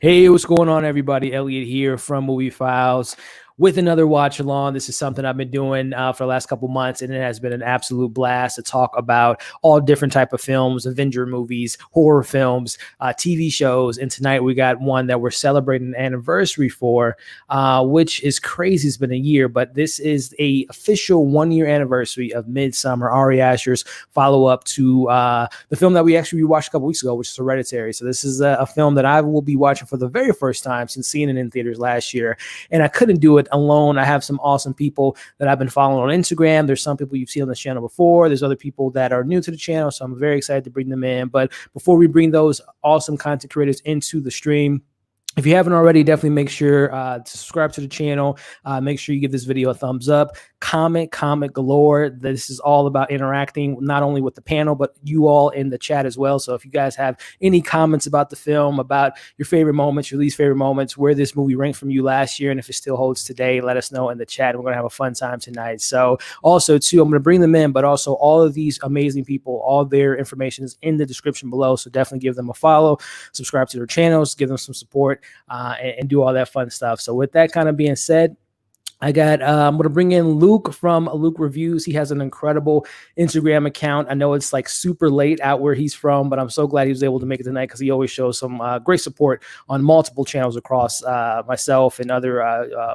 Hey, what's going on, everybody? Elliot here from Movie Files with another watch along. This is something I've been doing for the last couple months, and it has been an absolute blast to talk about all different type of films, Avenger movies, horror films, TV shows. And tonight we got one that we're celebrating an anniversary for, which is crazy. It's been a year, but this is a official 1-year anniversary of Midsommar, Ari Aster's follow-up to the film that we actually watched a couple weeks ago, which is Hereditary. So this is a film that I will be watching for the very first time since seeing it in theaters last year, and I couldn't do it alone. I have some awesome people that I've been following on Instagram. There's some people you've seen on this channel before. There's other people that are new to the channel, so I'm very excited to bring them in. But before we bring those awesome content creators into the stream, if you haven't already, definitely make sure to subscribe to the channel. Make sure you give this video a thumbs up. Comment galore. This is all about interacting, not only with the panel, but you all in the chat as well. So if you guys have any comments about the film, about your favorite moments, your least favorite moments, where this movie ranked from you last year, and if it still holds today, let us know in the chat. We're going to have a fun time tonight. So also, too, I'm going to bring them in, but also all of these amazing people, all their information is in the description below. So definitely give them a follow, subscribe to their channels, give them some support. And do all that fun stuff. So with that kind of being said, I'm going to bring in Luke from Luke Reviews. He has an incredible Instagram account. I know it's like super late out where he's from, but I'm so glad he was able to make it tonight because he always shows some great support on multiple channels across myself and other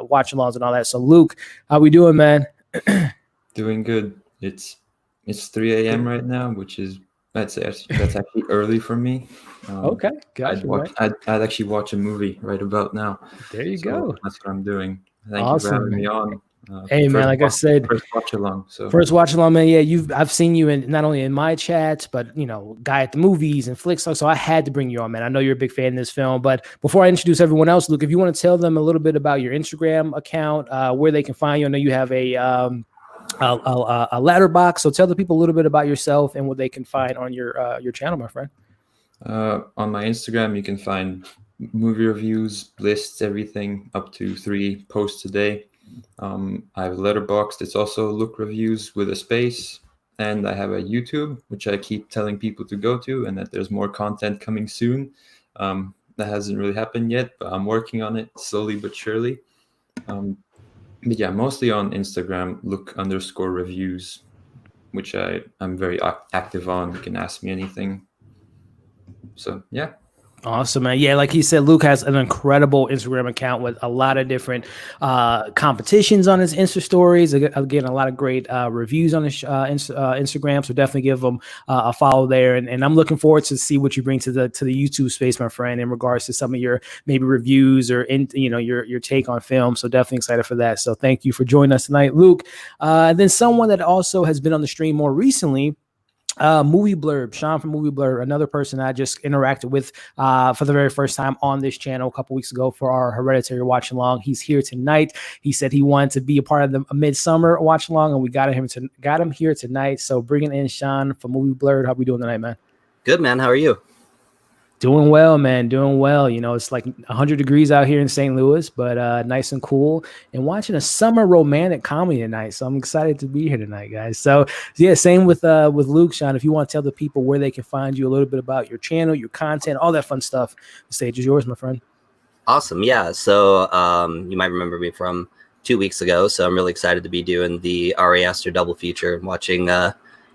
watch-alongs and all that. So Luke, how we doing, man? Doing good. It's 3 a.m. right now, which is that's actually early for me. Okay, gotcha. I'd actually watch a movie right about now. There you go. That's what I'm doing. Thank awesome, you for having man. me on. Hey man, like I said, first watch along. First watch along, man. Yeah, I've seen you in not only in my chats, but guy at the movies and flicks. So I had to bring you on, man. I know you're a big fan of this film, but before I introduce everyone else, Luke, if you want to tell them a little bit about your Instagram account, where they can find you. I know you have a letterbox, so tell the people a little bit about yourself and what they can find on your channel, my friend. On my Instagram, you can find movie reviews, lists, everything up to 3 posts a day. I have a letterbox. It's also Look Reviews with a space, and I have a YouTube, which I keep telling people to go to, and that there's more content coming soon. That hasn't really happened yet, but I'm working on it slowly but surely. But yeah, mostly on Instagram, Look_reviews, which I'm very active on. You can ask me anything. So yeah. Awesome, man. Yeah, like he said, Luke has an incredible Instagram account with a lot of different competitions on his Insta stories. Again, a lot of great reviews on his Instagram. So definitely give him a follow there. And I'm looking forward to see what you bring to the YouTube space, my friend, in regards to some of your maybe reviews or your take on film. So definitely excited for that. So thank you for joining us tonight, Luke. And then someone that also has been on the stream more recently, Moviebirb, Sean from Moviebirb, another person I just interacted with for the very first time on this channel a couple weeks ago for our Hereditary watch along. He's here tonight. He said he wanted to be a part of the Midsommar watch along, and we got him here tonight. So bringing in Sean from Moviebirb. How we doing tonight, man? Good, man. How are you? Doing well, man. Doing well. It's like 100 degrees out here in St. Louis, but nice and cool. And watching a summer romantic comedy tonight, so I'm excited to be here tonight, guys. So yeah, same with Luke, Sean. If you want to tell the people where they can find you, a little bit about your channel, your content, all that fun stuff, the stage is yours, my friend. Awesome. Yeah. So you might remember me from 2 weeks ago. So I'm really excited to be doing the Ari Aster double feature and watching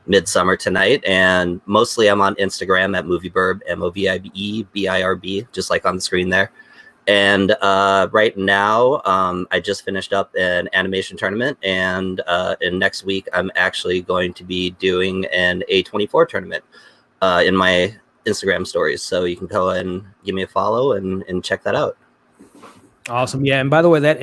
Midsommar tonight, and mostly I'm on Instagram at Moviebirb, MOVIBEBIRB, just like on the screen there. And right now, I just finished up an animation tournament, and next week I'm actually going to be doing an A24 tournament in my Instagram stories. So you can go and give me a follow and check that out. Awesome. Yeah. And by the way, that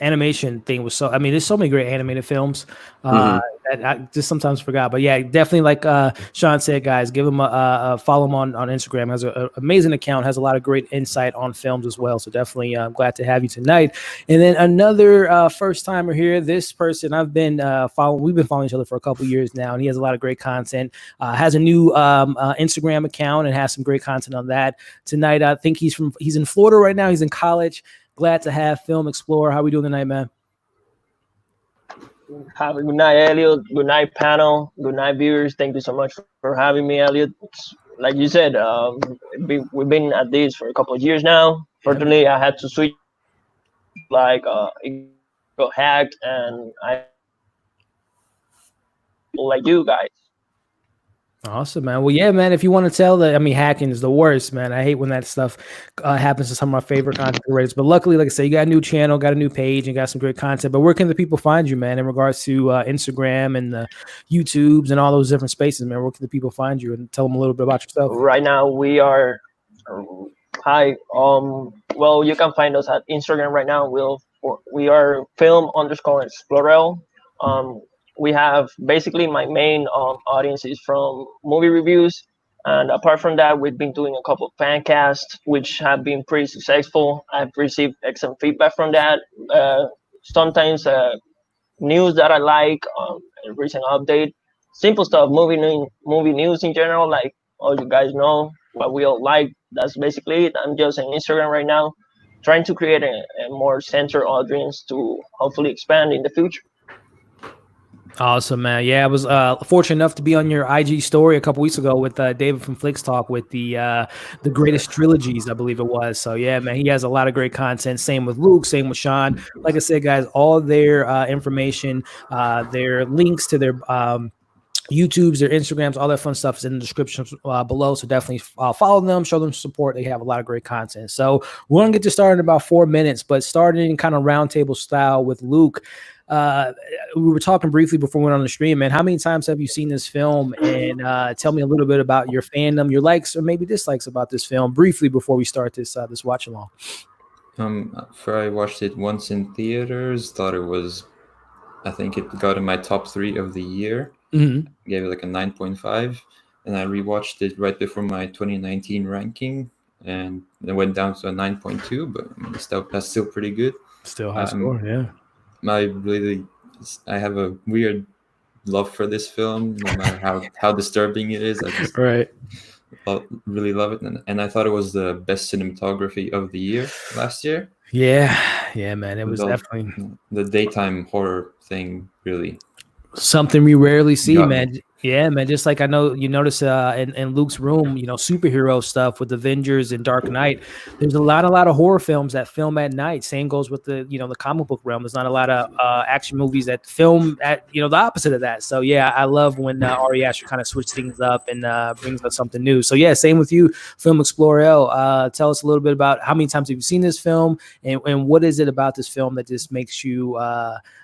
animation thing was there's so many great animated films that I just sometimes forgot. But yeah, definitely like Sean said, guys, give him a follow him on Instagram. Has an amazing account, has a lot of great insight on films as well. So definitely glad to have you tonight. And then another first timer here, this person we've been following each other for a couple years now, and he has a lot of great content, has a new Instagram account and has some great content on that. Tonight, I think he's in Florida right now. He's in college. Glad to have Film Explorer. How we doing tonight, man? Have a good night, Elliot. Good night, panel. Good night, viewers. Thank you so much for having me, Elliot. Like you said, we've been at this for a couple of years now. Fortunately, I had to switch, like it got hacked, and I like you guys. Awesome, man. Well, yeah, man. If you want to tell that, I mean, hacking is the worst, man. I hate when that stuff happens to some of my favorite content creators. But luckily, like I said, you got a new channel, got a new page, and got some great content. But where can the people find you, man, in regards to Instagram and the YouTubes and all those different spaces, man? Where can the people find you, and tell them a little bit about yourself? Right now, we are. Hi. Well, you can find us at Instagram right now. We are film_Explorel. We have basically my main audience is from movie reviews, and apart from that, we've been doing a couple of fan casts which have been pretty successful. I've received excellent feedback from that. Sometimes news that I like, a recent update, simple stuff, movie news in general, like all you guys know what we all like. That's basically it. I'm just on Instagram right now, trying to create a more centered audience to hopefully expand in the future. Awesome, man. Yeah, I was fortunate enough to be on your IG story a couple weeks ago with David from Flicks Talk with the greatest trilogies, I believe it was. So yeah, man, he has a lot of great content. Same with Luke, same with Sean. Like I said, guys, all their information, their links to their YouTubes, their Instagrams, all that fun stuff is in the description below. So definitely follow them, show them support. They have a lot of great content. So we're gonna get to start in about 4 minutes, but starting kind of roundtable style with Luke. We were talking briefly before we went on the stream, man. How many times have you seen this film? And tell me a little bit about your fandom, your likes or maybe dislikes about this film briefly before we start this watch along. I watched it once in theaters, I think it got in my top 3 of the year. Mm-hmm. Gave it like a 9.5, and I rewatched it right before my 2019 ranking, and it went down to a 9.2, but I mean, that's still pretty good. Still high score, yeah. I have a weird love for this film, no matter how disturbing it is. I just really love it, and I thought it was the best cinematography of the year last year. Yeah, man. It was definitely the daytime horror thing. Really, something we rarely see, man. Yeah, man. Just like I know you notice in Luke's room, you know, superhero stuff with Avengers and Dark Knight. There's a lot of horror films that film at night. Same goes with the comic book realm. There's not a lot of action movies that film at the opposite of that. So yeah, I love when Ari Aster kind of switches things up and brings us something new. So yeah, same with you, Film Explorer. Tell us a little bit about how many times have you seen this film, and what is it about this film that just makes you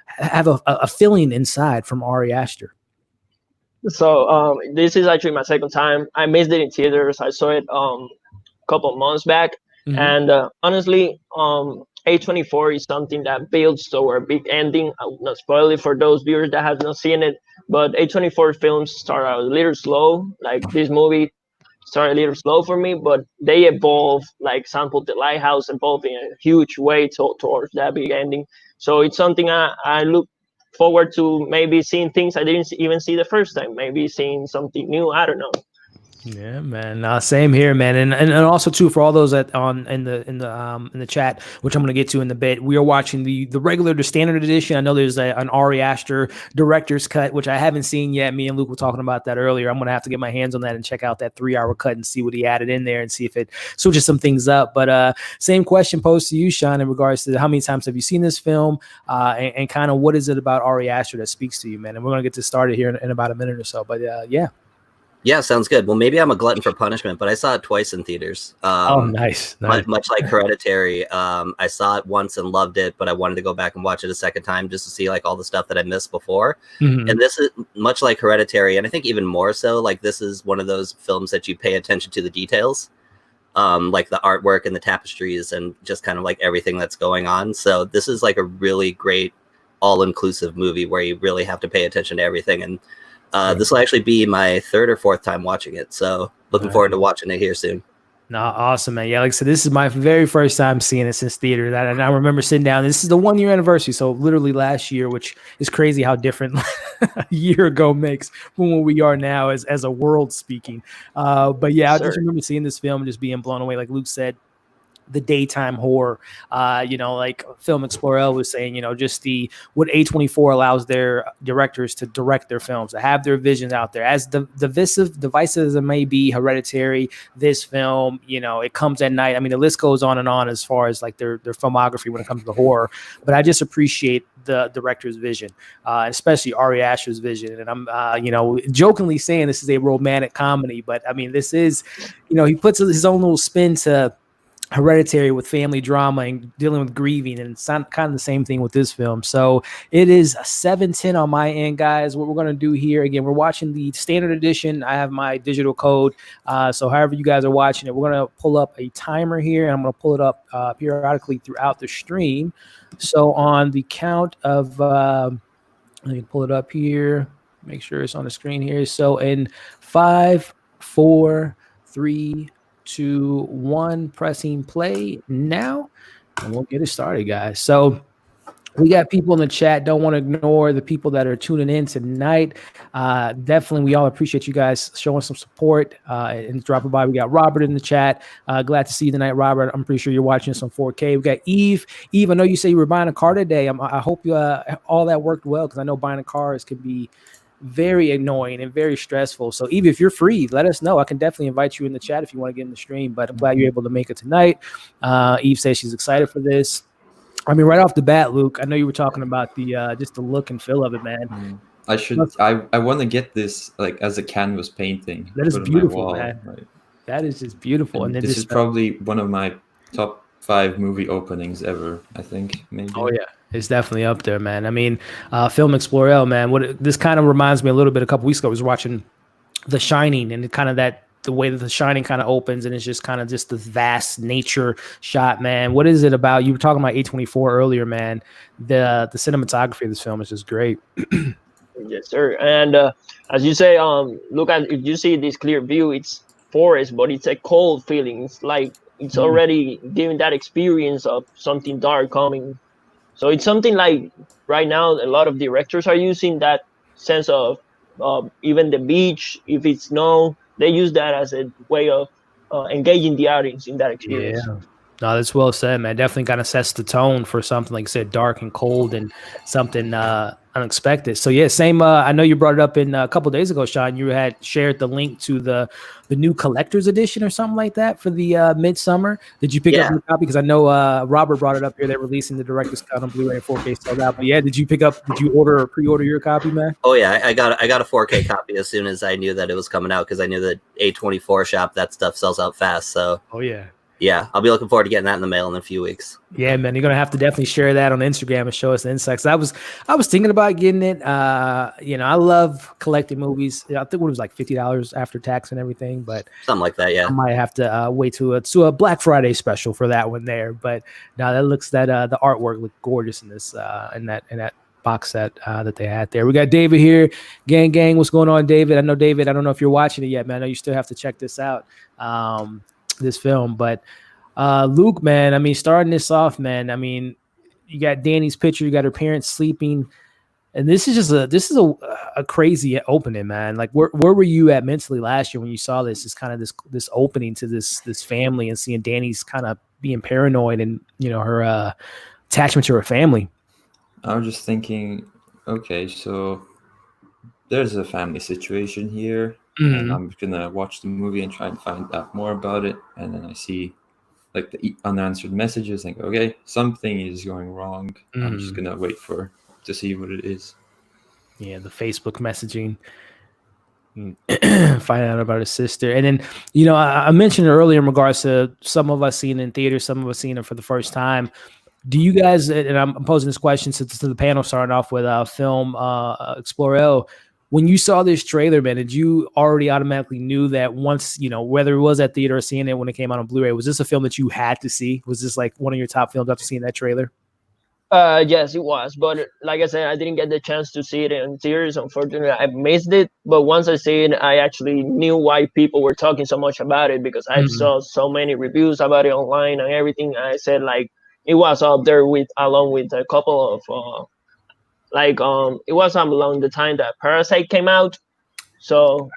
have a feeling inside from Ari Aster? So this is actually my second time. I missed it in theaters. I saw it a couple of months back, and honestly, A24 is something that builds toward a big ending. I will not spoil it for those viewers that have not seen it, but A24 films start out a little slow. Like this movie started a little slow for me, but they evolve. Like Sample the Lighthouse evolved in a huge way towards that big ending. So it's something I look forward to, maybe seeing things I didn't even see the first time, maybe seeing something new. I don't know. Yeah, man. Same here, man. And also too, for all those that in the chat, which I'm going to get to in a bit, we are watching the regular, the standard edition. I know there's an Ari Aster director's cut, which I haven't seen yet. Me and Luke were talking about that earlier. I'm going to have to get my hands on that and check out that 3-hour cut and see what he added in there and see if it switches some things up. But same question posed to you, Sean, in regards to how many times have you seen this film, and kind of what is it about Ari Aster that speaks to you, man? And we're going to get this started here in about a minute or so. But yeah. Yeah, sounds good. Well, maybe I'm a glutton for punishment, but I saw it twice in theaters. Nice. Much like Hereditary, I saw it once and loved it, but I wanted to go back and watch it a second time just to see like all the stuff that I missed before. Mm-hmm. And this is much like Hereditary, and I think even more so. Like this is one of those films that you pay attention to the details, like the artwork and the tapestries and just kind of like everything that's going on. So this is like a really great all-inclusive movie where you really have to pay attention to everything. And this will actually be my 3rd or 4th time watching it. So looking forward to watching it here soon. No, awesome, man. Yeah, like I said, this is my very first time seeing it since theater. And I remember sitting down. This is the 1-year anniversary. So literally last year, which is crazy how different a year ago makes from where we are now as a world speaking. But yeah, I just remember seeing this film and just being blown away. Like Luke said, the daytime horror, like Film Explorer was saying, just what A24 allows their directors to direct their films, to have their visions out there. As divisive as it may be, Hereditary, this film, it comes at night. I mean, the list goes on and on as far as like their filmography when it comes to horror. But I just appreciate the director's vision, especially Ari Aster's vision. And I'm, jokingly saying this is a romantic comedy, but I mean, this is, he puts his own little spin to Hereditary with family drama and dealing with grieving, and it's kind of the same thing with this film. So it is a 7/10 on my end, guys. What we're going to do here, again, we're watching the standard edition. I have my digital code, so however you guys are watching it, we're going to pull up a timer here, and I'm going to pull it up periodically throughout the stream. So on the count of let me pull it up here, make sure it's on the screen here. So in 5, 4, 3, 2, 1, pressing play now, and we'll get it started, guys. So we got people in the chat. Don't want to ignore the people that are tuning in tonight. Definitely, we all appreciate you guys showing some support and dropping by. We got Robert in the chat. Glad to see you tonight, Robert. I'm pretty sure you're watching this on 4K. We got Eve. Eve, I know you say you were buying a car today. I hope you all that worked well, because I know buying a car can be very annoying and very stressful. So Eve, if you're free, let us know. I can definitely invite you in the chat if you want to get in the stream, but I'm glad you're able to make it tonight. Eve says she's excited for this. I mean, right off the bat, Luke, I know you were talking about the just the look and feel of it, man. I want to get this like as a canvas painting. That is beautiful, man. Right. That is just beautiful. And then this is probably one of my top 5 movie openings ever, I think, maybe. Oh yeah, it's definitely up there, man. I mean, Film Explorer, man. This kind of reminds me a little bit. A couple weeks ago, I was watching The Shining, and kind of the way that The Shining kind of opens, and it's just kind of just this vast nature shot, man. What is it about? You were talking about A24 earlier, man. The cinematography of this film is just great. Yes, sir. And as you say, look at, if you see this clear view, it's forest, but it's a cold feeling. It's like it's already giving that experience of something dark coming. So it's something like right now a lot of directors are using that sense of even the beach, if it's snow, they use that as a way of engaging the audience in that experience. Yeah. No, that's well said, man. Definitely kind of sets the tone for something, like I said, dark and cold and something unexpected. So yeah, same. I know you brought it up in a couple of days ago, Sean. You had shared the link to the new collector's edition or something like that for the Midsommar. Did you pick up your copy? Because I know Robert brought it up here. They're releasing the director's cut on Blu-ray and 4K sold out. But yeah, did you order or pre-order your copy, man? Oh yeah, I got a 4K copy as soon as I knew that it was coming out, because I knew that A24 shop, that stuff sells out fast. So yeah, I'll be looking forward to getting that in the mail in a few weeks. Yeah, man, you're gonna have to definitely share that on Instagram and show us the insights. I was thinking about getting it. I love collecting movies. I think it was like $50 after tax and everything, but something like that. Yeah, I might have to wait to a Black Friday special for that one there. But no, the artwork looked gorgeous in this in that box set that they had there. We got David here, gang. What's going on, David? I know David. I don't know if you're watching it yet, man. I know you still have to check this out. This film, but Luke, man, I mean, starting this off, man, I mean, you got Danny's picture, you got her parents sleeping, and this is a crazy opening, man. Like, where were you at mentally last year when you saw this? This kind of this opening to this family, and seeing Danny's kind of being paranoid, and her attachment to her family. I was just thinking, okay, so there's a family situation here. And I'm gonna watch the movie and try and find out more about it. And then I see like the unanswered messages, and go, okay, something is going wrong. I'm just gonna wait to see what it is. Yeah, the Facebook messaging. Find out about his sister. And then, I mentioned earlier in regards to some of us seeing it in theaters, some of us seeing it for the first time. Do you guys, and I'm posing this question to the panel, starting off with Film Explorer. When you saw this trailer, man, did you already automatically knew that once, whether it was at theater or seeing it when it came out on Blu-ray, was this a film that you had to see? Was this like one of your top films after seeing that trailer? Yes, it was. But like I said, I didn't get the chance to see it in theaters. Unfortunately, I missed it. But once I see it, I actually knew why people were talking so much about it, because I saw so many reviews about it online and everything. I said, like, it was up there along with a couple of it was along the time that Parasite came out. So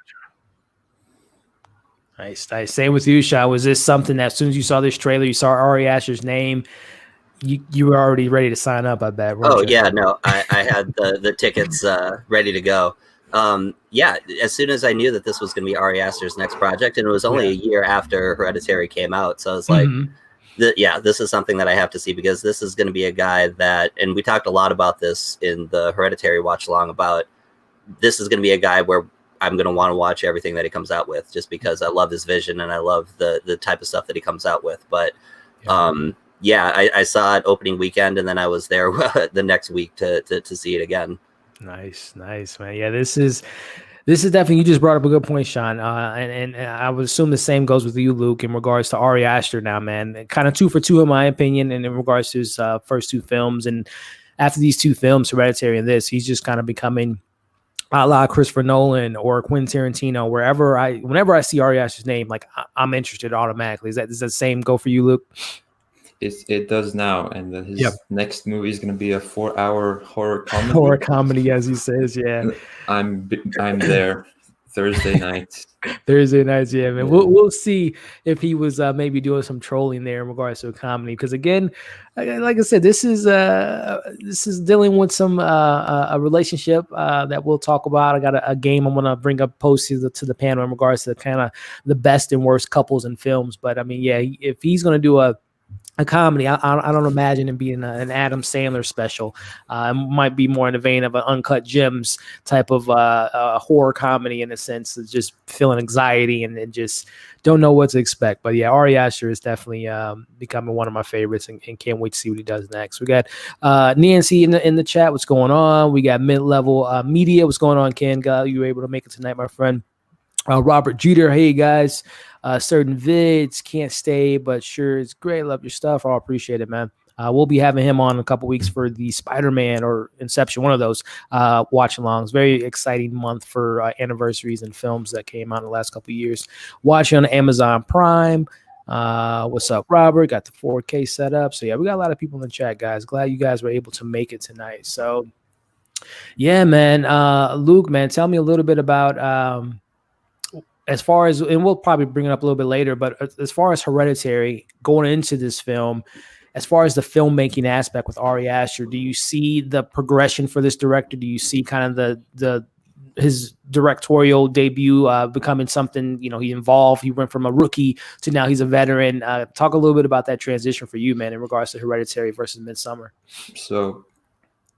Nice. Same with you, Sean. Was this something that as soon as you saw this trailer, you saw Ari Aster's name, you were already ready to sign up? I bet. Oh yeah, no, I had the tickets ready to go. Yeah, as soon as I knew that this was going to be Ari Aster's next project, and it was only a year after Hereditary came out, so I was like, this is something that I have to see, because this is going to be a guy that, and we talked a lot about this in the Hereditary watch along, about this is going to be a guy where I'm going to want to watch everything that he comes out with, just because I love his vision and I love the type of stuff that he comes out with. But I saw it opening weekend, and then I was there the next week to see it again. Nice, man. Yeah, this is definitely, you just brought up a good point, Sean. And I would assume the same goes with you, Luke, in regards to Ari Aster now, man. Kind of 2 for 2 in my opinion, and in regards to his first 2 films. And after these 2 films, Hereditary and this, he's just kind of becoming a la Christopher Nolan or Quentin Tarantino. Whenever I see Ari Aster's name, like I'm interested automatically. Does that same go for you, Luke? It does now, and his next movie is going to be a 4-hour horror comedy. Horror comedy, as he says. Yeah, I'm there Thursday night. Thursday nights, yeah, man. Yeah. We'll see if he was maybe doing some trolling there in regards to a comedy, because again, like I said, this is dealing with some a relationship that we'll talk about. I got a game I'm gonna bring up post to the panel in regards to kind of the best and worst couples in films. But I mean, yeah, if he's gonna do a comedy, I don't imagine it being an Adam Sandler special. It might be more in the vein of an Uncut Gems type of horror comedy, in a sense of just feeling anxiety and just don't know what to expect. But yeah, Ari Aster is definitely becoming one of my favorites, and can't wait to see what he does next. We got Nancy in the chat. What's going on? We got Mid-Level Media. What's going on, Ken? You were able to make it tonight, my friend. Robert Jeter, hey guys. Certain vids can't stay, but sure, it's great. Love your stuff. I appreciate it, man. We'll be having him on in a couple weeks for the Spider-Man or Inception, one of those watch-alongs. Very exciting month for anniversaries and films that came out in the last couple of years. Watching on Amazon Prime. What's up, Robert? Got the 4K set up. So yeah, we got a lot of people in the chat, guys. Glad you guys were able to make it tonight. So yeah, man. Luke, man, tell me a little bit about as far as, and we'll probably bring it up a little bit later, but as far as Hereditary, going into this film, as far as the filmmaking aspect with Ari Aster, do you see the progression for this director? Do you see kind of his directorial debut becoming something, he evolved, he went from a rookie to now he's a veteran? Talk a little bit about that transition for you, man, in regards to Hereditary versus Midsommar. So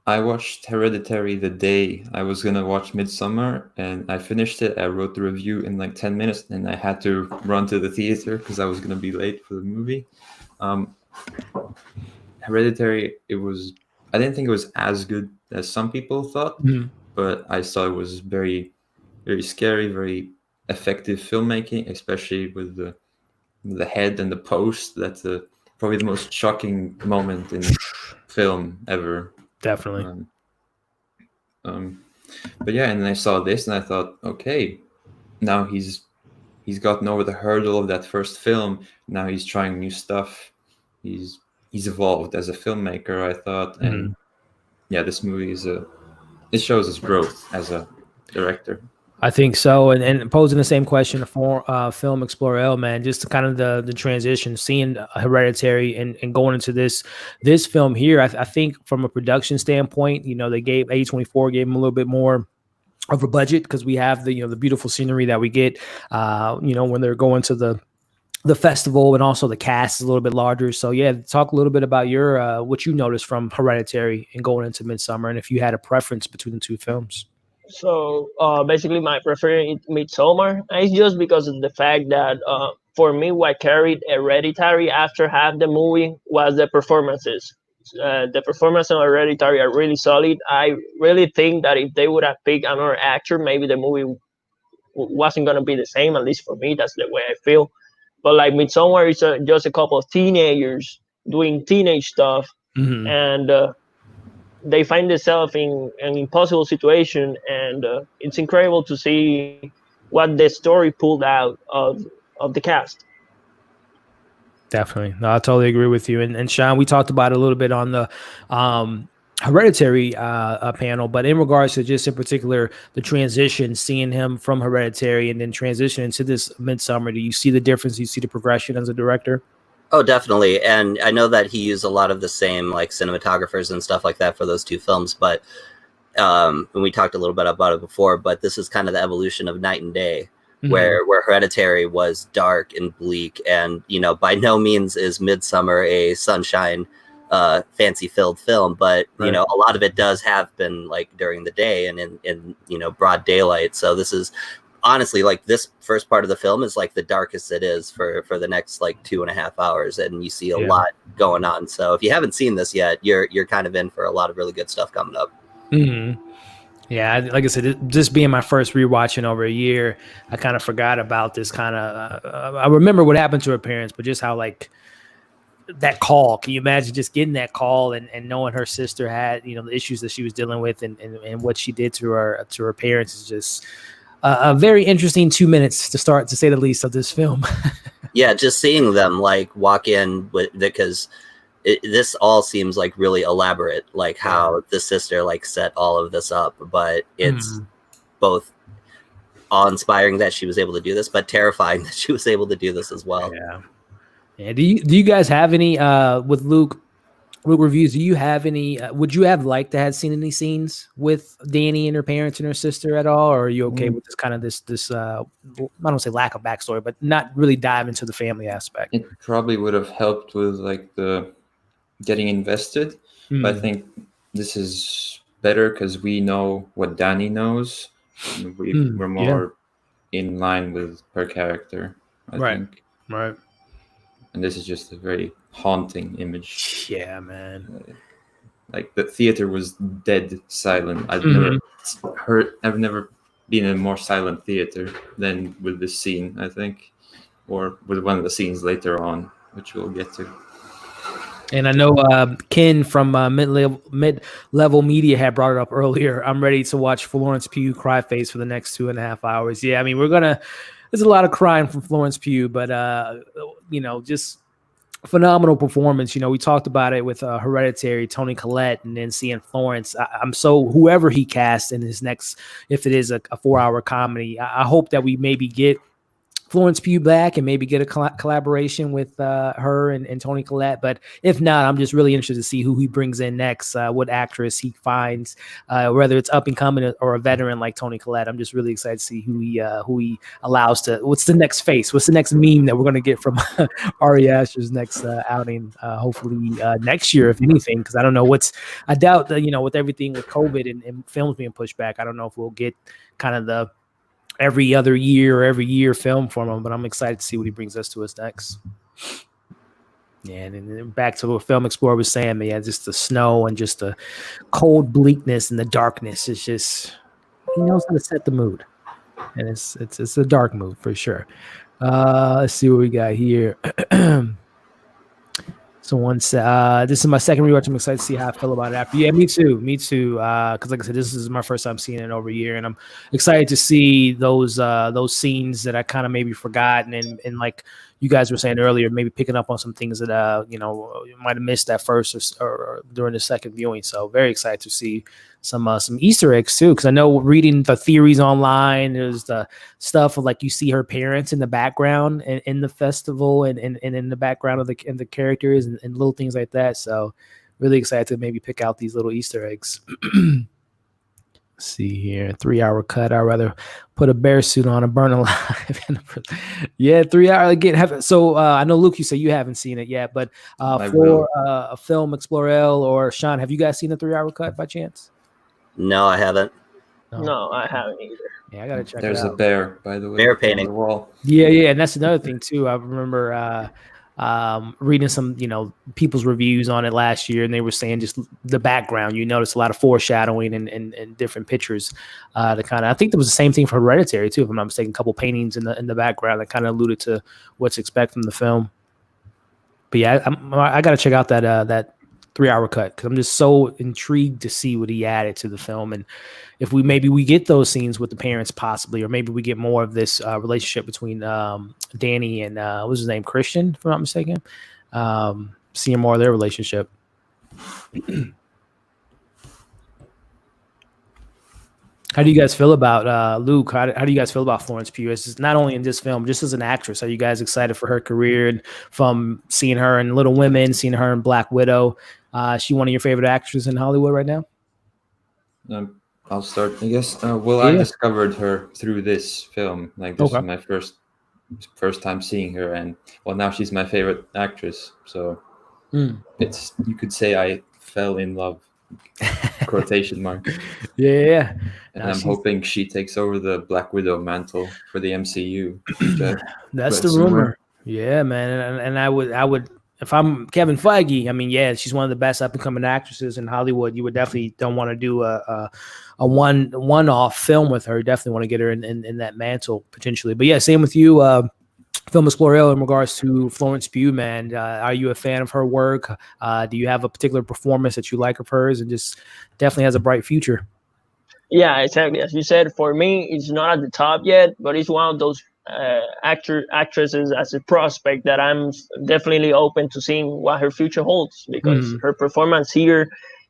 I watched Hereditary the day I was going to watch Midsommar, and I finished it. I wrote the review in like 10 minutes, and I had to run to the theater because I was going to be late for the movie. Hereditary, I didn't think it was as good as some people thought, but I saw it was very, very scary, very effective filmmaking, especially with the head and the post. That's probably the most shocking moment in film ever. Definitely. But yeah, and then I saw this and I thought, okay, now he's gotten over the hurdle of that first film. Now he's trying new stuff. He's evolved as a filmmaker, I thought. And yeah, this movie it shows his growth as a director. I think so, and posing the same question for Film Explorer L, man, just kind of the transition, seeing Hereditary and going into this film here. I think from a production standpoint, they gave A24 gave him a little bit more of a budget because we have the beautiful scenery that we get, when they're going to the festival, and also the cast is a little bit larger. So yeah, talk a little bit about your what you noticed from Hereditary and going into Midsommar, and if you had a preference between the two films. So basically, my preference is Midsommar. It's just because of the fact that for me, what carried Hereditary after half the movie was the performances. The performances in Hereditary are really solid. I really think that if they would have picked another actor, maybe the movie wasn't going to be the same. At least for me, that's the way I feel. But like Midsommar is just a couple of teenagers doing teenage stuff, and they find themselves in an impossible situation, and it's incredible to see what the story pulled out of the cast. Definitely. No, I totally agree with you. And Sean, we talked about it a little bit on the Hereditary panel, but in regards to just in particular the transition, seeing him from Hereditary and then transition into this Midsommar, do you see the difference? Do you see the progression as a director? Oh, definitely. And I know that he used a lot of the same like cinematographers and stuff like that for those two films, but and we talked a little bit about it before, but this is kind of the evolution of Night and Day, where Hereditary was dark and bleak, and you know, by no means is Midsommar a sunshine fancy filled film, but you know, a lot of it does have been like during the day and in you know, broad daylight. So this is honestly, like, this first part of the film is like the darkest it is for the next like 2.5 hours, and you see a lot going on. So if you haven't seen this yet, you're kind of in for a lot of really good stuff coming up. Yeah, like I said, just being my first rewatch in over a year, I kind of forgot about this kind of. I remember what happened to her parents, but just how like that call. Can you imagine just getting that call and knowing her sister had, you know, the issues that she was dealing with and what she did to her parents is just a very interesting 2 minutes to start, to say the least, of this film. Yeah, just seeing them like walk in with, because this all seems like really elaborate, like how the sister like set all of this up, but it's both awe-inspiring that she was able to do this, but terrifying that she was able to do this as well. Yeah. Do you guys have any with Luke reviews? Do you have any? Would you have liked to have seen any scenes with Danny and her parents and her sister at all, or are you okay with this kind of this? I don't say lack of backstory, but not really dive into the family aspect. It probably would have helped with like the getting invested, but I think this is better because we know what Danny knows. We're more in line with her character, I think. Right. And this is just a very haunting image. Yeah, man. Like the theater was dead silent. I've never been in a more silent theater than with this scene, I think, or with one of the scenes later on, which we'll get to. And I know Ken from Mid-Level Media had brought it up earlier. I'm ready to watch Florence Pugh cry face for the next 2.5 hours. Yeah, I mean, there's a lot of crying from Florence Pugh, but, you know, just phenomenal performance. You know, we talked about it with Hereditary, Toni Collette, and then seeing Florence. I'm so, whoever he casts in his next, if it is a 4-hour comedy, I hope that we maybe get Florence Pugh back and maybe get a collaboration with her and Toni Collette. But if not, I'm just really interested to see who he brings in next, what actress he finds, whether it's up and coming or a veteran like Toni Collette. I'm just really excited to see who he allows to. What's the next face? What's the next meme that we're going to get from Ari Aster's next outing? Hopefully next year, if anything, because I don't know I doubt that, you know, with everything with COVID and films being pushed back, I don't know if we'll get kind of the every other year or every year film from him, but I'm excited to see what he brings us to us next. Yeah, and then back to what Film Explorer was saying, man, just the snow and just the cold bleakness and the darkness. It's just, he knows how to set the mood, and it's a dark mood for sure. Let's see what we got here. So this is my second rewatch. I'm excited to see how I feel about it after. Yeah, me too. Because like I said, this is my first time seeing it in over a year, and I'm excited to see those scenes that I kind of maybe forgotten, and like you guys were saying earlier, maybe picking up on some things that you know, you might have missed at first or during the second viewing. So very excited to see some Easter eggs too, because I know reading the theories online, there's the stuff of like you see her parents in the background in the festival and in the background of the characters and little things like that. So really excited to maybe pick out these little Easter eggs. Let's see here, 3-hour cut. I'd rather put a bear suit on and burn alive. Yeah, 3 hour again. So I know Luke, you say you haven't seen it yet, but for a Film Explorer or Sean, have you guys seen the 3-hour cut by chance? No, I haven't. No, I haven't either. Yeah, I gotta check. There's it out. a bear, by the way. Bear painting. On the wall. Yeah, and that's another thing too. I remember reading some, you know, people's reviews on it last year, and they were saying just the background. You notice a lot of foreshadowing and different pictures. To kind of, I think there was the same thing for Hereditary too, if I'm not mistaken. A couple paintings in the background that kind of alluded to what's expected from the film. But yeah, I got to check out that 3-hour cut because I'm just so intrigued to see what he added to the film, and if we get those scenes with the parents possibly, or maybe we get more of this relationship between Danny and what's his name, Christian, if I'm not mistaken. Seeing more of their relationship. How do you guys feel about Luke? How do you guys feel about Florence Pugh? It's not only in this film, just as an actress. Are you guys excited for her career and from seeing her in Little Women, seeing her in Black Widow? Is she one of your favorite actresses in Hollywood right now? I'll start, I guess. Well, Yeah. I discovered her through this film. Like, this Okay. is my first time seeing her, and well, now she's my favorite actress. So it's, you could say I fell in love, quotation mark. Yeah. And I'm hoping she takes over the Black Widow mantle for the MCU. That's the rumor. Yeah, man. And I would, if I'm Kevin Feige, I mean, yeah, she's one of the best up and coming actresses in Hollywood. You would definitely don't want to do a one-off film with her. You definitely want to get her in that mantle potentially. But yeah, same with you, Film Explorer, in regards to Florence Pugh, man. Are you a fan of her work? Do you have a particular performance that you like of hers, and just definitely has a bright future? Yeah, exactly. As you said, for me, it's not at the top yet, but it's one of those actresses as a prospect that I'm definitely open to seeing what her future holds, because her performance here,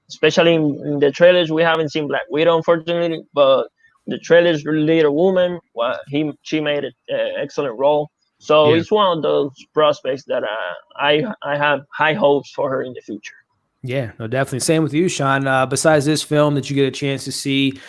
especially in the trailers, we haven't seen Black Widow, unfortunately, but the trailers, Little Woman, she made an excellent role. So it's one of those prospects that I have high hopes for her in the future. Yeah, no, definitely. Same with you, Sean. Besides this film that you get a chance to see,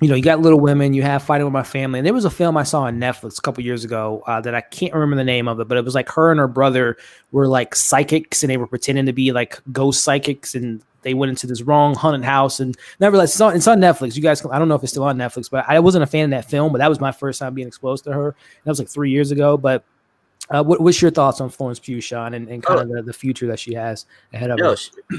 you got Little Women, you have Fighting with My Family, and there was a film I saw on Netflix a couple years ago that I can't remember the name of it, but it was like her and her brother were like psychics, and they were pretending to be like ghost psychics, and they went into this wrong haunted house, and nevertheless, it's on Netflix. You guys, I don't know if it's still on Netflix, but I wasn't a fan of that film, but that was my first time being exposed to her. That was like 3 years ago, but what's your thoughts on Florence Pugh, Sean, and kind of the future that she has ahead of her?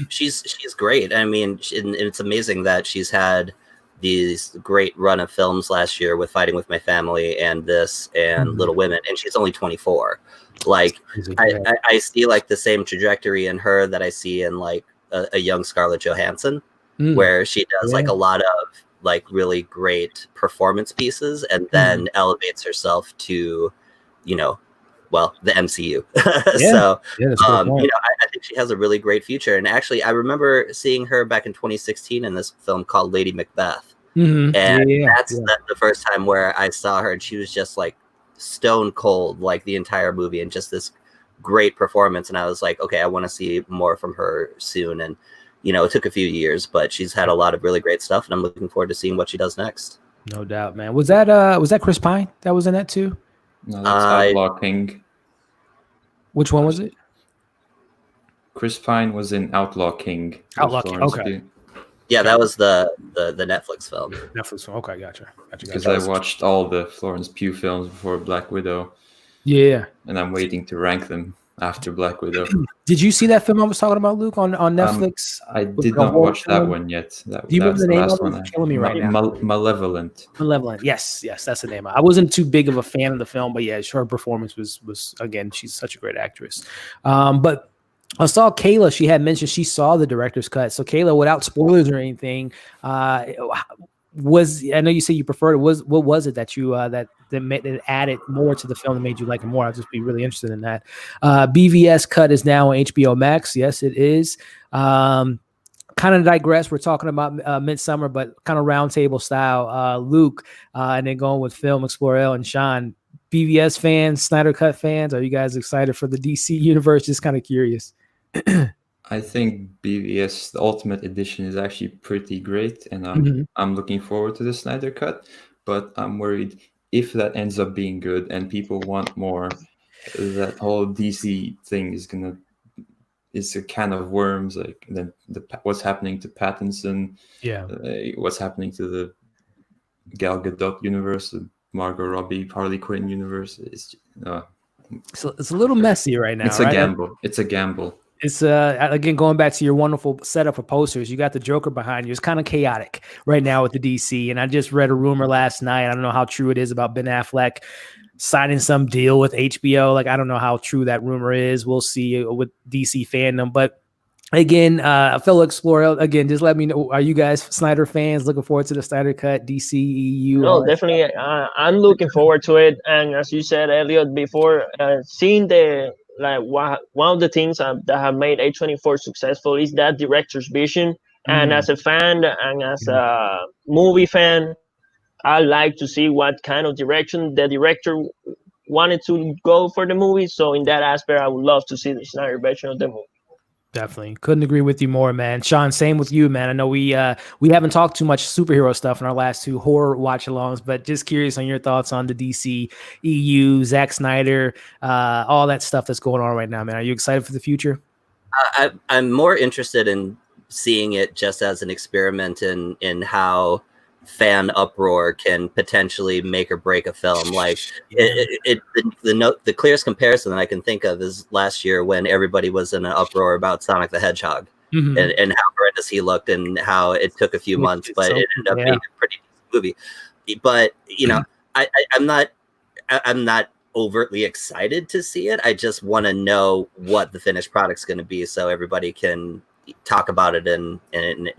She's great. I mean, and it's amazing that she's had these great run of films last year with Fighting with My Family and this and Little Women, and she's only 24. Like, I see like the same trajectory in her that I see in like a young Scarlett Johansson, where she does like a lot of like really great performance pieces and then elevates herself to, the MCU. So, I think she has a really great future. And actually, I remember seeing her back in 2016 in this film called Lady Macbeth. And that's the first time where I saw her, and she was just like stone cold, like the entire movie, and just this great performance. And I was like, okay, I want to see more from her soon. And, it took a few years, but she's had a lot of really great stuff, and I'm looking forward to seeing what she does next. No doubt, man. Was that Chris Pine that was in that too? No, that's Outlaw King. Which one was it? Chris Pine was in Outlaw King. Outlaw King. Okay. Yeah, that was the Netflix film. Netflix film. Okay, gotcha. Because I watched all the Florence Pugh films before Black Widow. Yeah. And I'm waiting to rank them after Black Widow. Did you see that film I was talking about, Luke, on Netflix? I did not watch that one yet. Do you remember the name of it? One. It's killing me right now. Malevolent. Malevolent. Yes, that's the name. I wasn't too big of a fan of the film, but yeah, her performance was again, she's such a great actress. But I saw Kayla. She had mentioned she saw the director's cut. So Kayla, without spoilers or anything, I know you said you preferred it. What was it that you that added more to the film that made you like it more? I'd just be really interested in that. BVS cut is now on HBO Max. Yes, it is. Kind of digress. We're talking about Midsommar, but kind of roundtable style. Luke, and then going with Film Explorer and Sean. BVS fans, Snyder Cut fans, are you guys excited for the DC universe? Just kind of curious. I think BVS, the Ultimate Edition, is actually pretty great, and I'm looking forward to the Snyder Cut. But I'm worried if that ends up being good and people want more, that whole DC thing is a can of worms. Like then what's happening to Pattinson? Yeah, what's happening to the Gal Gadot universe, the Margot Robbie, Harley Quinn universe? It's a little messy right now. It's a gamble. It's a gamble. It's again going back to your wonderful setup of posters. You got the Joker behind you. It's kind of chaotic right now with the DC. And I just read a rumor last night. I don't know how true it is about Ben Affleck signing some deal with HBO. Like, I don't know how true that rumor is. We'll see with DC fandom. But again, fellow explorer, again, just let me know. Are you guys Snyder fans looking forward to the Snyder Cut, DC, EU? No, definitely. I'm looking forward to it. And as you said, Elliot, before, seeing one of the things that have made A24 successful is that director's vision. And as a fan and as a movie fan, I like to see what kind of direction the director wanted to go for the movie. So in that aspect, I would love to see the Snyder version of the movie. Definitely couldn't agree with you more, man. Sean, same with you, man. I know we haven't talked too much superhero stuff in our last two horror watch-alongs, but just curious on your thoughts on the DC EU, Zack Snyder, all that stuff that's going on right now, man. Are you excited for the future? I'm more interested in seeing it just as an experiment in how fan uproar can potentially make or break a film. Like the clearest comparison that I can think of is last year when everybody was in an uproar about Sonic the Hedgehog and how horrendous he looked and how it took a few months, but it ended up being a pretty decent movie. But you know, I'm not overtly excited to see it. I just want to know what the finished product's going to be, so everybody can talk about it and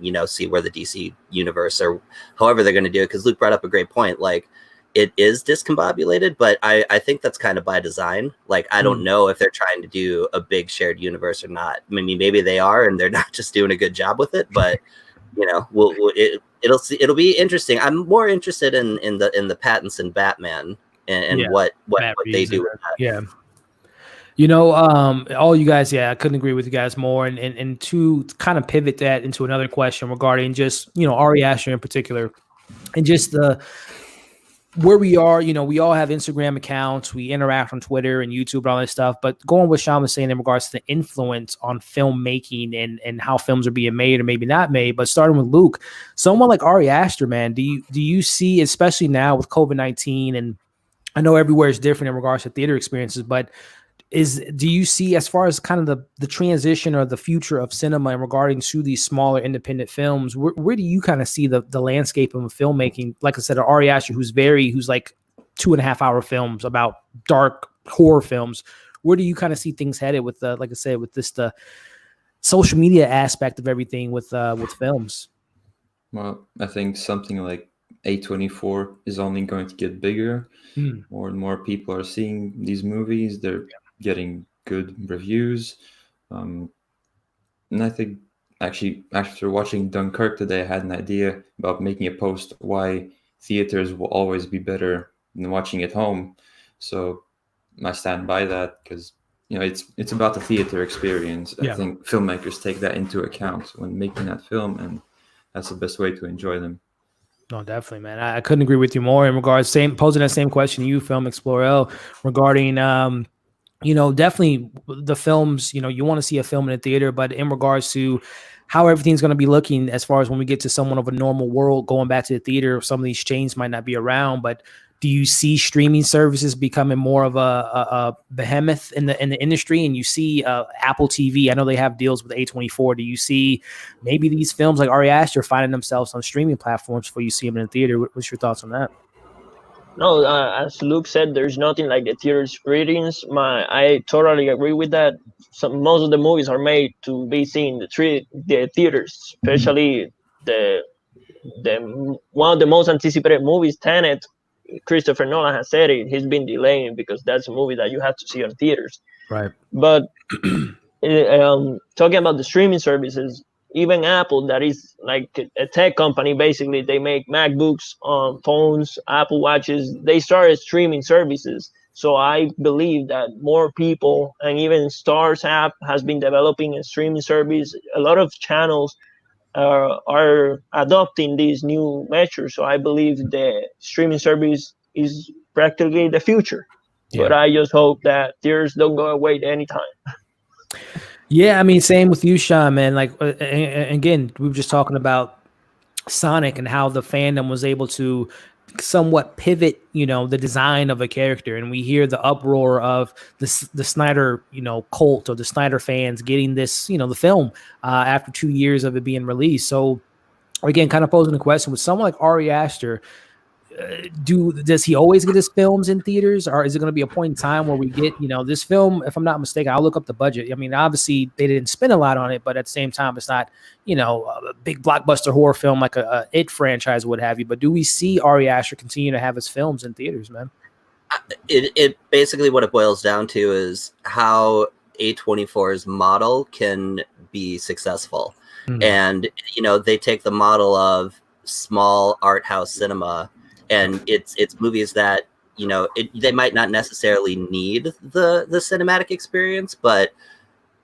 you know, see where the DC universe or however they're going to do it. Because Luke brought up a great point. Like, it is discombobulated, but I think that's kind of by design. Like, I don't know if they're trying to do a big shared universe or not. I mean, maybe they are, and they're not just doing a good job with it. But you know, it'll be interesting. I'm more interested in the Pattinson Batman and what they do with that. Yeah. You know, all you guys, I couldn't agree with you guys more. And to kind of pivot that into another question regarding just, you know, Ari Aster in particular, and just where we are, you know, we all have Instagram accounts, we interact on Twitter and YouTube and all that stuff. But going with what Sean was saying in regards to the influence on filmmaking and how films are being made or maybe not made, but starting with Luke, someone like Ari Aster, man, do you see, especially now with COVID-19, and I know everywhere is different in regards to theater experiences, but do you see, as far as kind of the transition or the future of cinema in regarding to these smaller independent films, where do you kind of see the landscape of filmmaking? Like I said, Ari Aster, who's like 2.5 hour films about dark horror films. Where do you kind of see things headed with like I said, with the social media aspect of everything with films? Well, I think something like A24 is only going to get bigger. More and more people are seeing these movies. They're getting good reviews. And I think actually after watching Dunkirk today, I had an idea about making a post why theaters will always be better than watching at home. So I stand by that because, you know, it's about the theater experience. I think filmmakers take that into account when making that film, and that's the best way to enjoy them. No, definitely, man. I couldn't agree with you more in regards, posing that same question to you, Film Explorer, regarding you know, definitely the films, you know, you want to see a film in a theater, but in regards to how everything's going to be looking as far as when we get to somewhat of a normal world, going back to the theater, some of these chains might not be around, but do you see streaming services becoming more of a behemoth in the industry? And you see Apple TV, I know they have deals with A24. Do you see maybe these films like Ari Aster finding themselves on streaming platforms before you see them in the theater? What's your thoughts on that? No, as Luke said, there's nothing like the theater experience. I totally agree with that. Most of the movies are made to be seen in the theaters, especially the one of the most anticipated movies, Tenet. Christopher Nolan has said it. He's been delaying because that's a movie that you have to see on theaters. Right. But talking about the streaming services, even Apple, that is like a tech company, basically, they make MacBooks, phones, Apple Watches. They started streaming services. So I believe that more people, and even Stars app has been developing a streaming service. A lot of channels are adopting these new measures. So I believe the streaming service is practically the future. Yeah. But I just hope that theaters don't go away anytime. Yeah, I mean, same with you, Sean, man. Like, again, we were just talking about Sonic and how the fandom was able to somewhat pivot, you know, the design of a character. And we hear the uproar of the Snyder, you know, cult or the Snyder fans getting this, you know, the film after 2 years of it being released. So, again, kind of posing the question, with someone like Ari Aster, does he always get his films in theaters, or is it going to be a point in time where we get, you know, this film? If I'm not mistaken, I'll look up the budget. I mean, obviously they didn't spend a lot on it, but at the same time, it's not, you know, a big blockbuster horror film like a It franchise would have you. But do we see Ari Aster continue to have his films in theaters, man? It basically what it boils down to is how A24's model can be successful. Mm. And they take the model of small art house cinema, and it's movies that they might not necessarily need the cinematic experience, but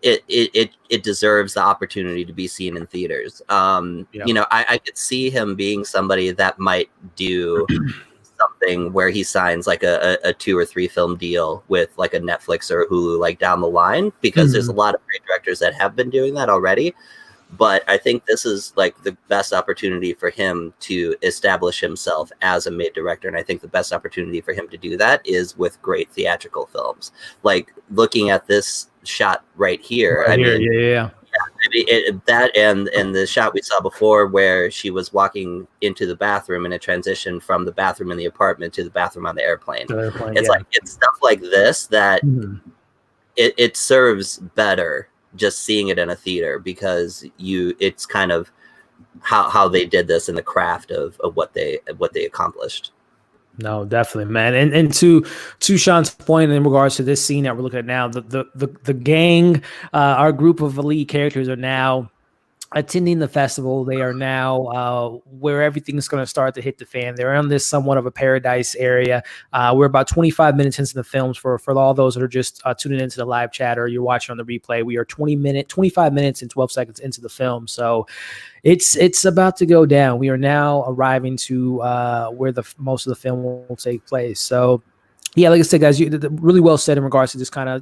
it deserves the opportunity to be seen in theaters. I could see him being somebody that might do something where he signs like a 2 or 3 film deal with like a Netflix or a Hulu like down the line, because there's a lot of great directors that have been doing that already. But I think this is like the best opportunity for him to establish himself as a made director. And I think the best opportunity for him to do that is with great theatrical films. Like looking at this shot right here. Right here, yeah. That and the shot we saw before where she was walking into the bathroom and it transitioned from the bathroom in the apartment to the bathroom on the airplane. It's stuff like this that it serves better just seeing it in a theater, because it's kind of how they did this in the craft of what they accomplished. No, definitely, man. And to Sean's point in regards to this scene that we're looking at now, the gang, our group of elite characters are now attending the festival. They are now where everything's going to start to hit the fan. They're in this somewhat of a paradise area. We're about 25 minutes into the films for all those that are just tuning into the live chat or you're watching on the replay. We are 25 minutes and 12 seconds into the film. So it's about to go down. We are now arriving to where most of the film will take place. So yeah, like I said, guys, really well said in regards to this kind of,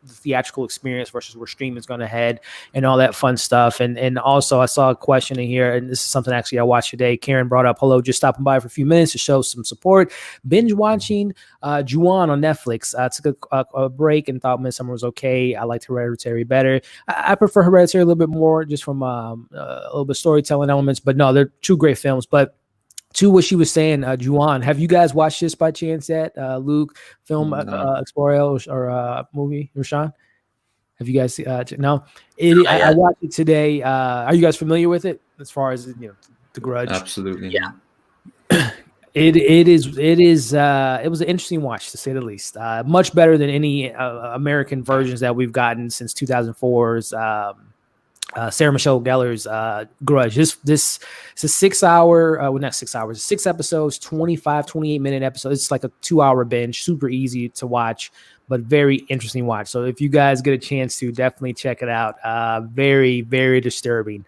the theatrical experience versus where streaming is going to head and all that fun stuff. And also I saw a question in here, and this is something actually I watched today. Karen brought up, hello, just stopping by for a few minutes to show some support. Binge watching Ju-on on Netflix. Took a break and thought Midsommar was okay. I liked Hereditary better. I prefer Hereditary a little bit more just from a little bit storytelling elements, but no, they're two great films. But to what she was saying, Ju-on, have you guys watched this by chance yet? Luke, film Explorer or movie, Rashawn? Have you guys? No, I watched it today. Are you guys familiar with it as far as The Grudge? Absolutely. Yeah. It was an interesting watch, to say the least. Much better than any American versions that we've gotten since 2004's. Sarah Michelle Gellar's Grudge. This is a 6 hour, not 6 hours, 6 episodes, 28-minute episodes. It's like a 2-hour binge, super easy to watch, but very interesting watch. So if you guys get a chance to, definitely check it out. Very, very disturbing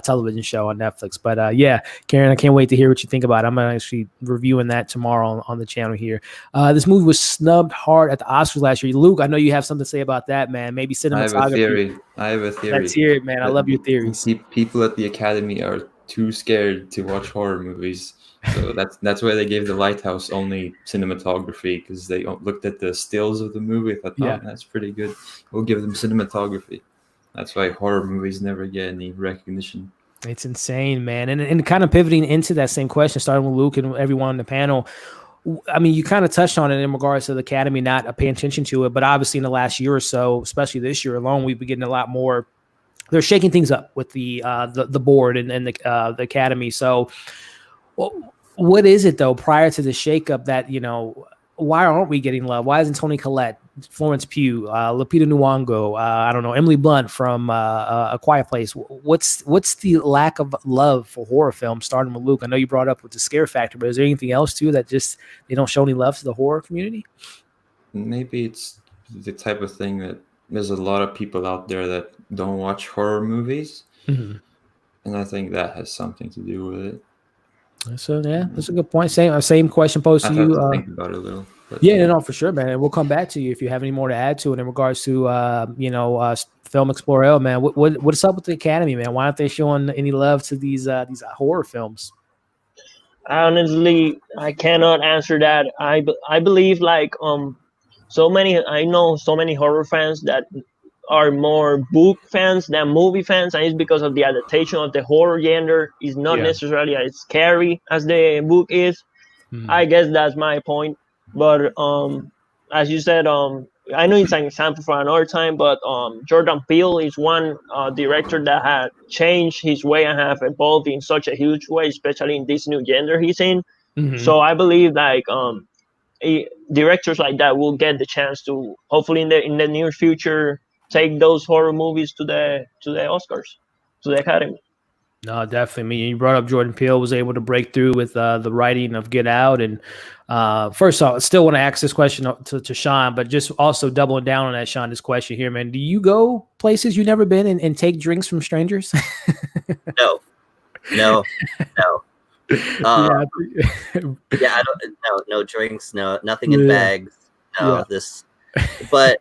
television show on Netflix. But yeah, Karen, I can't wait to hear what you think about it. I'm actually reviewing that tomorrow on the channel here. This movie was snubbed hard at the Oscars last year. Luke, I know you have something to say about that, man. Maybe cinematography. I have a theory. Let's hear it, man. I love your theories. People at the Academy are too scared to watch horror movies. So that's why they gave The Lighthouse only cinematography, because they looked at the stills of the movie. Thought, that's pretty good. We'll give them cinematography. That's why horror movies never get any recognition. It's insane, man. And kind of pivoting into that same question, starting with Luke and everyone on the panel. I mean, you kind of touched on it in regards to the Academy not paying attention to it, but obviously in the last year or so, especially this year alone, we've been getting a lot more. They're shaking things up with the board and the Academy. So, what is it though? Prior to the shakeup, that why aren't we getting love? Why isn't Toni Collette, Florence Pugh, Lupita Nyong'o, I don't know, Emily Blunt from A Quiet Place? What's the lack of love for horror films? Starting with Luke, I know you brought up with the scare factor, but is there anything else too that just they don't show any love to the horror community? Maybe it's the type of thing that there's a lot of people out there that don't watch horror movies, and I think that has something to do with it. So yeah, that's a good point. Same question posed to you. Think about it a little. No, for sure, man. And we'll come back to you if you have any more to add to it in regards to Film Explorer, man. What's up with the Academy, man? Why aren't they showing any love to these horror films? Honestly, I cannot answer that. I believe I know so many horror fans that are more book fans than movie fans, and it's because of the adaptation of the horror genre is not necessarily as scary as the book is. I guess that's my point. But as you said, I know it's an example for another time, but Jordan Peele is one director that had changed his way and have evolved in such a huge way, especially in this new genre he's in. So I believe directors like that will get the chance to hopefully in the near future take those horror movies to the Oscars, to the Academy. No, definitely. I mean, you brought up Jordan Peele was able to break through with the writing of Get Out. And first off, I still want to ask this question to Sean, but just also doubling down on that, Sean, this question here, man. Do you go places you've never been and take drinks from strangers? No. Yeah, I don't. No drinks. No, nothing in bags. No, this. But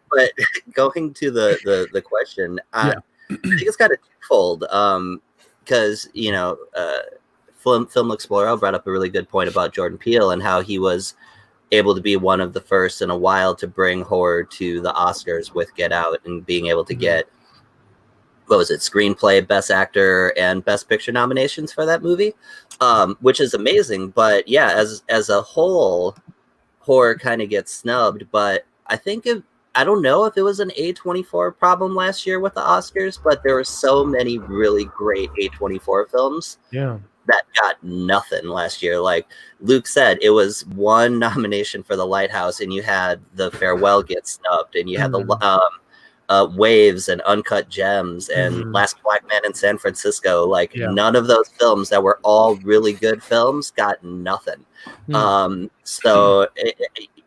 going to the question, I think it's kind of twofold. Because Film Explorer brought up a really good point about Jordan Peele and how he was able to be one of the first in a while to bring horror to the Oscars with Get Out, and being able to get, what was it, screenplay, best actor, and best picture nominations for that movie, which is amazing. But yeah, as a whole, horror kind of gets snubbed. But I think I don't know if it was an A24 problem last year with the Oscars, but there were so many really great A24 films that got nothing last year. Like Luke said, it was one nomination for The Lighthouse, and you had The Farewell get snubbed, and you had the Waves and Uncut Gems and Last Black Man in San Francisco. Like none of those films that were all really good films got nothing. So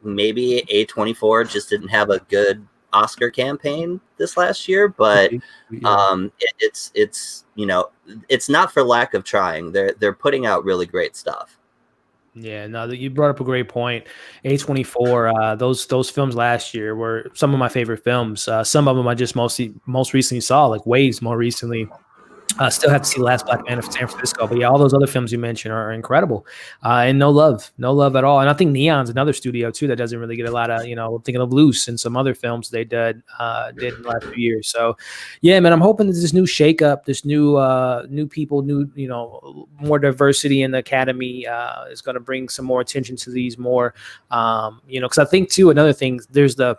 maybe A24 just didn't have a good Oscar campaign this last year, but it's it's not for lack of trying. They're putting out really great stuff. Yeah, no, you brought up a great point. A24, those films last year were some of my favorite films. Some of them I just most recently saw, like Waves more recently. Still have to see Last Black Man of San Francisco, but yeah, all those other films you mentioned are incredible, and no love at all. And I think Neon's another studio too that doesn't really get a lot of, thinking of Loose and some other films they did in the last few years. So yeah, man, I'm hoping that this new shakeup, this new people, more diversity in the Academy is going to bring some more attention to these more, because I think too, another thing, there's the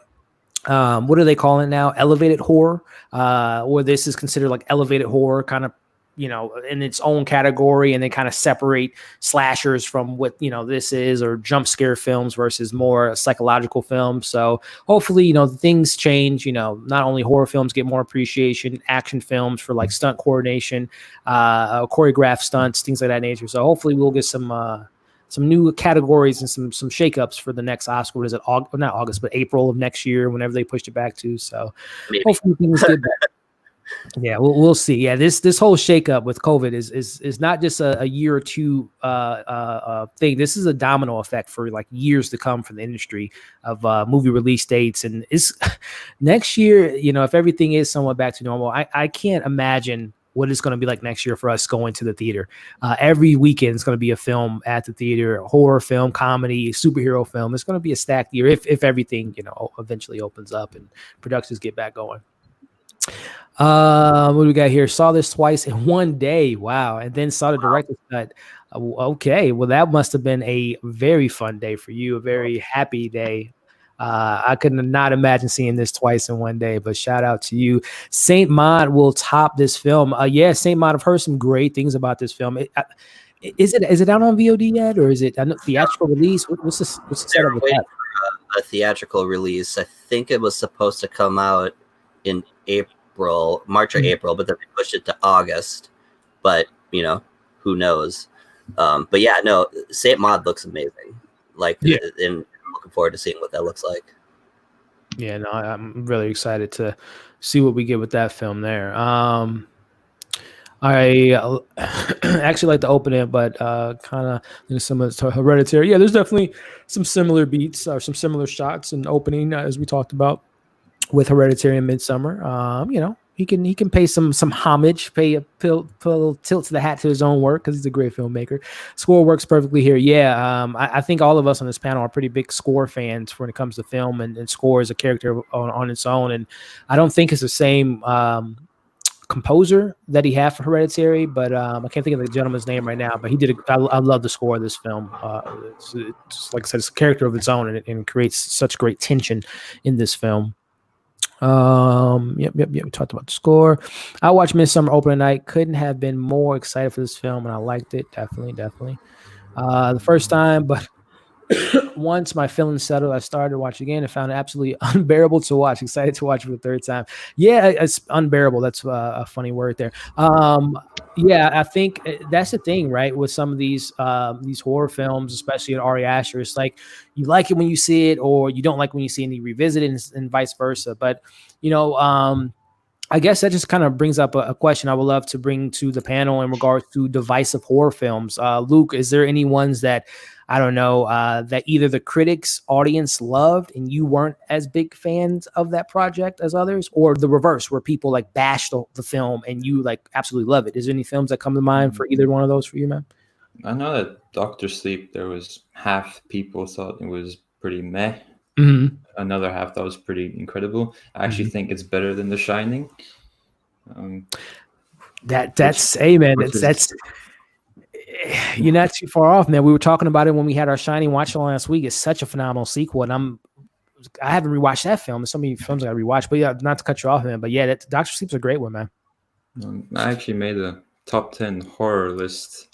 what do they call it now? Elevated horror, or this is considered like elevated horror, kind of, in its own category, and they kind of separate slashers from what, this is, or jump scare films versus more psychological films. So hopefully, things change, not only horror films get more appreciation, action films for like stunt coordination, choreographed stunts, things like that nature. So hopefully we'll get some new categories and some shakeups for the next Oscar. What is it? Not August, but April of next year, whenever they pushed it back to. So hopefully things get better. Yeah, we'll see. Yeah, this whole shakeup with COVID is not just a year or two thing. This is a domino effect for like years to come for the industry of movie release dates. And it's next year, if everything is somewhat back to normal, I can't imagine what it's going to be like next year for us going to the theater. Every weekend is going to be a film at the theater, a horror film, comedy, superhero film. It's going to be a stacked year if everything, eventually opens up and productions get back going. What do we got here? Saw this twice in one day. Wow. And then saw the director's cut. Okay. Well, that must have been a very fun day for you, a very happy day. I could not imagine seeing this twice in one day, but shout out to you. Saint Maud will top this film. Yeah, Saint Maud, I've heard some great things about this film. Is it out on VOD yet, or is it a theatrical release? What's the setup with that? A theatrical release. I think it was supposed to come out in March or April, but then they pushed it to August. But who knows? But yeah, no, Saint Maud looks amazing. And looking forward to seeing what that looks like. Yeah, no, I'm really excited to see what we get with that film there. I actually like to open it, but kind of similar to Hereditary. Yeah, there's definitely some similar beats or some similar shots in opening, as we talked about with Hereditary and Midsommar. He can pay some homage, pay a little tilt to the hat to his own work because he's a great filmmaker. Score works perfectly here. Yeah, I think all of us on this panel are pretty big score fans when it comes to film, and score is a character on its own. And I don't think it's the same composer that he had for Hereditary, but I can't think of the gentleman's name right now. But he did. I love the score of this film. It's like I said, it's a character of its own, and it creates such great tension in this film. Yep. We talked about the score. I watched Midsommar opening night. Couldn't have been more excited for this film, and I liked it. Definitely. The first time, but once my feelings settled, I started to watch again and found it absolutely unbearable to watch. Excited to watch it for the third time. Yeah, it's unbearable. That's a funny word there. Yeah, I think that's the thing, right? With some of these horror films, especially at Ari Aster, it's like you like it when you see it, or you don't like when you see it and you revisit it, and vice versa. But you know, I guess that just kind of brings up a question I would love to bring to the panel in regards to divisive horror films. Luke, is there any ones that, I don't know, that either the critics, audience loved and you weren't as big fans of that project as others, or the reverse, where people like bashed the film and you like absolutely love it? Is there any films that come to mind for either one of those for you, man? I know that Doctor Sleep, there was half people thought it was pretty meh. Mm-hmm. Another half that was pretty incredible. I actually think it's better than The Shining. That's you're not too far off, man. We were talking about it when we had our Shining watch along last week. It's such a phenomenal sequel, and I haven't rewatched that film. There's so many films I got to rewatch, but yeah, not to cut you off, man. But yeah, Doctor Sleep's a great one, man. I actually made a top 10 horror list.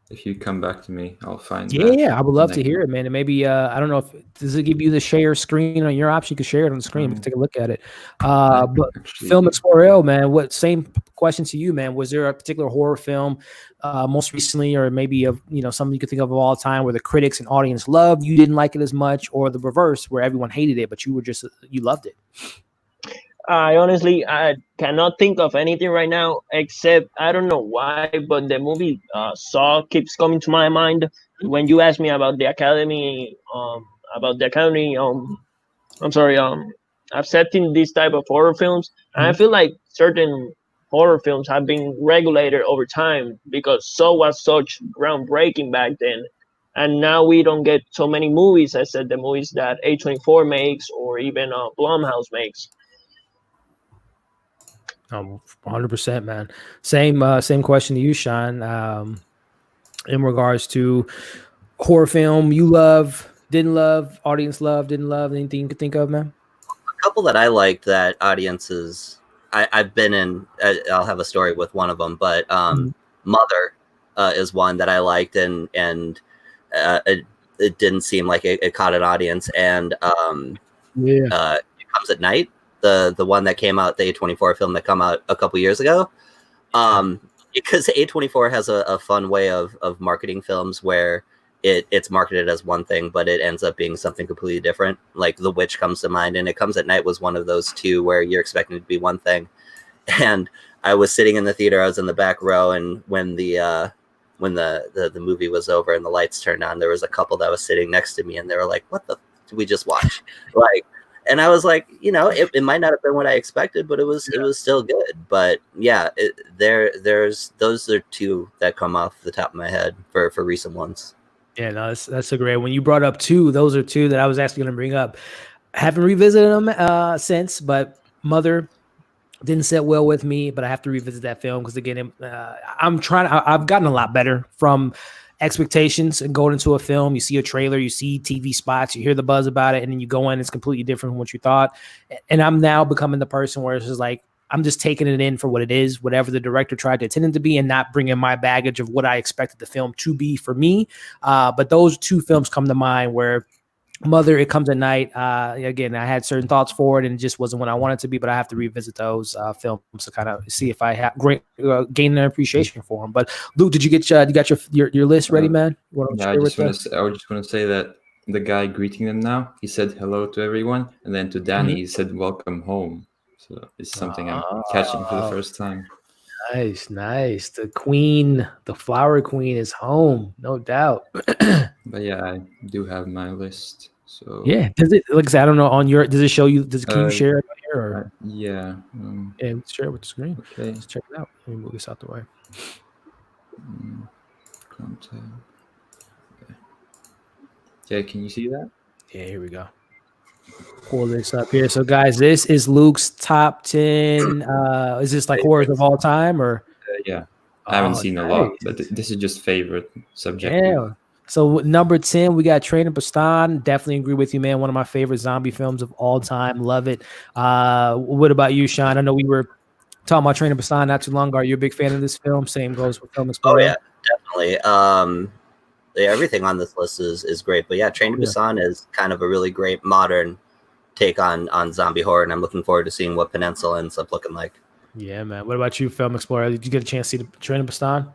If you come back to me, I'll find Yeah, I would love to hear it, man. And maybe I don't know does it give you the share screen on your option? You can share it on the screen. We can take a look at it. But Film Explorer, man, same question to you, man. Was there a particular horror film most recently, or maybe something you could think of all time where the critics and audience loved, you didn't like it as much, or the reverse where everyone hated it but you loved it? I cannot think of anything right now, except I don't know why, but the movie Saw keeps coming to my mind when you ask me about the Academy. Accepting this type of horror films. And I feel like certain horror films have been regulated over time because Saw was such groundbreaking back then. And now we don't get so many movies as the movies that A24 makes or even Blumhouse makes. 100%, man. Same question to you, Sean. In regards to horror film you love, didn't love, audience love, didn't love, anything you could think of, man? A couple that I liked that audiences, I've been in, I'll have a story with one of them, but Mother is one that I liked, and it didn't seem like it caught an audience. And It Comes at Night, the one that came out, the A24 film that came out a couple years ago, because A24 has a fun way of marketing films where it's marketed as one thing, but it ends up being something completely different. Like The Witch comes to mind, and It Comes at Night was one of those two where you're expecting it to be one thing. And I was sitting in the theater, I was in the back row, and when the movie was over and the lights turned on, there was a couple that was sitting next to me, and they were like, "What the did we just watch?" And I was like, it might not have been what I expected, but it was still good. But yeah, there's those are two that come off the top of my head for recent ones. Yeah, no, that's a great. When you brought up two, those are two that I was actually going to bring up. I haven't revisited them since, but Mother didn't sit well with me, but I have to revisit that film because again, I've gotten a lot better from expectations and going into a film. You see a trailer, you see TV spots, you hear the buzz about it, and then you go in, it's completely different from what you thought. And I'm now becoming the person where it's just like, I'm just taking it in for what it is, whatever the director tried to intend it to be, and not bringing my baggage of what I expected the film to be for me. But those two films come to mind where Mother, It Comes at Night. Again, I had certain thoughts for it, and it just wasn't what I wanted to be. But I have to revisit those films to kind of see if I have gain an appreciation for them. But Luke, did you get you got your list ready, man? I just want to say that the guy greeting them now, he said hello to everyone, and then to Danny, he said welcome home. So it's something I'm catching for the first time. Nice. The queen, the flower queen, is home, no doubt. But yeah, I do have my list. So yeah, does it? Like I don't know on your. Does it show you? Can you share it here? Or? Yeah. Share it with the screen. Okay. Let's check it out. Let me move this out the way. Content. Okay. Yeah, can you see that? Yeah, here we go. Pull this up here. So, guys, this is Luke's top 10. Is this like horrors of all time, or? Yeah, I haven't seen a lot, but this is just favorite subject. Yeah. So number 10, we got Train to Busan. Definitely agree with you, man. One of my favorite zombie films of all time. Love it. What about you, Sean? I know we were talking about Train to Busan not too long ago. Are you a big fan of this film? Same goes with Film Explorer. Oh yeah, definitely. everything on this list is great. But yeah, Train to Busan is kind of a really great modern take on zombie horror, and I'm looking forward to seeing what Peninsula ends up looking like. Yeah, man. What about you, Film Explorer? Did you get a chance to see the Train to Busan?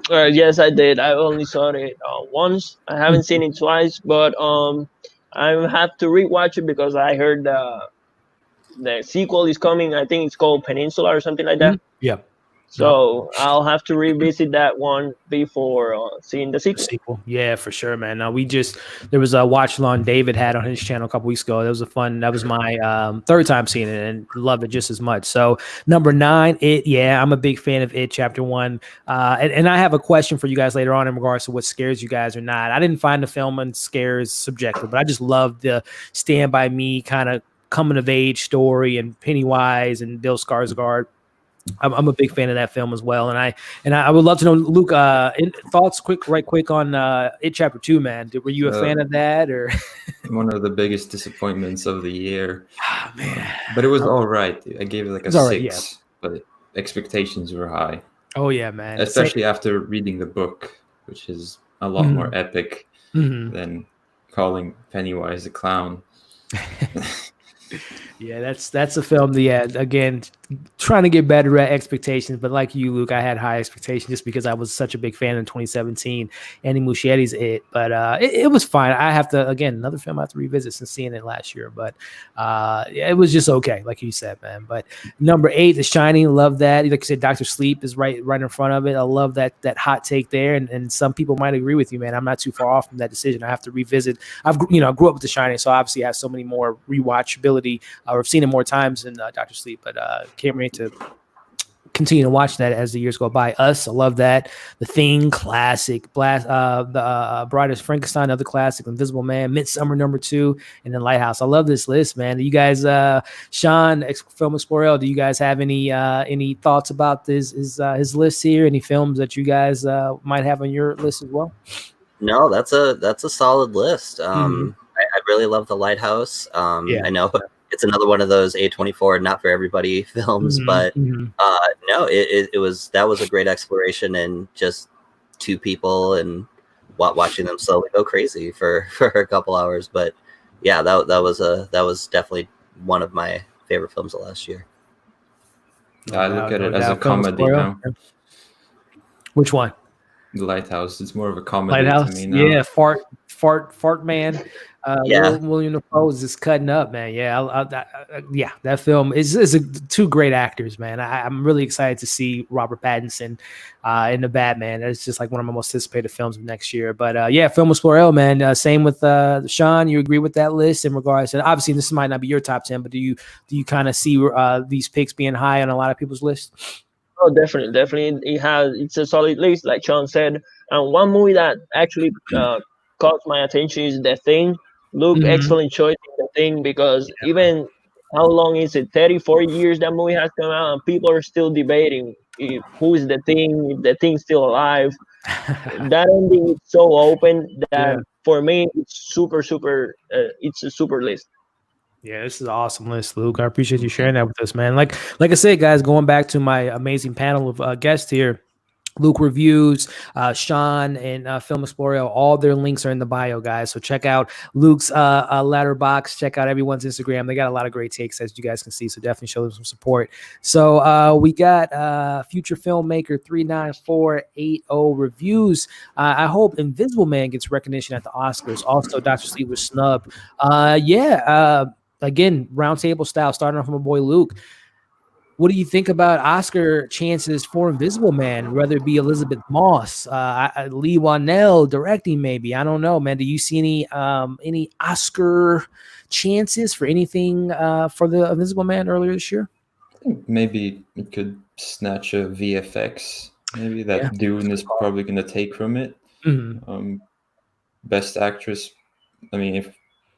Yes, I did. I only saw it once. I haven't seen it twice, but I have to rewatch it because I heard the sequel is coming. I think it's called Peninsula or something like that. Yeah. So I'll have to revisit that one before seeing the sequel. Yeah, for sure, man. Now there was a watch along David had on his channel a couple weeks ago. That was my third time seeing it and loved it just as much. So number 9, It. Yeah, I'm a big fan of It Chapter 1. And I have a question for you guys later on in regards to what scares you guys or not. I didn't find the film and scares subjective, but I just love the Stand By Me kind of coming of age story and Pennywise and Bill Skarsgård. I'm a big fan of that film as well, and I would love to know, Luke, thoughts right quick on It Chapter 2, man. Were you a fan of that, or one of the biggest disappointments of the year? Oh, man, but it was all right. I gave it like a 6, right, yeah. But expectations were high. Oh yeah, man. Especially after reading the book, which is a lot more epic than calling Pennywise a clown. Yeah, that's a film that, yeah, again, trying to get better at expectations. But like you, Luke, I had high expectations just because I was such a big fan in 2017. Andy Muschietti's It. But it was fine. I have to, again, another film I have to revisit since seeing it last year. But it was just okay, like you said, man. But number 8, The Shining. Love that. Like you said, Dr. Sleep is right in front of it. I love that hot take there. And some people might agree with you, man. I'm not too far off from that decision. I have to revisit. I grew up with The Shining, so obviously I have so many more rewatchability. I've seen it more times than Dr. Sleep, but can't wait to continue to watch that as the years go by. Us, I love that. The Thing, classic. The Bride of Frankenstein, another classic. Invisible Man, Midsommar number 2, and then Lighthouse. I love this list, man. Do you guys, Sean, Film Explorer, do you guys have any thoughts about his list here? Any films that you guys might have on your list as well? No, that's a solid list. I really love The Lighthouse. I know it's another one of those A24 not for everybody films, but no, that was a great exploration and just two people and watching them slowly go crazy for a couple hours. But yeah, that was definitely one of my favorite films of last year. I look at it as a comedy now. Which one? The Lighthouse. It's more of a comedy Lighthouse, to me now. Yeah, fart man. William Dafoe is just cutting up, man. Yeah, that film is two great actors, man. I'm really excited to see Robert Pattinson in the Batman. It's just like one of my most anticipated films of next year. But yeah, Film Explorer, man. Same with Sean. You agree with that list in regards to, obviously this might not be your top 10, but do you kind of see these picks being high on a lot of people's lists? Oh, definitely. It's a solid list, like Sean said. And one movie that actually caught my attention is The Thing. Luke, excellent choice in The Thing, because even how long is it? 30, 40 years that movie has come out, and people are still debating who is The Thing, if The Thing's still alive. That ending is so open that for me, it's super, it's a super list. Yeah, this is an awesome list, Luke. I appreciate you sharing that with us, man. Like I said, guys, going back to my amazing panel of guests here, Luke reviews, Sean, and Film Explorer. All their links are in the bio, guys. So check out Luke's Letterboxd. Check out everyone's Instagram. They got a lot of great takes, as you guys can see. So definitely show them some support. So we got future filmmaker 39480 reviews. I hope Invisible Man gets recognition at the Oscars. Also, Dr. Sleep was snubbed. Again, roundtable style, starting off from my boy Luke. What do you think about Oscar chances for Invisible Man, whether it be Elizabeth Moss, Lee Whannell directing maybe? I don't know, man. Do you see any Oscar chances for anything for the Invisible Man earlier this year? I think maybe it could snatch a VFX. Maybe that Dune is probably going to take from it. Best actress, I mean,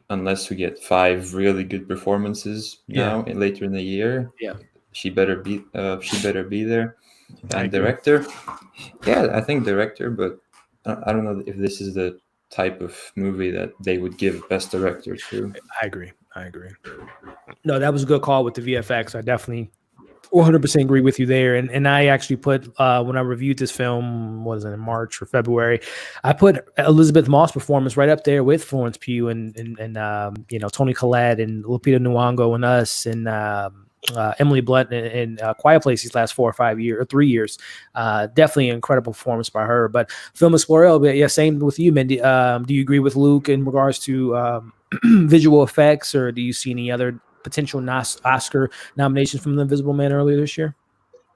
unless we get 5 really good performances later in the year. She better be there. And director, I think director, but I don't know if this is the type of movie that they would give best director to. I agree. No, that was a good call with the VFX. I definitely 100% agree with you there. And I actually put, when I reviewed this film, what is it, in March or February, I put Elizabeth Moss' performance right up there with Florence Pugh and Toni Collette and Lupita Nyong'o and us and Emily Blunt in Quiet Place these last 4 or 5 years or 3 years. Definitely an incredible performance by her. But Film Explorer, but yeah, same with you, Mindy. Do you agree with Luke in regards to visual effects, or do you see any other potential Oscar nominations from The Invisible Man earlier this year?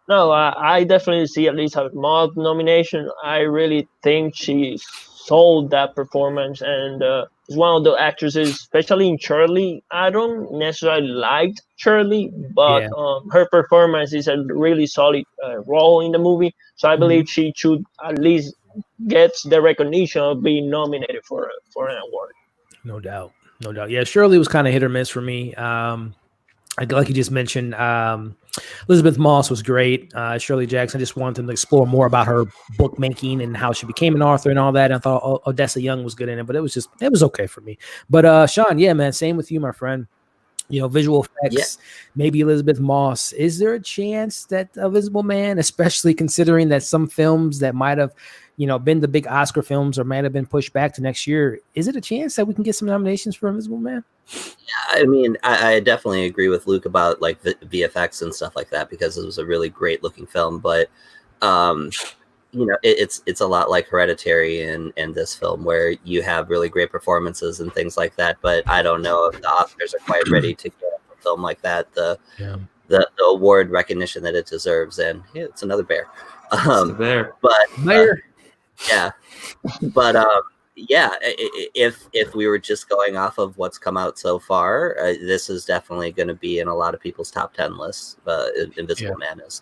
No, I definitely see Elizabeth Moss nomination. I really think she sold that performance and is one of the actresses, especially in Shirley. I don't necessarily like Shirley, but Yeah. her performance is a really solid role in the movie. So I believe she should at least get the recognition of being nominated for an award. No doubt. Yeah, Shirley was kind of hit or miss for me. Like you just mentioned, Elizabeth Moss was great. Shirley Jackson, I just wanted them to explore more about her bookmaking and how she became an author and all that. And I thought Odessa Young was good in it, but it was okay for me. But Sean, yeah, man, same with you, my friend. Visual effects, maybe Elizabeth Moss. Is there a chance that Invisible Man, especially considering that some films that might have, been the big Oscar films or might have been pushed back to next year, is it a chance that we can get some nominations for Invisible Man? Yeah, I mean, I definitely agree with Luke about like the VFX and stuff like that, because it was a really great looking film. But it's a lot like Hereditary in this film, where you have really great performances and things like that. But I don't know if the Oscars are quite ready to get a film like that the award recognition that it deserves. And it's another bear. It's a bear. But Bear. yeah, but if we were just going off of what's come out so far, this is definitely going to be in a lot of people's top 10 lists. Invisible Man is.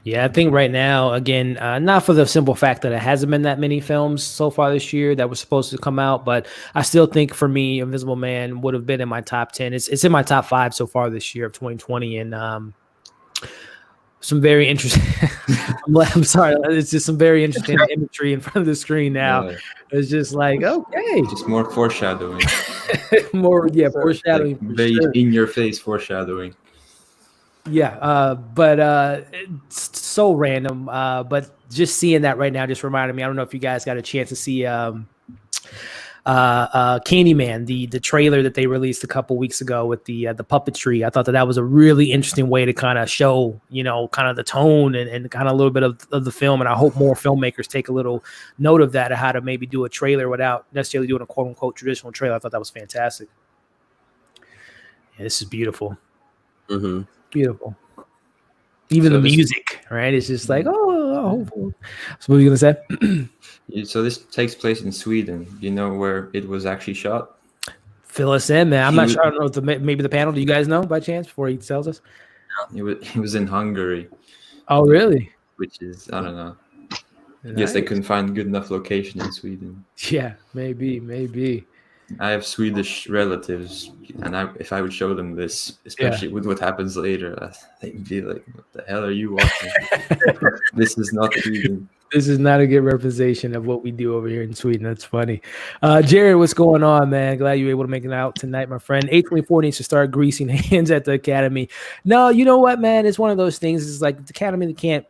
Yeah, I think right now, again, not for the simple fact that it hasn't been that many films so far this year that were supposed to come out, but I still think for me, Invisible Man would have been in my top 10. It's in my top 5 so far this year of 2020, and some very interesting. I'm sorry, it's just some very interesting imagery in front of the screen now. Yeah. It's just like, okay, just more foreshadowing. Foreshadowing. Like very in your face foreshadowing. Yeah, but it's so random. But just seeing that right now just reminded me. I don't know if you guys got a chance to see Candyman, the trailer that they released a couple weeks ago with the puppetry. I thought that was a really interesting way to kind of show, kind of the tone and kind of a little bit of the film. And I hope more filmmakers take a little note of that, of how to maybe do a trailer without necessarily doing a quote unquote traditional trailer. I thought that was fantastic. Yeah, this is beautiful. Mm-hmm. Beautiful. Even so the music, right? It's just like, So what were you gonna say? So this takes place in Sweden. Do you know where it was actually shot? Fill us in, man. I'm not sure. I don't know if maybe the panel. Do you guys know by chance before he tells us? It was in Hungary. Oh, really? Which is, I don't know. Nice. I guess they couldn't find good enough location in Sweden. Yeah, maybe. I have Swedish relatives, and if I would show them this, especially with what happens later, they'd be like, "What the hell are you watching? This is not Sweden. This is not a good representation of what we do over here in Sweden." That's funny. Jared, what's going on, man? Glad you were able to make it out tonight, my friend. A24 needs to start greasing hands at the Academy. No, you know what, man? It's one of those things. It's like the Academy that can't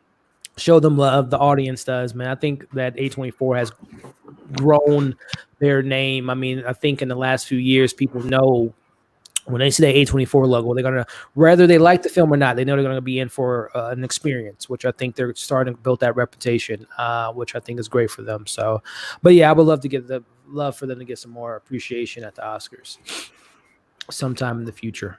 show them love. The audience does, man. I think that A24 has grown their name. I mean, I think in the last few years, people know when they see the A24 logo, they're going to, whether they like the film or not, they know they're going to be in for an experience, which I think they're starting to build that reputation, which I think is great for them. So, but yeah, I would love for them to get some more appreciation at the Oscars sometime in the future.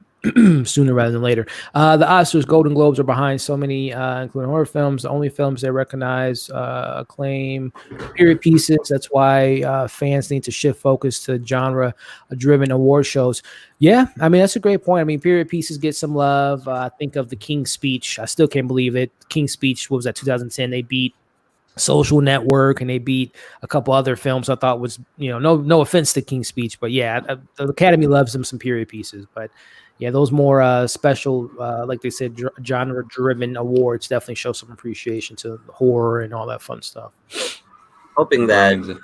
Sooner rather than later. The Oscars, Golden Globes are behind so many, including horror films. The only films they recognize, acclaim, period pieces. That's why fans need to shift focus to genre-driven award shows. Yeah, I mean, that's a great point. I mean, period pieces get some love. Think of The King's Speech. I still can't believe it. King's Speech, what was that, 2010? They beat Social Network, and they beat a couple other films I thought was, no offense to King's Speech, but yeah, the Academy loves them some period pieces. But yeah, those more special, like they said, genre-driven awards definitely show some appreciation to horror and all that fun stuff. Hoping that, I'm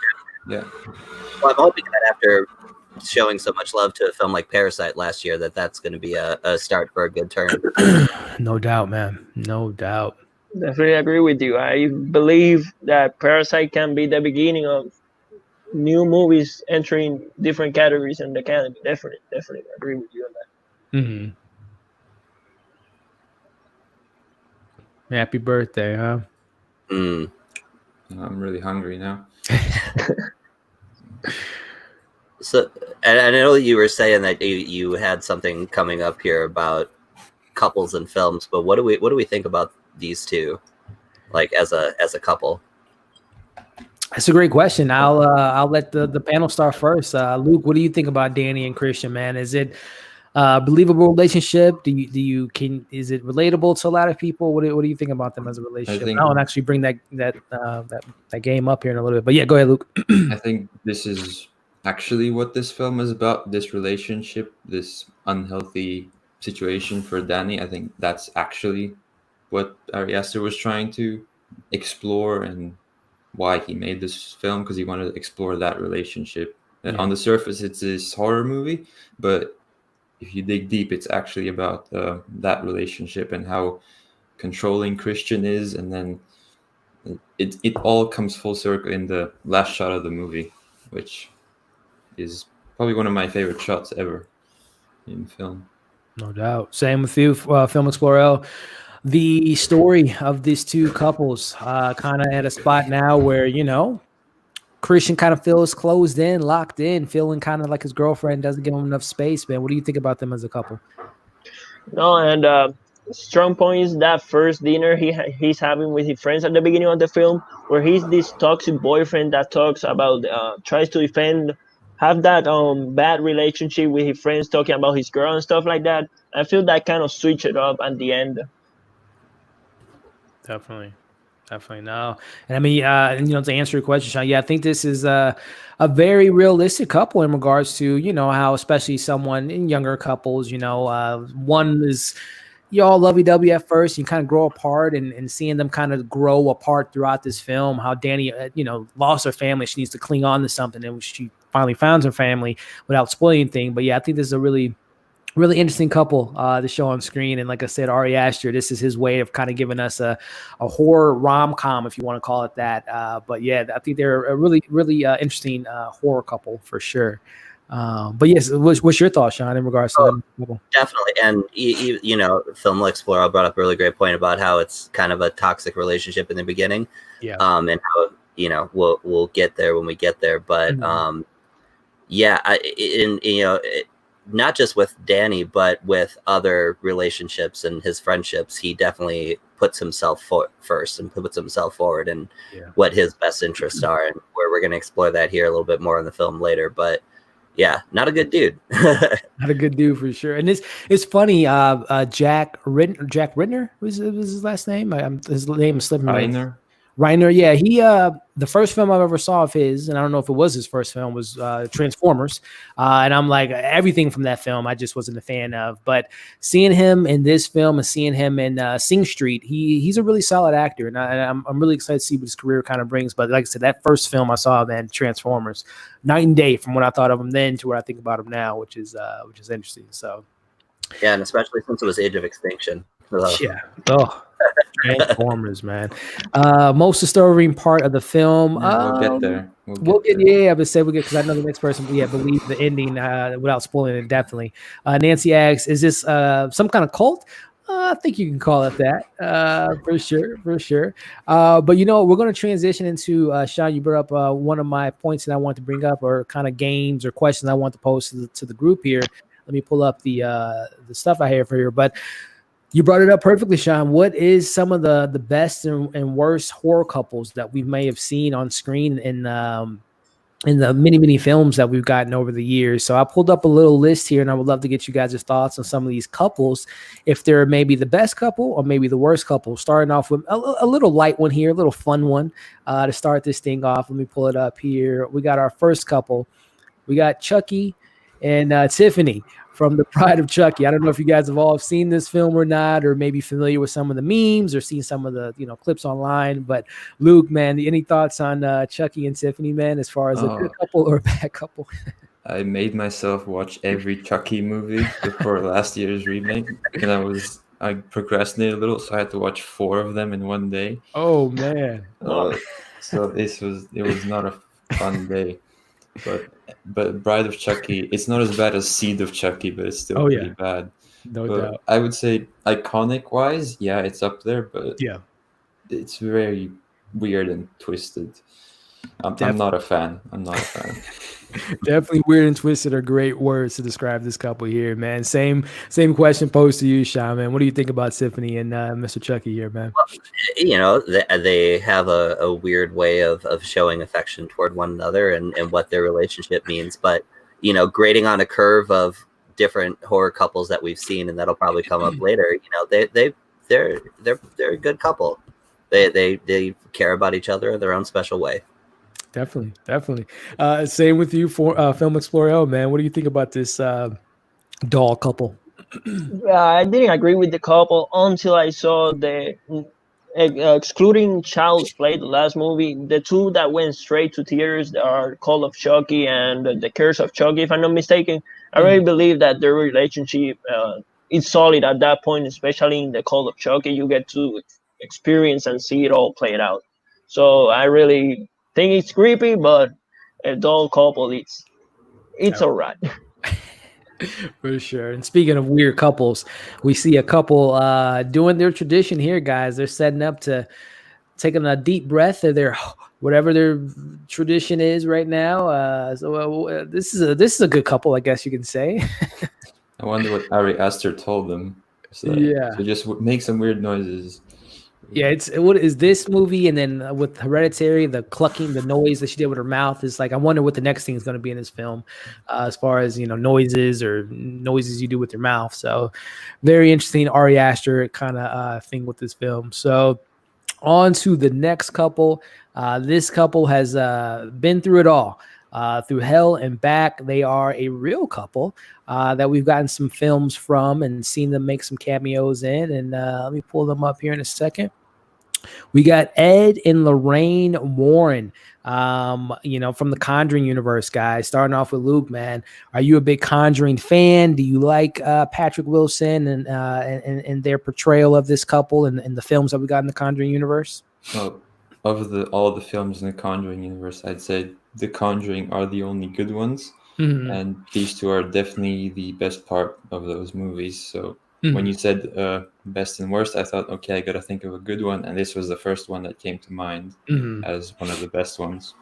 hoping that after showing so much love to a film like Parasite last year that's going to be a start for a good turn. No doubt, man. No doubt. Definitely agree with you. I believe that Parasite can be the beginning of new movies entering different categories in the Academy. Definitely agree with you on that. Mm-hmm. Happy birthday, huh? Mm. I'm really hungry now. So, and I know you were saying that you had something coming up here about couples and films, but what do we think about these two, like as a couple? That's a great question. I'll let the panel start first. Luke, what do you think about Danny and Christian, man? Is it believable relationship? Is it relatable to a lot of people? What do you think about them as a relationship? I'll actually bring that game up here in a little bit. But yeah, go ahead, Luke. I think this is actually what this film is about, this relationship, this unhealthy situation for Danny. I think that's actually what Ari Aster was trying to explore and why he made this film, because he wanted to explore that relationship. And on the surface, it's this horror movie, but if you dig deep, it's actually about that relationship and how controlling Christian is, and then it all comes full circle in the last shot of the movie, which is probably one of my favorite shots ever in film. No doubt. Same with you, Film Explorer. The story of these two couples kind of at a spot now where, Christian kind of feels closed in, locked in, feeling kind of like his girlfriend doesn't give him enough space, man. What do you think about them as a couple? No, and strong point is that first dinner he's having with his friends at the beginning of the film, where he's this toxic boyfriend that talks about tries to defend, have that bad relationship with his friends, talking about his girl and stuff like that. I feel that kind of switch it up at the end. Definitely no. And I mean, to answer your question, Sean, I think this is a very realistic couple in regards to, how especially someone in younger couples, one is you all lovey-dovey at first, you kind of grow apart, and seeing them kind of grow apart throughout this film, how Danny, lost her family. She needs to cling on to something, and she finally found her family without spoiling anything. But yeah, I think this is a really interesting couple to show on screen. And like I said, Ari Aster, this is his way of kind of giving us a horror rom-com, if you want to call it that. But yeah, I think they're a really interesting horror couple for sure. But yes, what's your thoughts, Sean, in regards to them? Definitely. And Film Explorer brought up a really great point about how it's kind of a toxic relationship in the beginning. Yeah. And how we'll get there when we get there. But not just with Danny, but with other relationships and his friendships, he definitely puts himself first and puts himself forward and what his best interests are, and where we're going to explore that here a little bit more in the film later. But yeah, not a good dude. Not a good dude for sure. And it's funny. Jack Reynor was his last name. His name is slipping. Reynor, yeah, he the first film I ever saw of his, and I don't know if it was his first film, was Transformers, and I'm like, everything from that film I just wasn't a fan of. But seeing him in this film and seeing him in Sing Street, he's a really solid actor, and I'm really excited to see what his career kind of brings. But like I said, that first film I saw, man, Transformers, night and day from what I thought of him then to what I think about him now, which is interesting. So yeah, and especially since it was Age of Extinction. Yeah. Oh. Transformers, man. Most disturbing part of the film. We'll get there. I would say because I know the next person. Believe the ending without spoiling it. Definitely. Nancy asks, "Is this some kind of cult?" I think you can call it that for sure. But we're going to transition into Sean. You brought up one of my points that I want to bring up, or kind of games or questions I want to pose to the group here. Let me pull up the stuff I have for here, but. You brought it up perfectly, Sean. What is some of the best and worst horror couples that we may have seen on screen in the many films that we've gotten over the years? So I pulled up a little list here, and I would love to get you guys' thoughts on some of these couples, if they're maybe the best couple or maybe the worst couple. Starting off with a little light one here, a little fun one to start this thing off. Let me pull it up here. We got our first couple. We got Chucky and Tiffany from The Pride of Chucky. I don't know if you guys have all seen this film or not, or maybe familiar with some of the memes or seen some of the clips online. But Luke, man, any thoughts on Chucky and Tiffany, man, as far as a good couple or a bad couple? I made myself watch every Chucky movie before last year's remake, and I procrastinated a little, so I had to watch 4 of them in one day. Oh man. So it was not a fun day. But Bride of Chucky, it's not as bad as Seed of Chucky, but it's still Oh, pretty yeah. bad. No But doubt. I would say iconic wise, yeah, it's up there, but Yeah. it's very weird and twisted. I'm not a fan. I'm not a fan. Definitely weird and twisted are great words to describe this couple here, man. Same question posed to you, Sean, man. What do you think about Symphony and Mr. Chucky here, man? You know, they have a weird way of showing affection toward one another and what their relationship means. But, you know, grading on a curve of different horror couples that we've seen, and that'll probably come up later, you know, they're a good couple. They care about each other in their own special way. Definitely. Same with you for Film Explorer, man. What do you think about this doll couple? Yeah, I didn't agree with the couple until I saw the excluding Child's Play, the last movie. The two that went straight to theaters are Call of Chucky and The Curse of Chucky, if I'm not mistaken. I really believe that their relationship is solid at that point, especially in the Call of Chucky. You get to experience and see it all played out. So I really think it's creepy, but a doll couple, it's all right. For sure. And speaking of weird couples, we see a couple doing their tradition here, guys. They're setting up to taking a deep breath of their whatever their tradition is right now. This is a good couple, I guess you can say. I wonder what Ari Aster told them. So, Yeah. So just make some weird noises. Yeah, what is this movie? And then with Hereditary, the clucking, the noise that she did with her mouth is like, I wonder what the next thing is going to be in this film, as far as, you know, noises you do with your mouth. So very interesting Ari Aster kind of thing with this film. So on to the next couple. This couple has been through it all. Through hell and back. They are a real couple that we've gotten some films from and seen them make some cameos in. And let me pull them up here in a second. We got Ed and Lorraine Warren, you know, from the Conjuring universe, guys. Starting off with Luke, man. Are you a big Conjuring fan? Do you like Patrick Wilson and their portrayal of this couple and the films that we got in the Conjuring universe? Well, of all the films in the Conjuring universe, I'd say the Conjuring are the only good ones, and these two are definitely the best part of those movies. So when you said best and worst, I thought, okay, I gotta think of a good one, and this was the first one that came to mind as one of the best ones.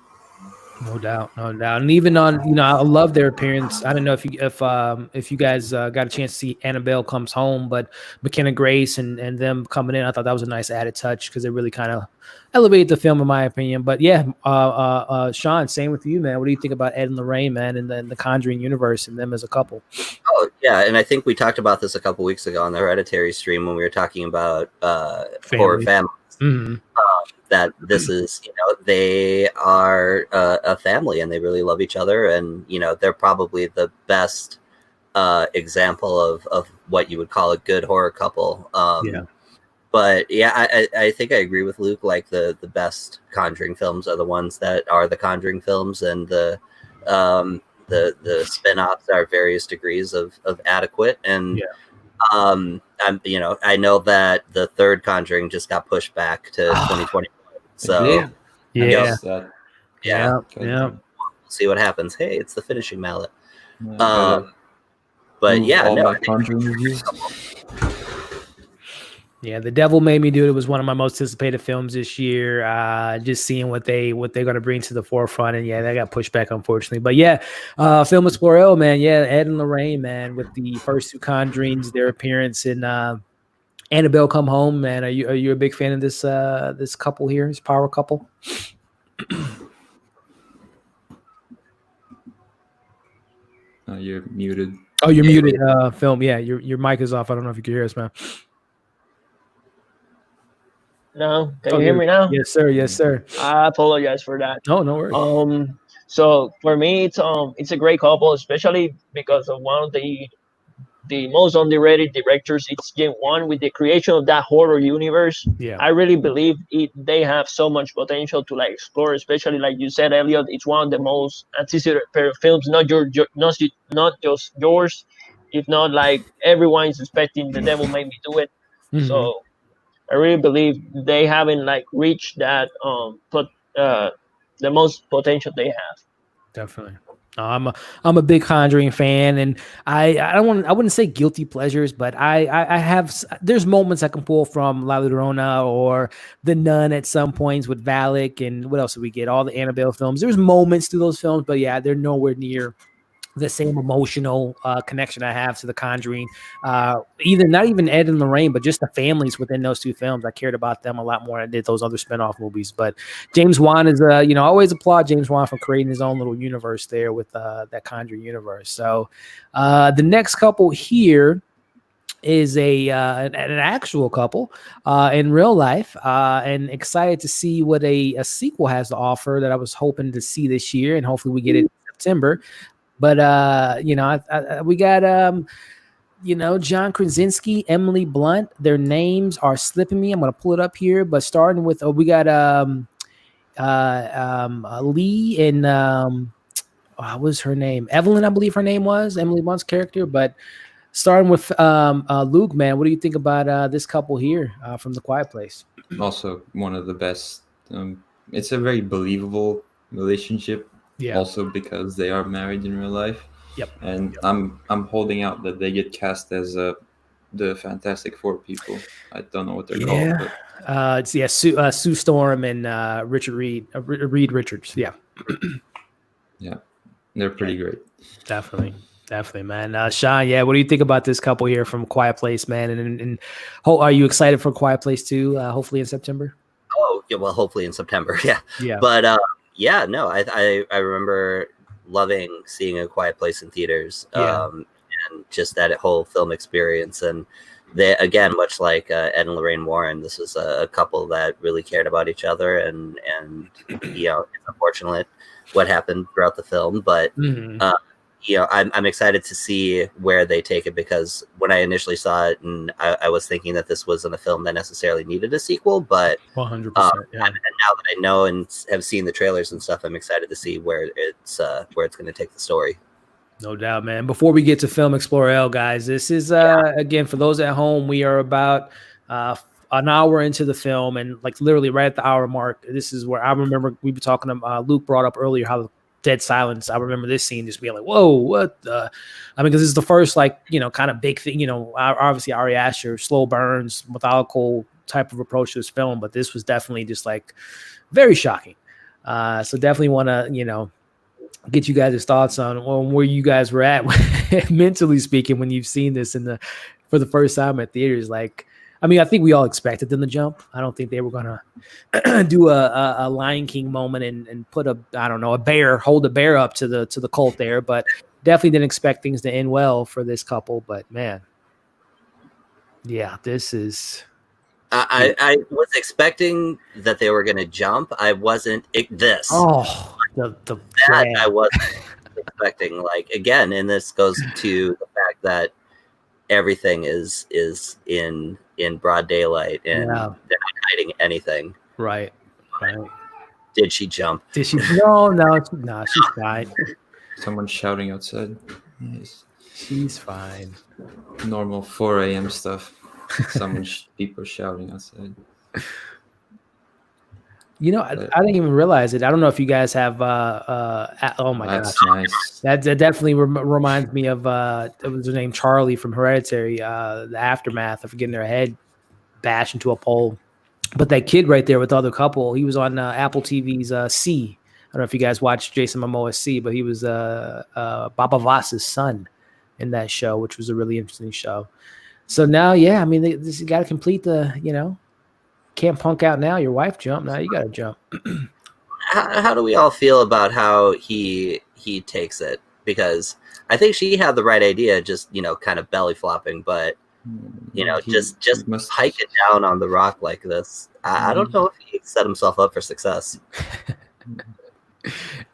No doubt. And even on, you know, I love their appearance. I don't know if you guys got a chance to see Annabelle Comes Home, but McKenna Grace and them coming in, I thought that was a nice added touch because it really kind of elevated the film, in my opinion. But yeah, Sean, same with you, man. What do you think about Ed and Lorraine, man, and the Conjuring universe and them as a couple? Oh yeah, and I think we talked about this a couple weeks ago on the Hereditary stream when we were talking about horror families. That this is, you know, they are a family and they really love each other, and you know, they're probably the best example of what you would call a good horror couple. But yeah, I think I agree with Luke. Like the best Conjuring films are the ones that are the Conjuring films, and the spin-offs are various degrees of adequate. And I'm, you know, I know that the third Conjuring just got pushed back to 2020. So yeah. We'll see what happens. Hey, it's the finishing mallet. But yeah, no, Conjuring reviews. Yeah, The Devil Made Me Do It. It was one of my most anticipated films this year. Just seeing what they're going to bring to the forefront, and yeah, that got pushed back, unfortunately. But yeah, Film Explorer, man. Yeah, Ed and Lorraine, man, with the first two Conjurings, their appearance in Annabelle Come Home, man. Are you a big fan of this this couple here, this power couple? You're muted. Oh, you're muted, Film. Yeah, your mic is off. I don't know if you can hear us, man. No, can you hear me now? Yes, sir. Yes, sir. I apologize for that. Oh, no worries. So for me, it's a great couple, especially because of one of the the most underrated directors. It's James Wan with the creation of that horror universe. Yeah. I really believe they have so much potential to like explore, especially like you said, Elliot. It's one of the most anticipated films, not just yours. If not, like everyone is expecting The Devil Made Me Do It. Mhm. So I really believe they haven't like reached that but the most potential they have. Definitely. I'm a big Conjuring fan, and I wouldn't say guilty pleasures, but I have there's moments I can pull from La Llorona or The Nun at some points with Valak, and what else did we get? All the Annabelle films. There's moments to those films, but yeah, they're nowhere near the same emotional connection I have to The Conjuring. Not even Ed and Lorraine, but just the families within those two films. I cared about them a lot more than I did those other spinoff movies. But James Wan is, I always applaud James Wan for creating his own little universe there with that Conjuring universe. So the next couple here is an actual couple in real life, and excited to see what a sequel has to offer that I was hoping to see this year, and hopefully we get it in September. But we got John Krasinski, Emily Blunt. Their names are slipping me. I'm gonna pull it up here. But starting with we got Lee and what was her name? Evelyn, I believe her name was Emily Blunt's character. But starting with Luke, man, what do you think about this couple here from The Quiet Place? Also, one of the best. It's a very believable relationship. Yeah. Also because they are married in real life. Yep. And Yep. I'm holding out that they get cast as the Fantastic Four people. I don't know what they're called. But... it's Sue Storm and Richard Reed Richards. Yeah. Yeah, they're pretty great. Definitely, man. Sean, yeah, what do you think about this couple here from Quiet Place, man? And are you excited for Quiet Place 2? Hopefully in September. Oh yeah, well, hopefully in September. Yeah. Yeah. But yeah, no, I remember loving seeing A Quiet Place in theaters, and just that whole film experience. And they, again, much like Ed and Lorraine Warren, this was a couple that really cared about each other, and it's unfortunate what happened throughout the film, but I'm excited to see where they take it, because when I initially saw it, and I was thinking that this wasn't a film that necessarily needed a sequel, but 100%. and now that I know and have seen the trailers and stuff, I'm excited to see where it's going to take the story. No doubt, man. Before we get to Film Explorer L, guys, this is again, for those at home, we are about an hour into the film, and like literally right at the hour mark. This is where I remember we were talking to Luke brought up earlier how dead silence. I remember this scene just being like, whoa, what the? I mean, because this is the first kind of big thing. Obviously Ari Aster, slow burns, methodical type of approach to this film, but this was definitely just like very shocking. So definitely want to get you guys' thoughts on where you guys were at mentally speaking when you've seen this for the first time at theaters. Like, I mean, I think we all expected them to jump. I don't think they were gonna do a Lion King moment and put hold a bear up to the cult there, but definitely didn't expect things to end well for this couple. But man, yeah, this is. I was expecting that they were going to jump. I wasn't this. Oh, I wasn't expecting. Like, again, and this goes to the fact that everything is in broad daylight, and they're not hiding anything. Right. Did she jump? Did she? No, she's fine. Someone's shouting outside. Nice. She's fine. Normal 4 a.m. stuff. People shouting outside. I didn't even realize it. I don't know if you guys have. Oh my god, that's nice. That definitely reminds me of. It was her name Charlie from Hereditary. The aftermath of getting their head bashed into a pole. But that kid right there with the other couple, he was on Apple TV's C. I don't know if you guys watched Jason Momoa's C, but he was Baba Voss's son in that show, which was a really interesting show. So now, I mean, this got to complete the, can't punk out now. Your wife jumped. Now you got to jump. How do we all feel about how he takes it? Because I think she had the right idea, just, kind of belly flopping, but, just hike it down on the rock like this. I don't know if he set himself up for success.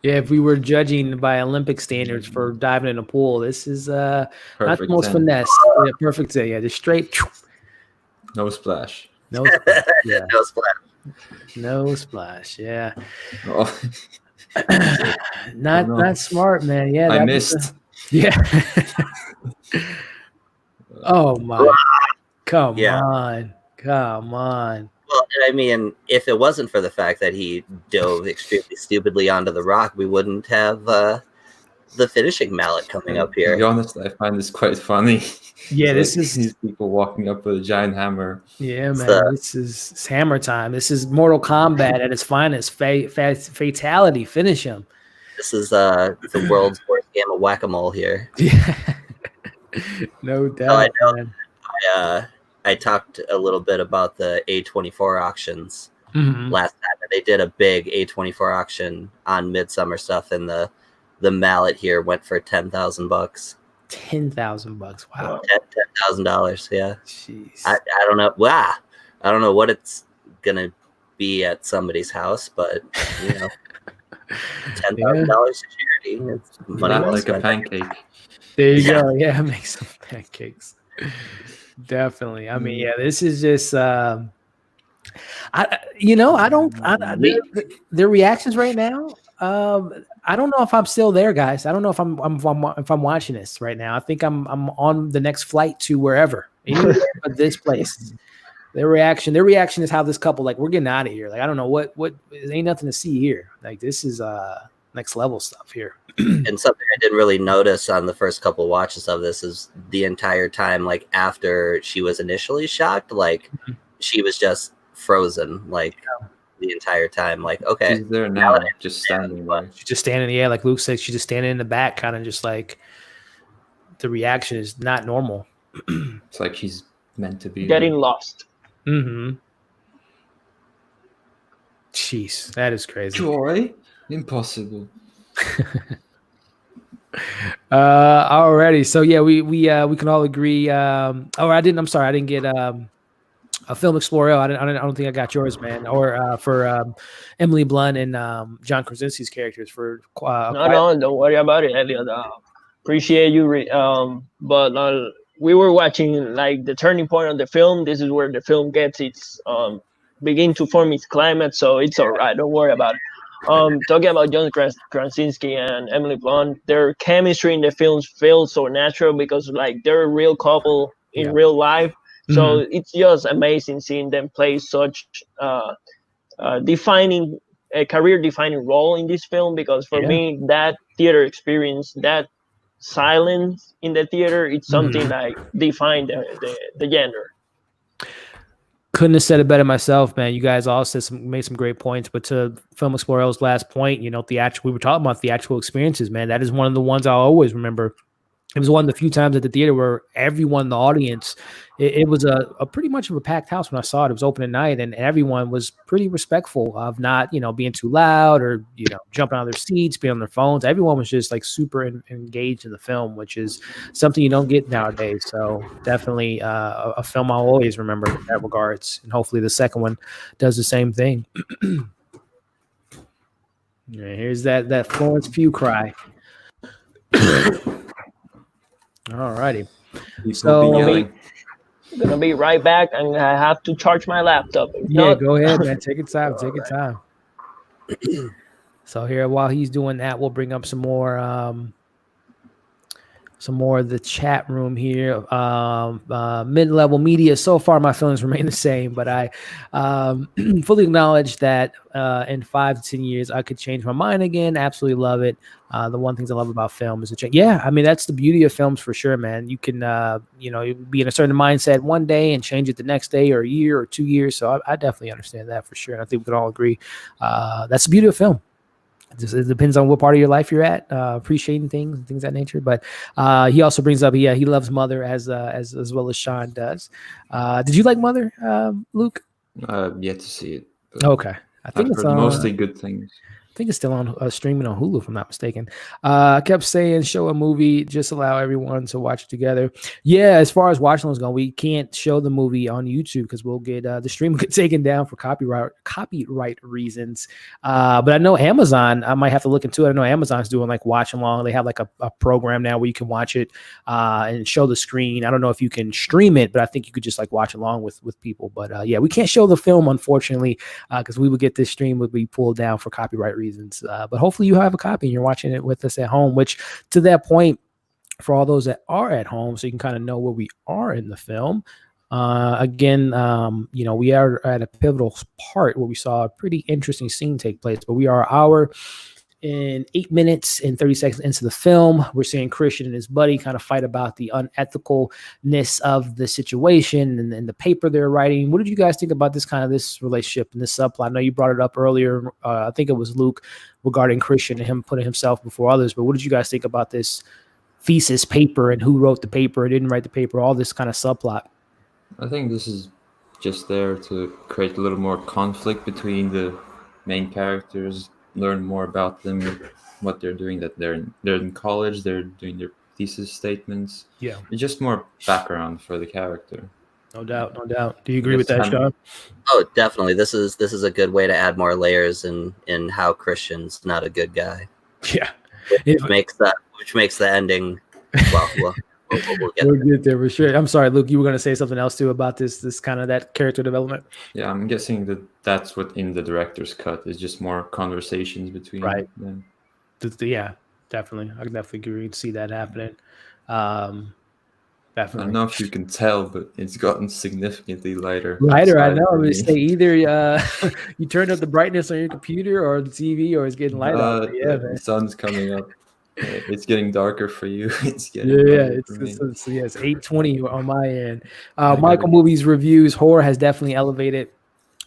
Yeah, if we were judging by Olympic standards for diving in a pool, this is not the Perfect most 10. finesse. Yeah, perfect 10. Yeah, just straight. No splash. No splash. Yeah, No splash. no splash. Yeah, Oh, not smart, man. Yeah, I that missed. yeah. Oh my! Come Yeah. on, come on. Well, I mean, if it wasn't for the fact that he dove extremely stupidly onto the rock, we wouldn't have the finishing mallet coming up To be here. honest, I find this quite funny. Yeah, It's this like is these people walking up with a giant hammer. yeah, It's man. This is hammer time. This is Mortal Kombat at its finest. Fatality. Finish him. This is the world's worst game of whack-a-mole here. Yeah, no doubt. know. Man. I talked a little bit about the A24 auctions Mhm. last time, and they did a big A24 auction on Midsommar stuff, and the mallet here went for $10,000. $10,000. Wow. $10,000. Yeah. Jeez. I don't know. Wow. I don't know what it's gonna be at somebody's house, but you know, $10,000 to charity. It's money Not well like a spent. pancake. There you go. Yeah, make some pancakes. Definitely. I mean, yeah, this is just their reactions right now. I don't know if I'm still there, guys. I don't know if I'm watching this right now. I think I'm on the next flight to wherever, anywhere but this place. Their reaction is how this couple, like, we're getting out of here. Like, I don't know what ain't nothing to see here. Like, this is next level stuff here. And something I didn't really notice on the first couple watches of this is the entire time, like after she was initially shocked, like she was just frozen, like the entire time. Like, okay, She's there now, just standing there. She's just standing, yeah, like Luke said, she's just standing in the back, kind of just like the reaction is not normal. It's like she's meant to be Getting there. lost. Mm-hmm. Jeez, that is crazy. Joy? Impossible. Alrighty. So yeah, we can all agree. I'm sorry, I didn't get a Film Explorer. I don't think I got yours, man. Or for Emily Blunt and John Krasinski's characters for No, don't worry about it, Elliot. Appreciate you. But we were watching like the turning point of the film. This is where the film gets its begin to form its climate. So it's all right. Don't worry about it. Talking about John Krasinski and Emily Blunt, their chemistry in the films feels so natural because like they're a real couple in real life. So it's just amazing seeing them play such a career-defining role in this film. Because for me, that theater experience, that silence in the theater, it's something like defined the genre. Couldn't have said it better myself, man. You guys all made some great points, but to Film Explorer's last point, we were talking about theatrical experiences, man. That is one of the ones I'll always remember. It was one of the few times at the theater where everyone in the audience, it was a pretty much of a packed house when I saw it. It was opening night, and everyone was pretty respectful of not, being too loud or, jumping out of their seats, being on their phones. Everyone was just like super engaged in the film, which is something you don't get nowadays. So definitely a film I'll always remember in that regards. And hopefully the second one does the same thing. Yeah, here's that Florence Pugh cry. All righty. So I'm gonna be right back, and I have to charge my laptop. Go ahead, man. Take your time. Take your time. So here, while he's doing that, we'll bring up some more of the chat room here. Mid-level media. So far, my feelings remain the same, but I fully acknowledge that in 5 to 10 years, I could change my mind again. Absolutely love it. The one things I love about film is I mean, that's the beauty of films for sure, man. You can, be in a certain mindset one day and change it the next day or a year or 2 years. So I definitely understand that for sure. And I think we can all agree that's the beauty of film. It depends on what part of your life you're at, appreciating things and things of that nature. But he also brings up, he loves Mother as well as Sean does. Did you like Mother, Luke? Yet to see it. Okay, I think I've it's heard mostly good things. I think it's still on streaming on Hulu, if I'm not mistaken. I kept saying show a movie, just allow everyone to watch it together. Yeah, as far as watching those go, we can't show the movie on YouTube because we'll get the stream will get taken down for copyright reasons. But I know Amazon, I might have to look into it. I know Amazon's doing like watch along. They have like a program now where you can watch it and show the screen. I don't know if you can stream it, but I think you could just like watch along with people. But yeah, we can't show the film, unfortunately, because we would get this stream would be pulled down for copyright reasons. But hopefully you have a copy and you're watching it with us at home, which to that point, for all those that are at home, so you can kind of know where we are in the film. Again, we are at a pivotal part where we saw a pretty interesting scene take place, but we are an hour and 8 minutes and 30 seconds into the film. We're seeing Christian and his buddy kind of fight about the unethicalness of the situation and the paper they're writing. What did you guys think about this relationship and this subplot? I know you brought it up earlier. I think it was Luke regarding Christian and him putting himself before others. But what did you guys think about this thesis paper and who wrote the paper, didn't write the paper, all this kind of subplot? I think this is just there to create a little more conflict between the main characters, learn more about them, what they're doing, that they're in college, they're doing their thesis statements. Yeah. It's just more background for the character. No doubt. Do you agree with that, Sean? Oh, definitely. This is a good way to add more layers in how Christian's not a good guy. Yeah. Which makes the ending we'll get there for sure. I'm sorry, Luke, you were going to say something else too about this kind of that character development. Yeah, I'm guessing that's what in the director's cut is just more conversations between them. Yeah, definitely. I can definitely agree to see that happening. Definitely. I don't know if you can tell, but it's gotten significantly lighter. I know. I'm going to say either you turned up the brightness on your computer or the TV, or it's getting lighter. The sun's coming up. It's getting darker for you. It's getting it's 8:20 on my end. Michael Movies Reviews horror has definitely elevated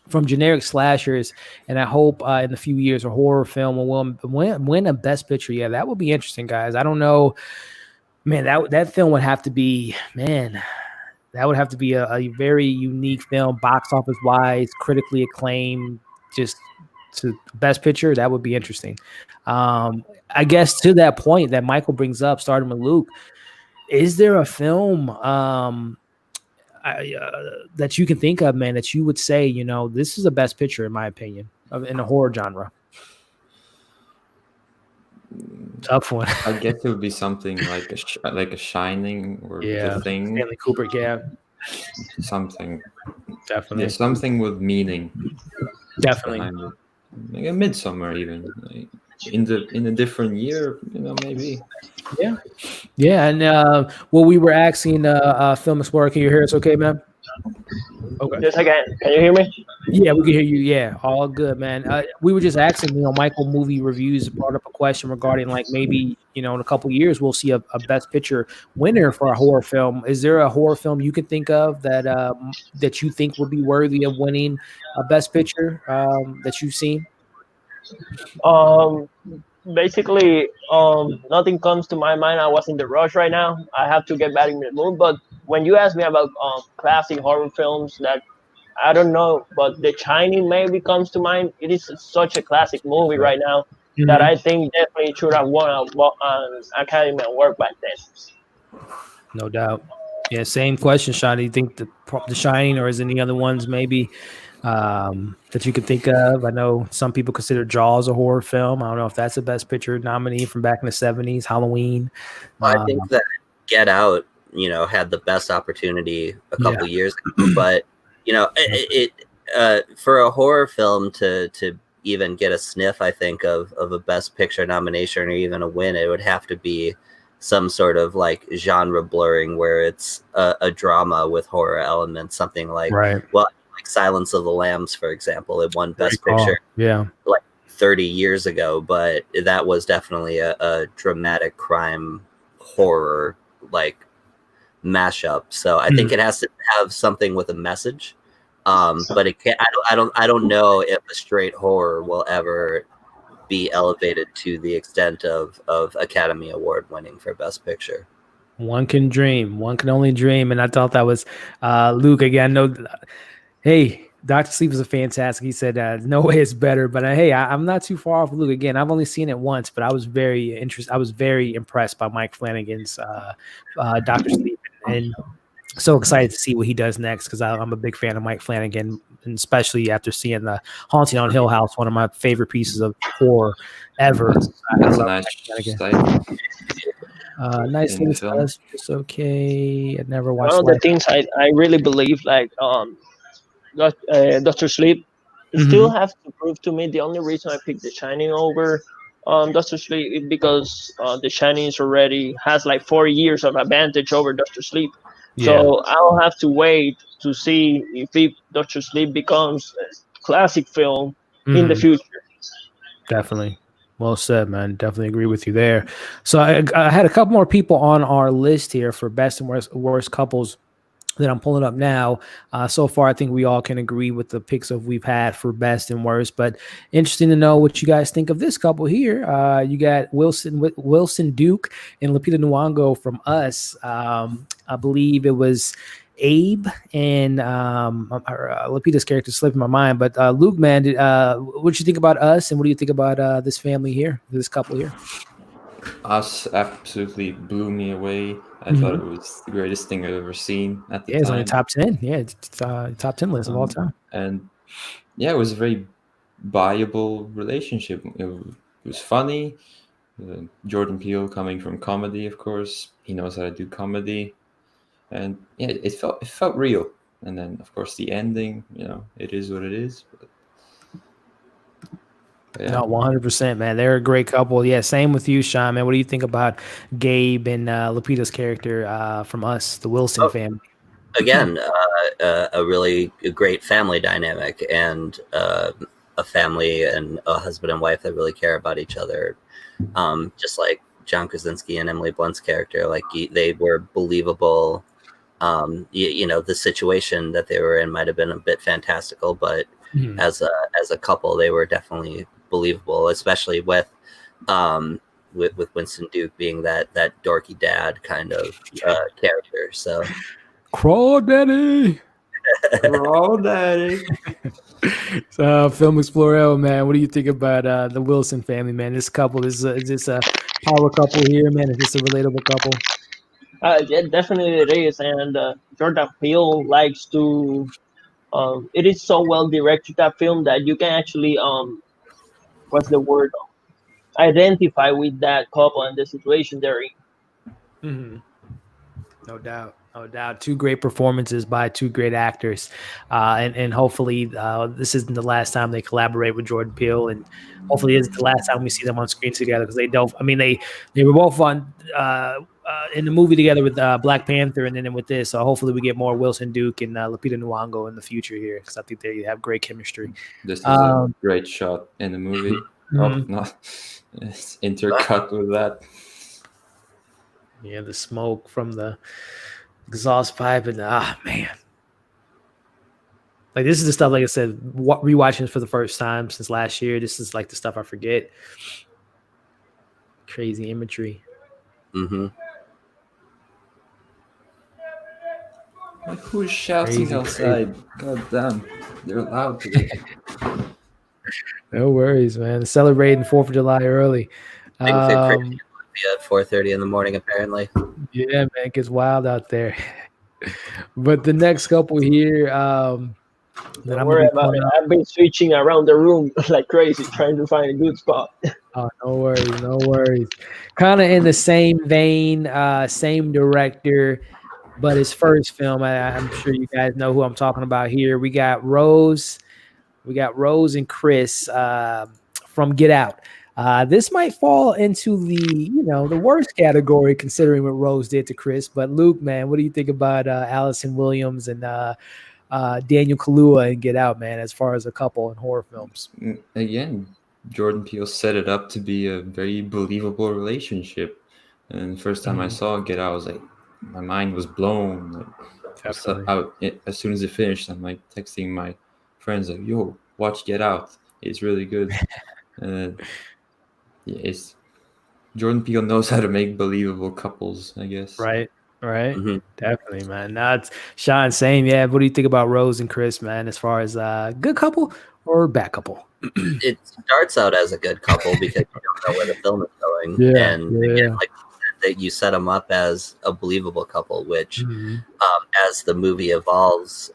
from generic slashers, and I hope in a few years a horror film will win a Best Picture. Yeah, that would be interesting, guys. I don't know, man. That film would have to be, that would have to be a very unique film, box office wise, critically acclaimed, just to Best Picture. That would be interesting. I guess to that point that Michael brings up, starting with Luke, is there a film that you can think of, man, that you would say, this is a Best Picture, in my opinion, in the horror genre? Tough one. I guess it would be something like a Shining or The Thing. Stanley Kubrick, yeah. Something. Definitely. Yeah, something with meaning. Definitely. Like a Midsommar, even. Like, in a different year, maybe. Yeah. And we were asking Film Explorer, can you hear us okay, man? Okay. Yes, I can. Can you hear me? Yeah, we can hear you. Yeah, all good, man. We were just asking, Michael Movie Reviews brought up a question regarding like maybe, in a couple of years we'll see a Best Picture winner for a horror film. Is there a horror film you can think of that you think would be worthy of winning a Best Picture that you've seen? Basically, nothing comes to my mind. I was in the rush right now. I have to get back in the mood. But when you ask me about classic horror films that I don't know, but The Shining maybe comes to mind. It is such a classic movie right now that I think definitely should have won an Academy Award back then. No doubt. Yeah, same question, Sean. Do you think The Shining, or is any other ones maybe that you could think of? I know some people consider Jaws a horror film. I don't know if that's a Best Picture nominee from back in the 70s, Halloween. I think that Get Out, had the best opportunity a couple years ago, but for a horror film to even get a sniff, I think of a Best Picture nomination or even a win, it would have to be some sort of like genre blurring where it's a drama with horror elements, something like like Silence of the Lambs, for example. It won Best Picture like 30 years ago, but that was definitely a dramatic crime horror like mashup. So I think it has to have something with a message. But it can't, I don't know if a straight horror will ever be elevated to the extent of Academy Award winning for Best Picture. One can dream. One can only dream. And I thought that was Luke again. No, hey, Dr. Sleep is a fantastic. He said, "No way it's better." But hey, I'm not too far off Luke. Again, I've only seen it once, but I was very interested. I was very impressed by Mike Flanagan's Dr. Sleep, and so excited to see what he does next because I'm a big fan of Mike Flanagan, and especially after seeing the Haunting on Hill House, one of my favorite pieces of horror ever. That's a nice sight. Nice In the little film. stuff. It's okay. I never One watched of the Life. things I really believe, like Doctor Sleep, Mhm. still have to prove to me. The only reason I picked The Shining over Doctor Sleep is because The Shining is already has like 4 years of advantage over Doctor Sleep. Yeah. So I'll have to wait to see if Doctor Sleep becomes a classic film in the Mhm. future. Definitely. Well said, man. Definitely agree with you there. So I had a couple more people on our list here for best and worst couples that I'm pulling up now. So far, I think we all can agree with the picks of we've had for best and worst. But interesting to know what you guys think of this couple here. You got Wilson Duke and Lupita Nyong'o from Us. I believe it was Abe and Lupita's character slipped my mind. But Luke, man, what do you think about Us, and what do you think about this family here, this couple here? Us absolutely blew me away. I thought it was the greatest thing I've ever seen at the Yeah, it's on your time. top 10. Yeah, it's top 10 list of all time. And yeah, it was a very viable relationship. It was funny. Jordan Peele coming from comedy, of course, he knows how to do comedy, and yeah, it felt real. And then, of course, the ending, it is what it is. But yeah. No, 100%, man. They're a great couple. Yeah, same with you, Sean, man. What do you think about Gabe and Lupita's character from Us, the Wilson family? Again, a really great family dynamic, and a family and a husband and wife that really care about each other. Just like John Krasinski and Emily Blunt's character, like they were believable. The situation that they were in might have been a bit fantastical, but as a couple, they were definitely believable, especially with Winston Duke being that dorky dad kind of character. So, Crawdaddy. So, Film Explorer, man, what do you think about the Wilson family, man? This couple is this a power couple here, man? Is this a relatable couple? Yeah, definitely it is, and Jordan Peele likes to. It is so well directed, that film, that you can actually what's the word, identify with that couple and the situation they're in. No doubt. No doubt. Two great performances by two great actors. And hopefully this isn't the last time they collaborate with Jordan Peele. And hopefully it's the last time we see them on screen together, because they don't. I mean, they were both on in the movie together with Black Panther, and then with this. So hopefully we get more Wilson Duke and Lupita Nyong'o in the future here, because I think they have great chemistry. This is a great shot in the movie. Oh, no. It's intercut with that. Yeah, the smoke from the exhaust pipe, and man, like this is the stuff. Like I said, rewatching this for the first time since last year. This is like the stuff I forget. Crazy imagery. Like, who's shouting outside? God damn, they're loud today. No worries, man. Celebrating 4th of July early. At 4:30 in the morning, apparently. Yeah, man, it gets wild out there. But the next couple here, Don't worry about it. I've been switching around the room like crazy, trying to find a good spot. Oh, no worries, no worries. Kind of in the same vein, same director, but his first film. I'm sure you guys know who I'm talking about here. We got Rose and Chris from Get Out. This might fall into the worst category, considering what Rose did to Chris. But Luke, man, what do you think about Allison Williams and Daniel Kaluuya and Get Out, man, as far as a couple in horror films? Again, Jordan Peele set it up to be a very believable relationship. And the first time I saw Get Out, I was like, my mind was blown. Like, as soon as it finished, I'm like texting my friends, like, yo, watch Get Out. It's really good. Jordan Peele knows how to make believable couples, I guess. Right. Right. Mhm. Definitely, man. Now it's Sean, same. Yeah. What do you think about Rose and Chris, man, as far as good couple or bad couple? It starts out as a good couple because you don't know where the film is going, Yeah. and again, Yeah. like that, you set them up as a believable couple, which Mhm. as the movie evolves,